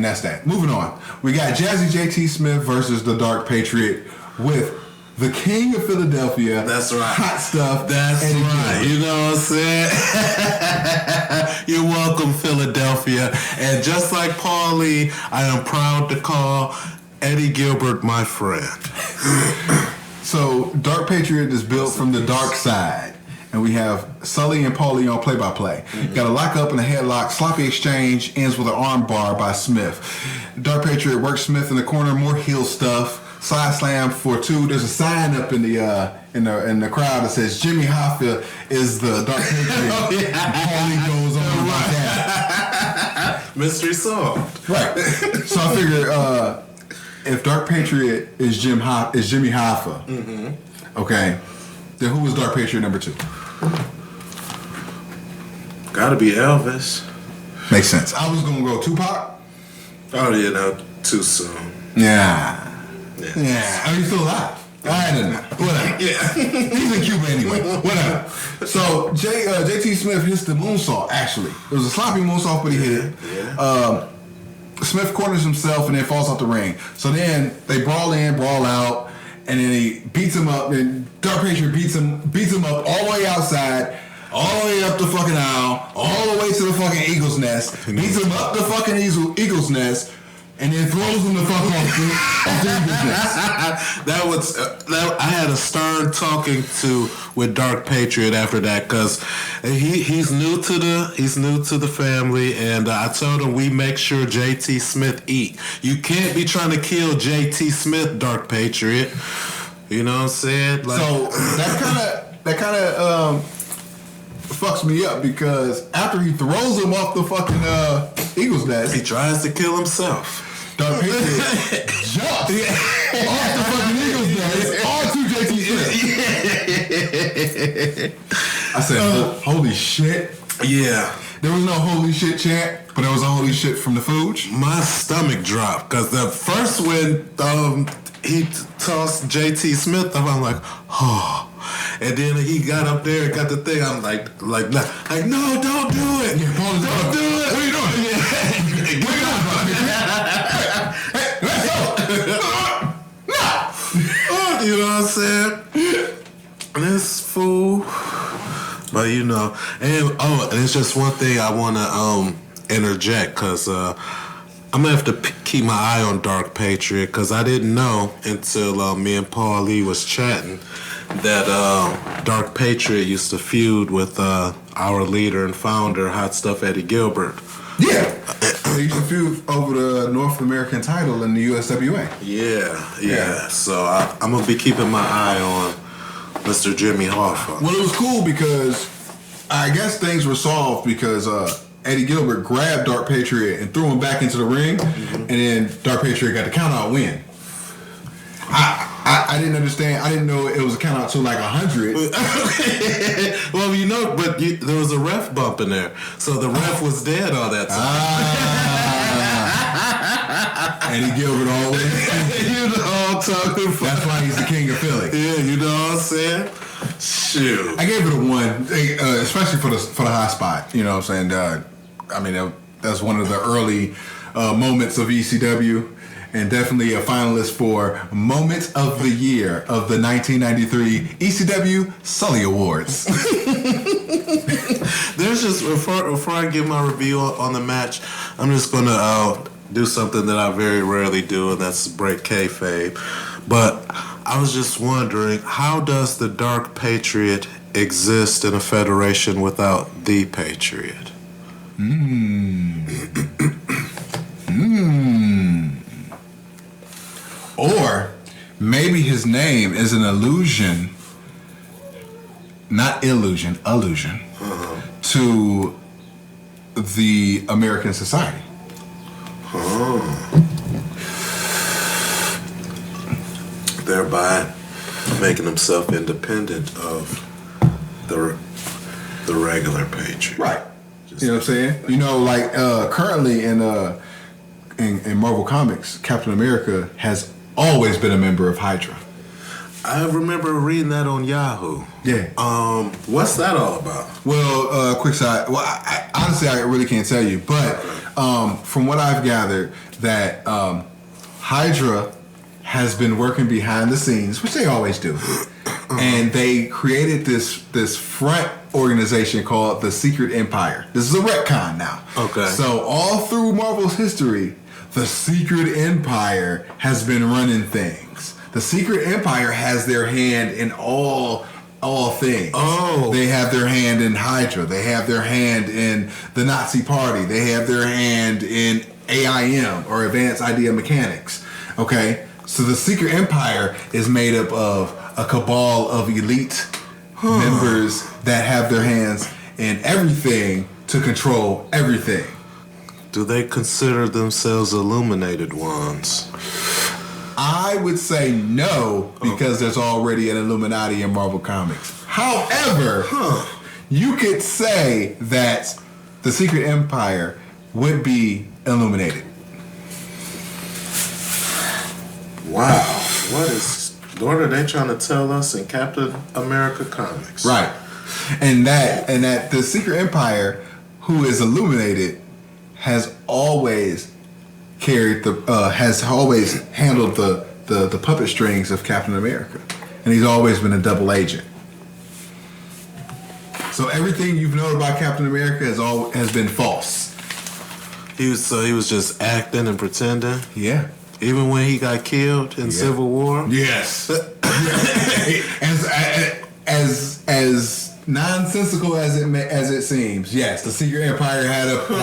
that's that. Moving on, we got Jazzy JT Smith versus the Dark Patriot with the King of Philadelphia. That's right. Hot Stuff. That's Eddie right. Gilbert. You know what I'm saying? You're welcome, Philadelphia. And just like Paulie, I am proud to call Eddie Gilbert my friend. So Dark Patriot is built from the dark side. And we have Sully and Paulie on play-by-play. Mm-hmm. Got a lock up and a headlock. Sloppy exchange ends with an arm bar by Smith. Dark Patriot works Smith in the corner. More heel stuff. Side slam for 2. There's a sign up in the crowd that says Jimmy Hoffa is the Dark Patriot. Oh, yeah. Paulie goes on about that. Mystery solved. Right. So I figure if Dark Patriot is Jimmy Hoffa, okay, then who was Dark Patriot #2? Gotta be Elvis. Makes sense. I was gonna go Tupac. Oh, yeah, no, too soon. Yeah. Are you still alive? I don't know. Whatever. Yeah. He's in Cuba anyway. Whatever. So JT Smith hits the moonsault. Actually, it was a sloppy moonsault, but he hit it. Yeah. Smith corners himself and then falls off the ring. So then they brawl in, brawl out, and then he beats him up. And Dark Patriot beats him up all the way outside, all the way up the fucking aisle, all the way to the fucking Eagle's Nest. Beats him up the fucking Eagle's Nest. And then throws him the fuck off the Eagle's Nest. That was I had a stern talking to with Dark Patriot after that because he's new to the family, and I told him we make sure JT Smith eat. You can't be trying to kill JT Smith, Dark Patriot. You know what I'm saying? Like, so that kind of fucks me up because after he throws him off the fucking Eagle's Nest, he tries to kill himself. Dark Patriot jumps off the fucking Eagle's Nest onto JT Smith. I said, holy shit. Yeah. There was no holy shit chant, but there was a holy shit from the Fuge. My stomach dropped because the first when he tossed JT Smith up, I'm like, oh. And then he got up there and got the thing. I'm like, no, don't do it. Yeah, don't do it. What are you doing? Yeah. What are you doing? Hey, let's go. No. You know what I'm saying? This fool. But you know, and it's just one thing I want to interject because I'm gonna have to keep my eye on Dark Patriot because I didn't know until me and Paul Lee was chatting that Dark Patriot used to feud with our leader and founder, Hot Stuff Eddie Gilbert. Yeah. They used to feud over the North American title in the USWA. Yeah. So I'm gonna be keeping my eye on Mr. Jimmy Hoffa. Well, it was cool because I guess things were solved because Eddie Gilbert grabbed Dark Patriot and threw him back into the ring, and then Dark Patriot got the count-out win. I didn't understand. I didn't know it was a count-out to like 100. Well, you know, but there was a ref bump in there, so the ref was dead all that time. Eddie Gilbert always. You know what I'm talking about. That's why he's the king of Philly. Yeah, you know what I'm saying? Shoot. I gave it a 1, especially for the high spot. You know what I'm saying? I mean, that's one of the early moments of ECW, and definitely a finalist for Moment of the Year of the 1993 ECW Sully Awards. There's just before I give my review on the match, I'm just gonna do something that I very rarely do, and that's break kayfabe. But I was just wondering, how does the Dark Patriot exist in a federation without the Patriot? Or maybe his name is an allusion, not illusion, allusion, to the American society. Thereby making himself independent of the regular Patriot. Right. You know what I'm saying? You know, like currently in Marvel Comics, Captain America has always been a member of Hydra. I remember reading that on Yahoo. Yeah. What's that all about? Well, quick side. Well, honestly, I really can't tell you, but from what I've gathered, that Hydra has been working behind the scenes, which they always do, and they created this front organization called the Secret Empire. This is a retcon now. Okay. So all through Marvel's history, the Secret Empire has been running things. The Secret Empire has their hand in all things. Oh. They have their hand in Hydra. They have their hand in the Nazi Party. They have their hand in AIM, or Advanced Idea Mechanics. Okay? So the Secret Empire is made up of a cabal of elite members that have their hands in everything to control everything. Do they consider themselves illuminated ones? I would say no, because there's already an Illuminati in Marvel Comics. However, you could say that the Secret Empire would be illuminated. Wow. What are they trying to tell us in Captain America Comics? Right. And that the Secret Empire, who is illuminated, has always handled the puppet strings of Captain America, and he's always been a double agent. So everything you've known about Captain America has been false. He was just acting and pretending. Yeah. Even when he got killed in Civil War. Yes. as nonsensical as it seems, yes, the Secret Empire had their hand in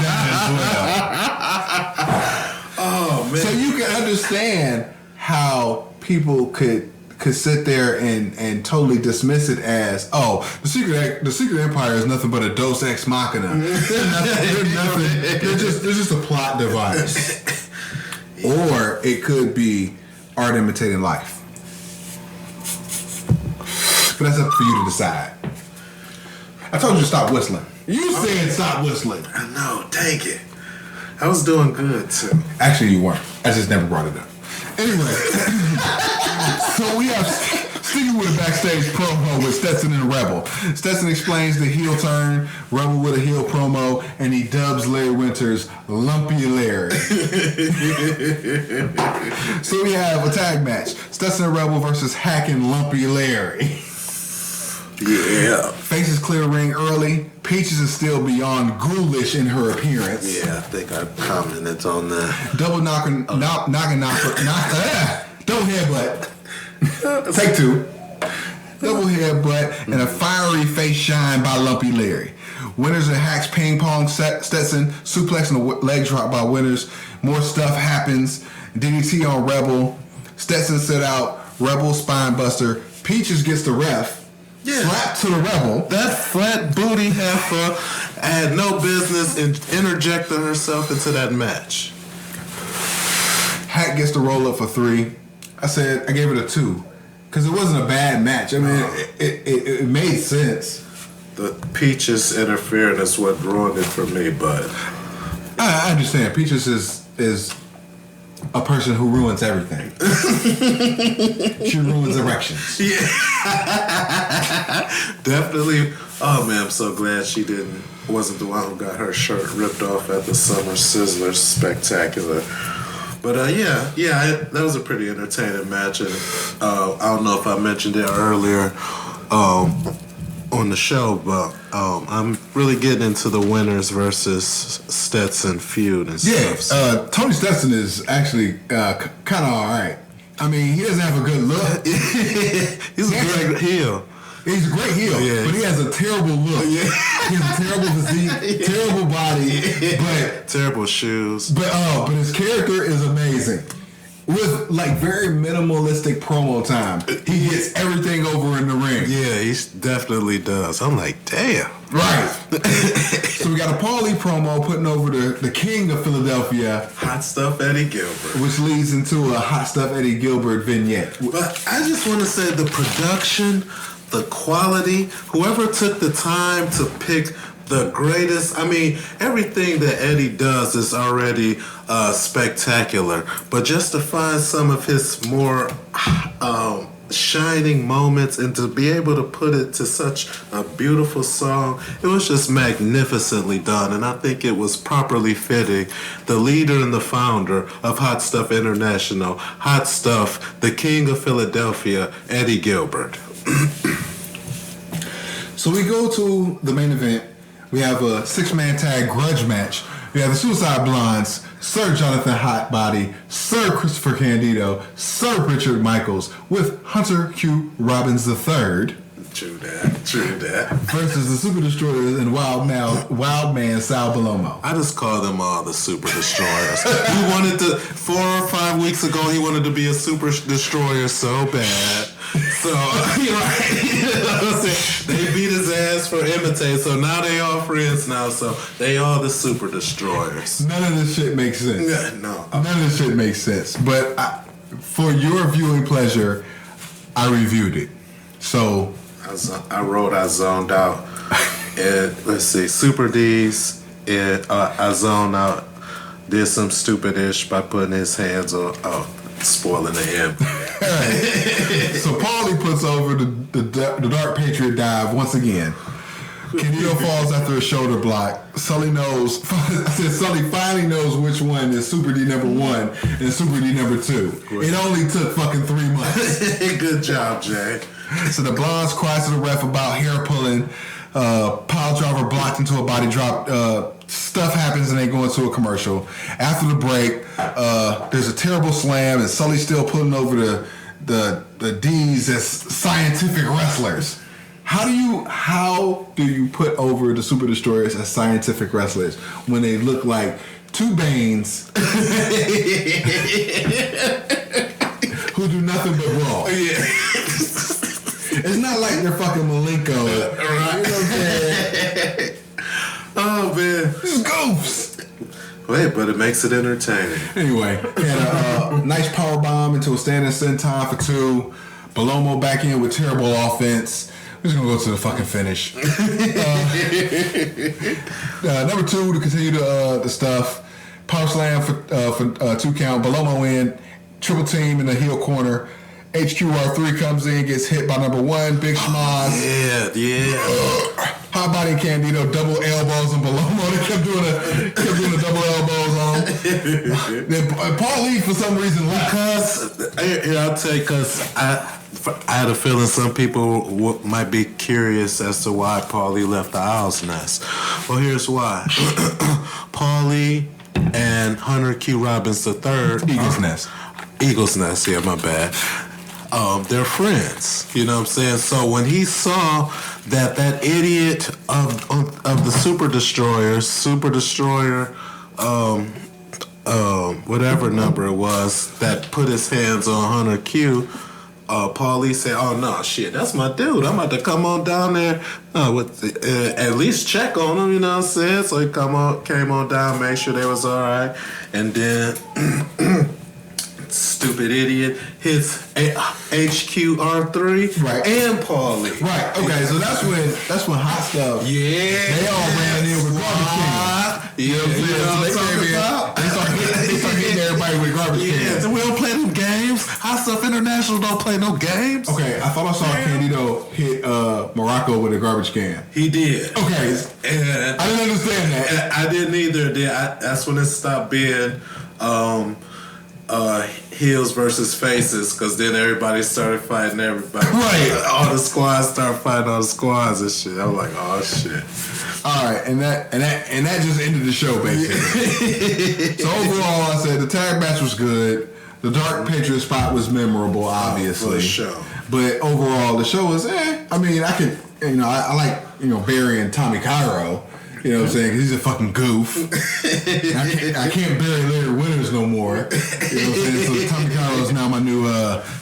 that as well. Oh man! So you can understand how people could sit there and totally dismiss it as, the Secret Empire is nothing but a Deus Ex Machina. They're just a plot device. Or it could be art imitating life. But that's up for you to decide. I told you to stop whistling. You said stop whistling. I know, dang it. I was doing good too. Actually, you weren't. I just never brought it up. Anyway, so we have, sticking with a backstage promo with Stetson and Rebel. Stetson explains the heel turn, Rebel with a heel promo, and he dubs Larry Winters Lumpy Larry. So we have a tag match. Stetson and Rebel versus Hack and Lumpy Larry. Yeah. Faces clear ring early. Peaches is still beyond ghoulish in her appearance. Yeah, I think I commented on that. Double knocking, double headbutt. Take two. Double headbutt and a fiery face shine by Lumpy Larry. Winners and Hacks ping pong Stetson, suplex and a leg drop by Winners. More stuff happens. DDT on Rebel. Stetson set out. Rebel spine buster. Peaches gets the ref. Yeah. Slap to the Rebel. That flat booty heifer had no business in interjecting herself into that match. Hack gets the roll up for 3. I gave it a 2 because it wasn't a bad match. I mean, it made sense. The Peaches interference is what ruined it for me, but I understand. Peaches is a person who ruins everything. She ruins erections. Yeah. Definitely. Oh man, I'm so glad she wasn't the one who got her shirt ripped off at the Summer Sizzler Spectacular. But that was a pretty entertaining match, and I don't know if I mentioned it earlier on the show, but I'm really getting into the winners versus Stetson feud and stuff. Tony Stetson is actually kind of all right. I mean, he doesn't have a good look. He's a great heel. He's a great heel, but he has a terrible look. Yeah. He has a terrible physique, terrible body, but terrible shoes. But his character is amazing. With like very minimalistic promo time, he gets everything over in the ring. Yeah, he definitely does. I'm like, damn. Right. So we got a Paulie promo putting over the king of Philadelphia, Hot Stuff Eddie Gilbert, which leads into a Hot Stuff Eddie Gilbert vignette. But I just want to say the production, the quality, whoever took the time to pick the greatest. I mean, everything that Eddie does is already spectacular. But just to find some of his more shining moments and to be able to put it to such a beautiful song, it was just magnificently done. And I think it was properly fitting. The leader and the founder of Hot Stuff International, Hot Stuff, the king of Philadelphia, Eddie Gilbert. So we go to the main event. We have a 6-man tag grudge match. We have the Suicide Blondes, Sir Jonathan Hotbody, Sir Christopher Candido, Sir Richard Michaels, with Hunter Q. Robbins III. True that. Versus the Super Destroyers and Wild Man Sal Palomo. I just call them all the Super Destroyers. He wanted to, 4 or 5 weeks ago, he wanted to be a Super Destroyer so bad. So, you're right. They beat his ass for imitate, so now they all friends now, so they all the Super Destroyers. None of this shit makes sense. Yeah, no. None of this shit makes sense. But for your viewing pleasure, I reviewed it. So I zoned out. And let's see, Super D's, and I zoned out, did some stupid-ish by putting his hands on, spoiling the end. So Paulie puts over the Dark Patriot dive once again. Candido falls after a shoulder block. Sully finally knows which one is Super D number 1 and Super D number 2. It only took fucking 3 months. Good job, Jay. So the Blondes cries to the ref about hair pulling. Pile driver blocked into a body drop. Stuff happens and they go into a commercial. After the break, there's a terrible slam and Sully's still putting over the D's as scientific wrestlers. How do you put over the Super Destroyers as scientific wrestlers when they look like two Banes who do nothing but brawl? Yeah. It's not like they're fucking Malenko. Right. You know what I'm saying? Oh, man. This is goofs. Wait, but it makes it entertaining. Anyway, had a nice power bomb into a standing senton for 2. Palomo back in with terrible offense. We're just going to go to the fucking finish. Number 2 to continue the stuff. Power slam for 2 count. Palomo in. Triple team in the heel corner. HQR3 comes in, gets hit by number 1, Big Schmoz. Yeah. Hotbody and Candido double elbows on Palomo. They kept doing the double elbows on him. Then Paul Lee, for some reason, left. I'll tell you, because I had a feeling some people might be curious as to why Paulie left the Owl's Nest. Well, here's why. Paulie and Hunter Q. Robbins III. Eagle's Nest, yeah, my bad. They're friends, you know what I'm saying? So when he saw that idiot of the Super Destroyer, whatever number it was, that put his hands on Hunter Q, Paulie said, "Oh no, shit, that's my dude. I'm about to come on down there, at least check on him." You know what I'm saying? So he came on down, make sure they was all right, and then stupid idiot hits HQR3 and Paulie. Right. Okay. So that's when Hot Stuff. Yeah. They all ran in with Garbage Can. You know what I'm saying? They started hitting everybody with Garbage Can. them games. Hot Stuff International don't play no games. Okay, I thought I saw Candido hit Morocco with a garbage can. He did. Okay, And I didn't understand that. and I didn't either. That's when it stopped being heels versus faces, because then everybody started fighting everybody. Right. All the squads started fighting all the squads and shit. I'm like, oh shit. All right, and that just ended the show basically. So overall, I said the tag match was good. The Dark Patriot spot was memorable, obviously. For sure. But overall, the show was I mean, I could, I like, Barry and Tommy Cairo. You know what I'm saying? 'Cause he's a fucking goof. I can't bury Larry Winters no more. You know what I'm saying? So Tommy Cairo is now my new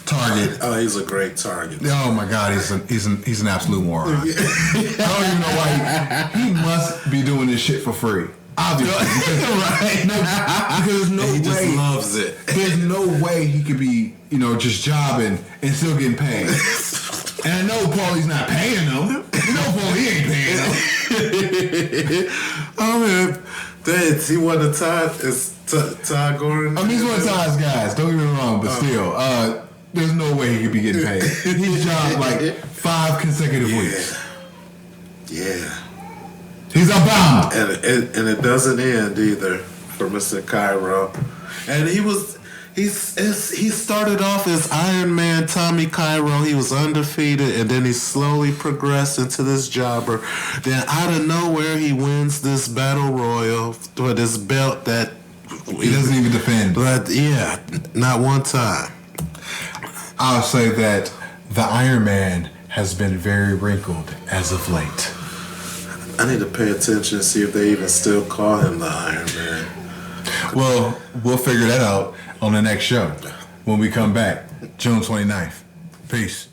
target. Oh, he's a great target. Oh my God, he's an absolute moron. I don't even know why he must be doing this shit for free. Obviously, right? Because there's no He way just loves it. There's no way he could be, just jobbing and still getting paid. And I know Paulie's not paying them. You know Paulie ain't paying them. Oh man, he won the tie. Is Ty Gordon? I mean, he's one of Ty's guys. Don't get me wrong, but still, there's no way he could be getting paid. He's jobbed like 5 consecutive weeks. Yeah. He's abound. And it doesn't end either for Mr. Cairo. And he started off as Iron Man Tommy Cairo. He was undefeated, and then he slowly progressed into this jobber. Then out of nowhere, he wins this battle royal for this belt that He doesn't even defend. But yeah, not one time. I'll say that the Iron Man has been very wrinkled as of late. I need to pay attention and see if they even still call him the Iron Man. Well, we'll figure that out on the next show when we come back, June 29th. Peace.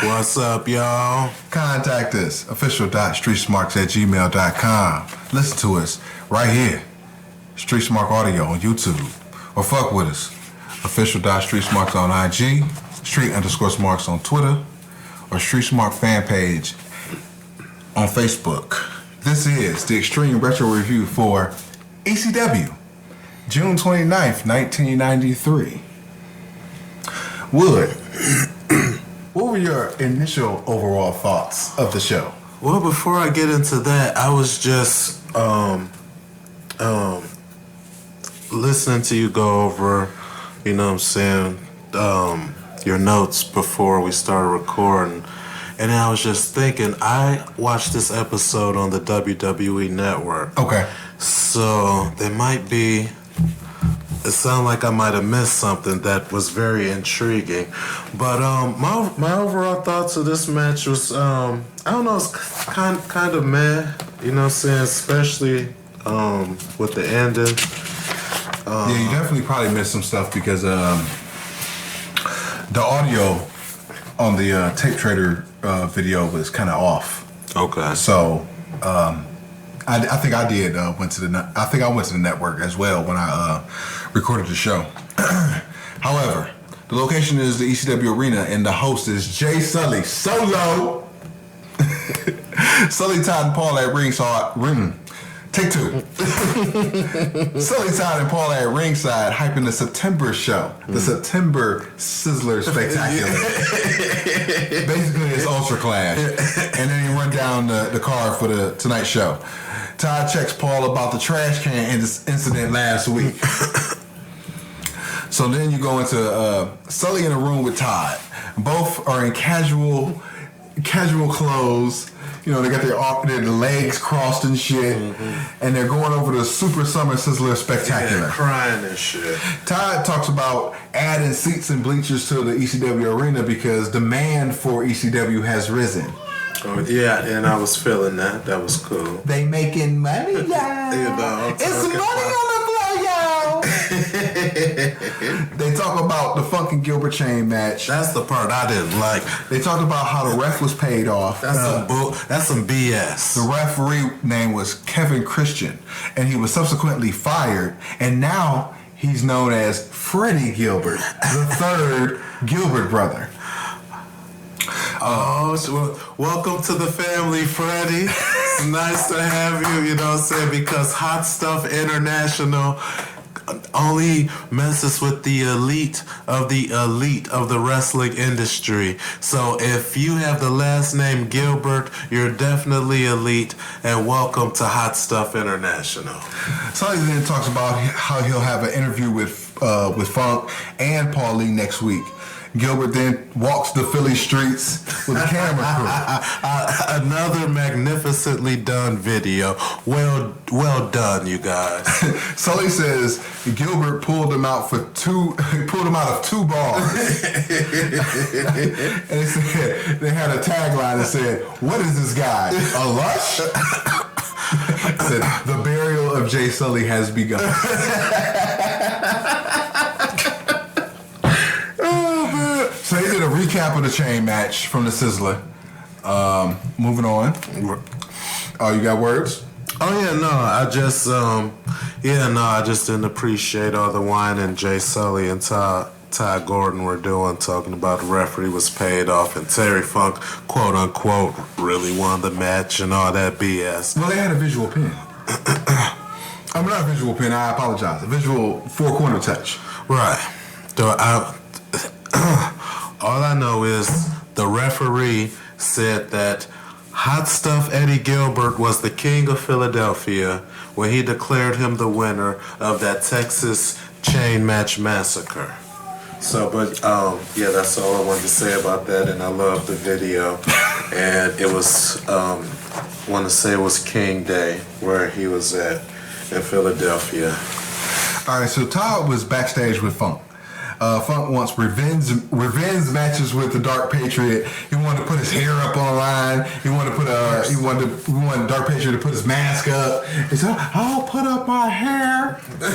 What's up, y'all? Contact us, official.streetsmarks@gmail.com. Listen to us right here, Street Smart Audio on YouTube. Or fuck with us, official.streetsmarks on IG, street_smarks on Twitter, or Street Smart fan page on Facebook. This is the Extreme Retro Review for ECW, June 29th, 1993. Wood. What were your initial overall thoughts of the show? Well, before I get into that, I was just listening to you go over, you know what I'm saying, your notes before we started recording. And I was just thinking, I watched this episode on the WWE Network. Okay. So there might be... It sounded like I might have missed something that was very intriguing. But my overall thoughts of this match was, I don't know, it's kind of meh, you know what I'm saying? Especially with the ending. Yeah, you definitely probably missed some stuff because the audio on the Tape Trader video was kind of off. Okay. So I think I did went to the network as well when I recorded the show. However, the location is the ECW Arena and the host is Jay Sully Solo. Sully, Todd, and Paul at ringside. Take two. Sully, Todd, and Paul at ringside hyping the September show, the September Sizzler Spectacular. Basically, it's Ultra Clash, and then you run down the card for the tonight's show. Todd checks Paul about the trash can incident last week. So then you go into Sully in a room with Todd. Both are in casual clothes. You know, they got their legs crossed and shit. Mm-hmm. And they're going over the Super Summer Sizzler Spectacular. Yeah, crying and shit. Todd talks about adding seats and bleachers to the ECW arena because demand for ECW has risen. Oh, yeah, and I was feeling that. That was cool. They making money, y'all. It's money on the floor, y'all. They talk about the fucking Gilbert Chain match. That's the part I didn't like. They talked about how the ref was paid off. That's some BS. The referee name was Kevin Christian, and he was subsequently fired, and now he's known as Freddie Gilbert, the third Gilbert brother. Welcome to the family, Freddie. It's nice to have you, you know what I'm saying? Because Hot Stuff International only messes with the elite of the wrestling industry. So if you have the last name Gilbert, you're definitely elite, and welcome to Hot Stuff International. Sully then talks about how he'll have an interview with Funk and Paulie next week. Gilbert then walks the Philly streets with a camera crew. Another magnificently done video. Well done, you guys. Sully says Gilbert pulled him out of 2 bars. And they had a tagline that said, "What is this guy? A lush?" Said, "The burial of Jay Sully has begun." So they did a recap of the chain match from the Sizzler. Moving on. Oh, you got words? Oh yeah, no, I just didn't appreciate all the whining Jay Sully and Ty Gordon were doing, talking about the referee was paid off and Terry Funk, quote unquote, really won the match and all that BS. Well, they had a visual pin. I'm not a visual pin, I apologize. A visual 4-corner touch. Right. So all I know is the referee said that Hot Stuff Eddie Gilbert was the king of Philadelphia when he declared him the winner of that Texas chain match massacre. So, but yeah, that's all I wanted to say about that, and I love the video. And it was, want to say it was King Day where he was at in Philadelphia. All right, so Todd was backstage with Funk. Funk wants revenge matches with the Dark Patriot. He wanted to put his hair up on line. He wanted Dark Patriot to put his mask up. He said, "I'll put up my hair." You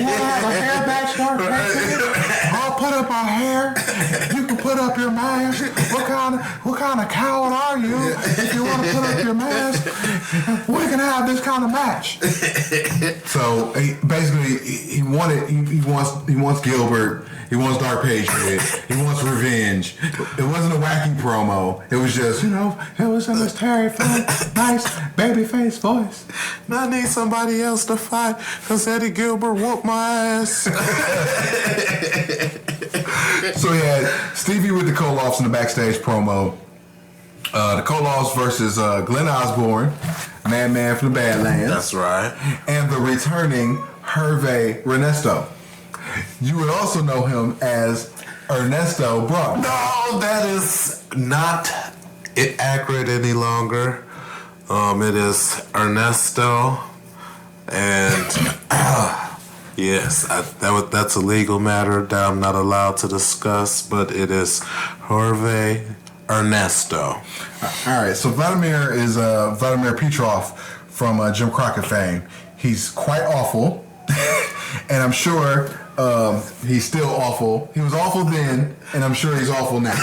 want to have a hair match, Dark Patriot? I'll put up my hair. You can put up your mask. What kind of coward are you? If you want to put up your mask, we can have this kind of match. So he wants Gilbert. He wants Dark Patriot. He wants revenge. It wasn't a wacky promo. It was just, it was in this Terry Funk, nice babyface voice. I need somebody else to fight because Eddie Gilbert whooped my ass. So he had Stevie with the Koloffs in the backstage promo. The Koloffs versus Glenn Osborne, Man from the Badlands. That's right. And the returning Hervé Ernesto. You would also know him as Ernesto Broughton. No, that is not accurate any longer. It is Ernesto, and yes, that's a legal matter that I'm not allowed to discuss, but it is Hervé Ernesto. All right, so Vladimir is Vladimir Petrov from Jim Crockett fame. He's quite awful, and I'm sure he's still awful. He was awful then, and I'm sure he's awful now.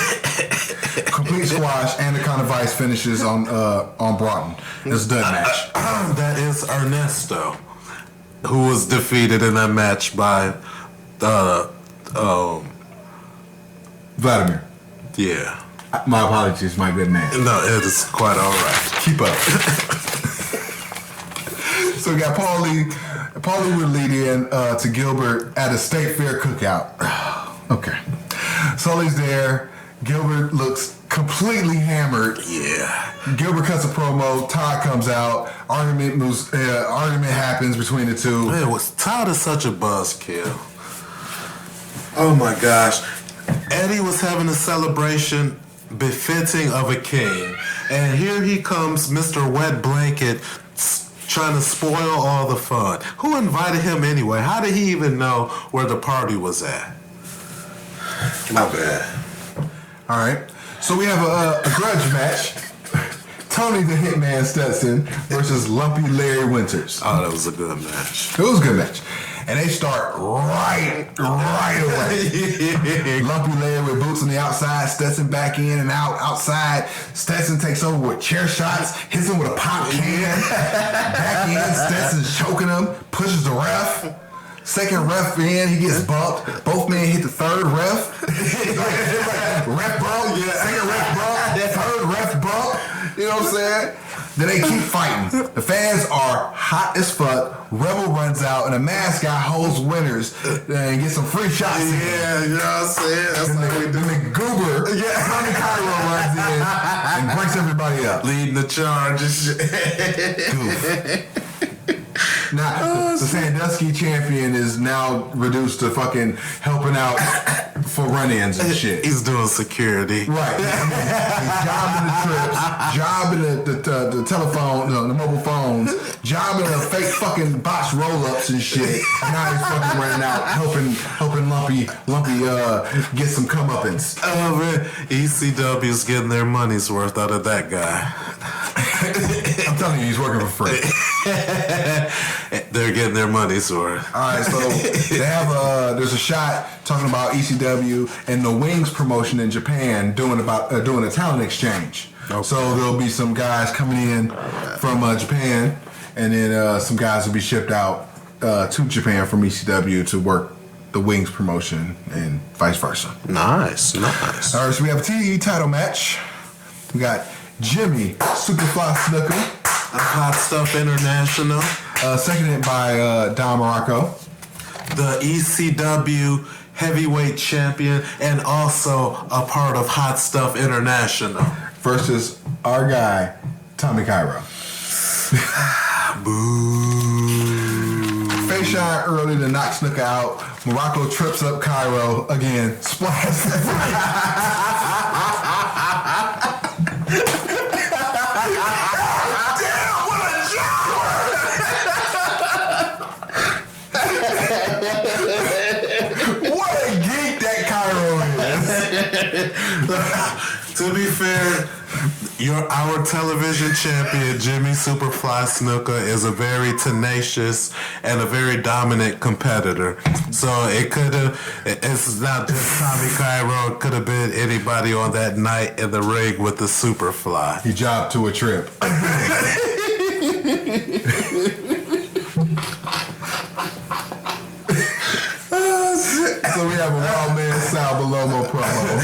Complete squash and the kind of vice finishes on Broughton. It's a dud match. That is Ernesto, who was defeated in that match by Vladimir. Yeah. My apologies, my good man. No, it is quite all right. Keep up. So we got Paulie would lead in to Gilbert at a State Fair cookout. Okay. Sully's there. Gilbert looks completely hammered. Yeah. Gilbert cuts a promo. Todd comes out. Argument happens between the two. Man, Todd is such a buzzkill. Oh my gosh. Eddie was having a celebration befitting of a king. And here he comes, Mr. Wet Blanket, trying to spoil all the fun. Who invited him anyway? How did he even know where the party was at? My bad. All right. So we have a grudge match Tony the Hitman Stetson versus Lumpy Larry Winters. Oh, that was a good match. It was a good match. And they start right away. Lumpy Larry with boots on the outside, Stetson back in and out, outside. Stetson takes over with chair shots, hits him with a pop can. Back in, Stetson's choking him, pushes the ref. Second ref in, he gets bumped. Both men hit the third ref. It's like ref bump, second ref bump, third ref bump. You know what I'm saying? Then they keep fighting. The fans are hot as fuck. Rebel runs out, and the mask guy holds Winners and gets some free shots. Yeah, you know what I'm saying? That's Then how we do. the goober, Tommy Cairo runs in and breaks everybody up. Leading the charge and shit. Goof. Now, the Sandusky champion is now reduced to fucking helping out for run-ins and shit. He's doing security. Right. He's jobbing the trips, jobbing the telephone, the mobile phones, jobbing the fake fucking botched roll-ups and shit. And now he's fucking running out, helping Lumpy get some comeuppance. Oh man, ECW's getting their money's worth out of that guy. I'm telling you, he's working for free. They're getting their money's worth. All right, so they have there's a shot talking about ECW and the Wings promotion in Japan doing a talent exchange. Okay. So there'll be some guys coming in from Japan, and then some guys will be shipped out to Japan from ECW to work the Wings promotion and vice versa. Nice. All right, so we have a TE title match. We got Jimmy Superfly Snuka, Hot Stuff International. seconded by Don Morocco. The ECW heavyweight champion and also a part of Hot Stuff International. Versus our guy, Tommy Cairo. Boo. Face shine early to knock Snuka out. Morocco trips up Cairo again. Splash. To be fair, our television champion, Jimmy Superfly Snuka, is a very tenacious and a very dominant competitor. So it's not just Tommy Cairo, it could have been anybody on that night in the ring with the Superfly. He jobbed to a trip. So we have a Wild Man Sal Balomo promo.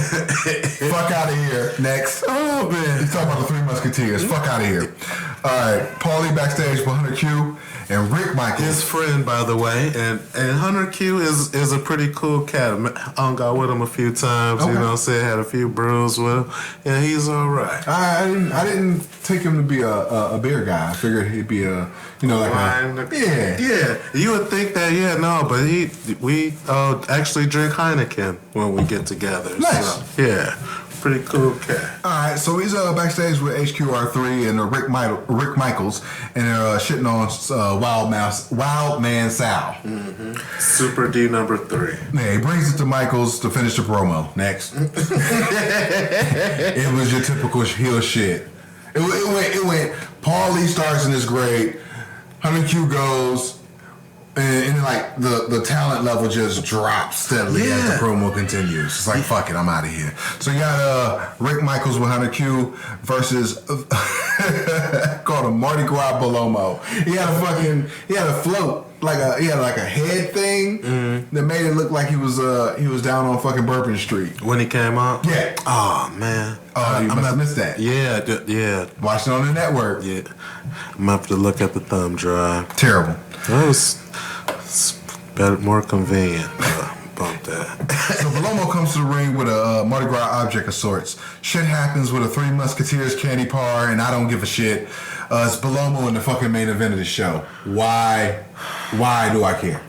Fuck out of here. Next. Oh man. He's talking about the Three Musketeers. Fuck out of here. All right. Paulie backstage with Hunter Q and Rick Michaels. His friend, by the way, and Hunter Q is a pretty cool cat. I hung out with him a few times. Okay. You know what I'm saying? Had a few brews with him. Yeah, he's all right. I didn't take him to be a beer guy. I figured he'd be Yeah. You would think that, but we actually drink Heineken when we get together. Nice. So, yeah, pretty cool cat. All right, so he's backstage with HQR3 and Rick Michaels, and they're shitting on Wild Man Sal. Mm-hmm. Super D number 3. Yeah, he brings it to Michaels to finish the promo. Next. It was your typical heel shit. It went, Paulie starts and it's great. Hunter Q goes, and like the talent level just drops steadily as the promo continues. It's like, fuck it, I'm out of here. So you got Rick Michaels with Hunter Q versus called a Mardi Gras Balomo. He had a float, he had a head thing that made it look like he was down on fucking Bourbon Street. When he came out? Yeah. Oh, man. Oh, you must have missed that. Yeah. Watched it on the network. Yeah. I'm going to have to look at the thumb drive. Terrible. That was better, more convenient. Bump that. So Balomo comes to the ring with a Mardi Gras object of sorts. Shit happens with a Three Musketeers candy bar, and I don't give a shit. It's Balomo in the fucking main event of the show. Why do I care?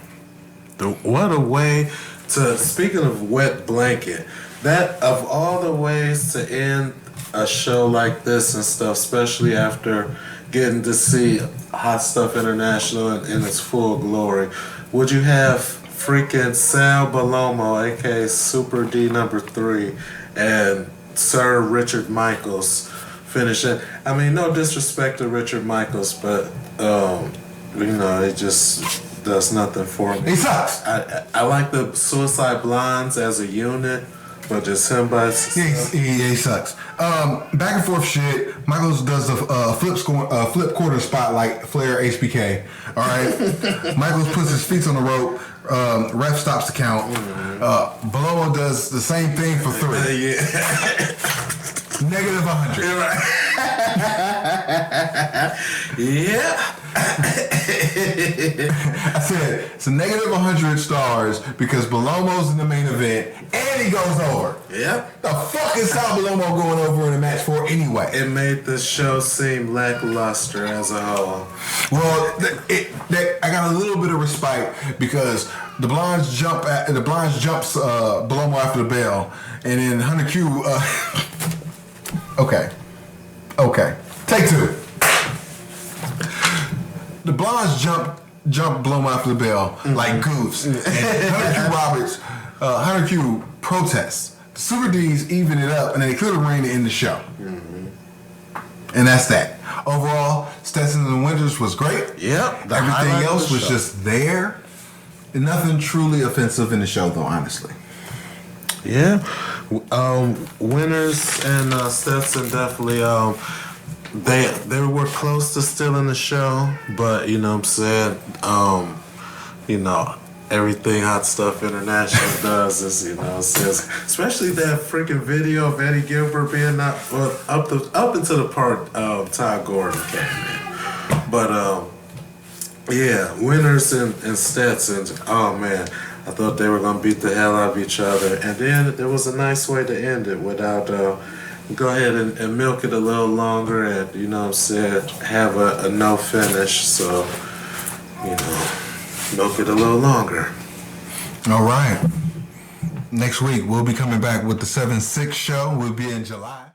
What a way to, speaking of wet blanket, that of all the ways to end a show like this and stuff, especially after getting to see Hot Stuff International in its full glory, would you have freaking Sal Balomo, aka Super D number 3, and Sir Richard Michaels finish it. I mean, no disrespect to Richard Michaels, but he just does nothing for me. He sucks. I like the Suicide Blondes as a unit, but just him by himself. He sucks. Back and forth shit. Michaels does a flip quarter spot like Flair HBK. All right. Michaels puts his feet on the rope. Ref stops the count. Belomo does the same thing for 3. Negative 100. Yeah. I said it's a negative 100 stars because Belomo's in the main event and he goes over. Yep. The fuck is Sal Belomo going over in a match for anyway? It made the show seem lackluster as a whole. Well, I got a little bit of respite because the Blondes jumps Belomo after the bell, and then Hunter Q. Okay. Take 2. The Blondes jump Belomo after the bell like goofs, and Hunter Q protests. The Super D's even it up, and they clear the ring to end the show. And that's that. Overall, Stetson and Winters was great. Yep. Everything else was just there. And nothing truly offensive in the show, though, honestly. Yeah. Winners and Stetson definitely they were close to stealing the show, but you know what I'm saying, everything Hot Stuff International does is, says, especially that freaking video of Eddie Gilbert being up into the part Todd Gordon came in. But yeah, Winners and Stetson, oh man, I thought they were gonna beat the hell out of each other, and then there was a nice way to end it without go ahead and milk it a little longer, and have a no finish. So milk it a little longer. All right. Next week, we'll be coming back with the 7-6 show. We'll be in July.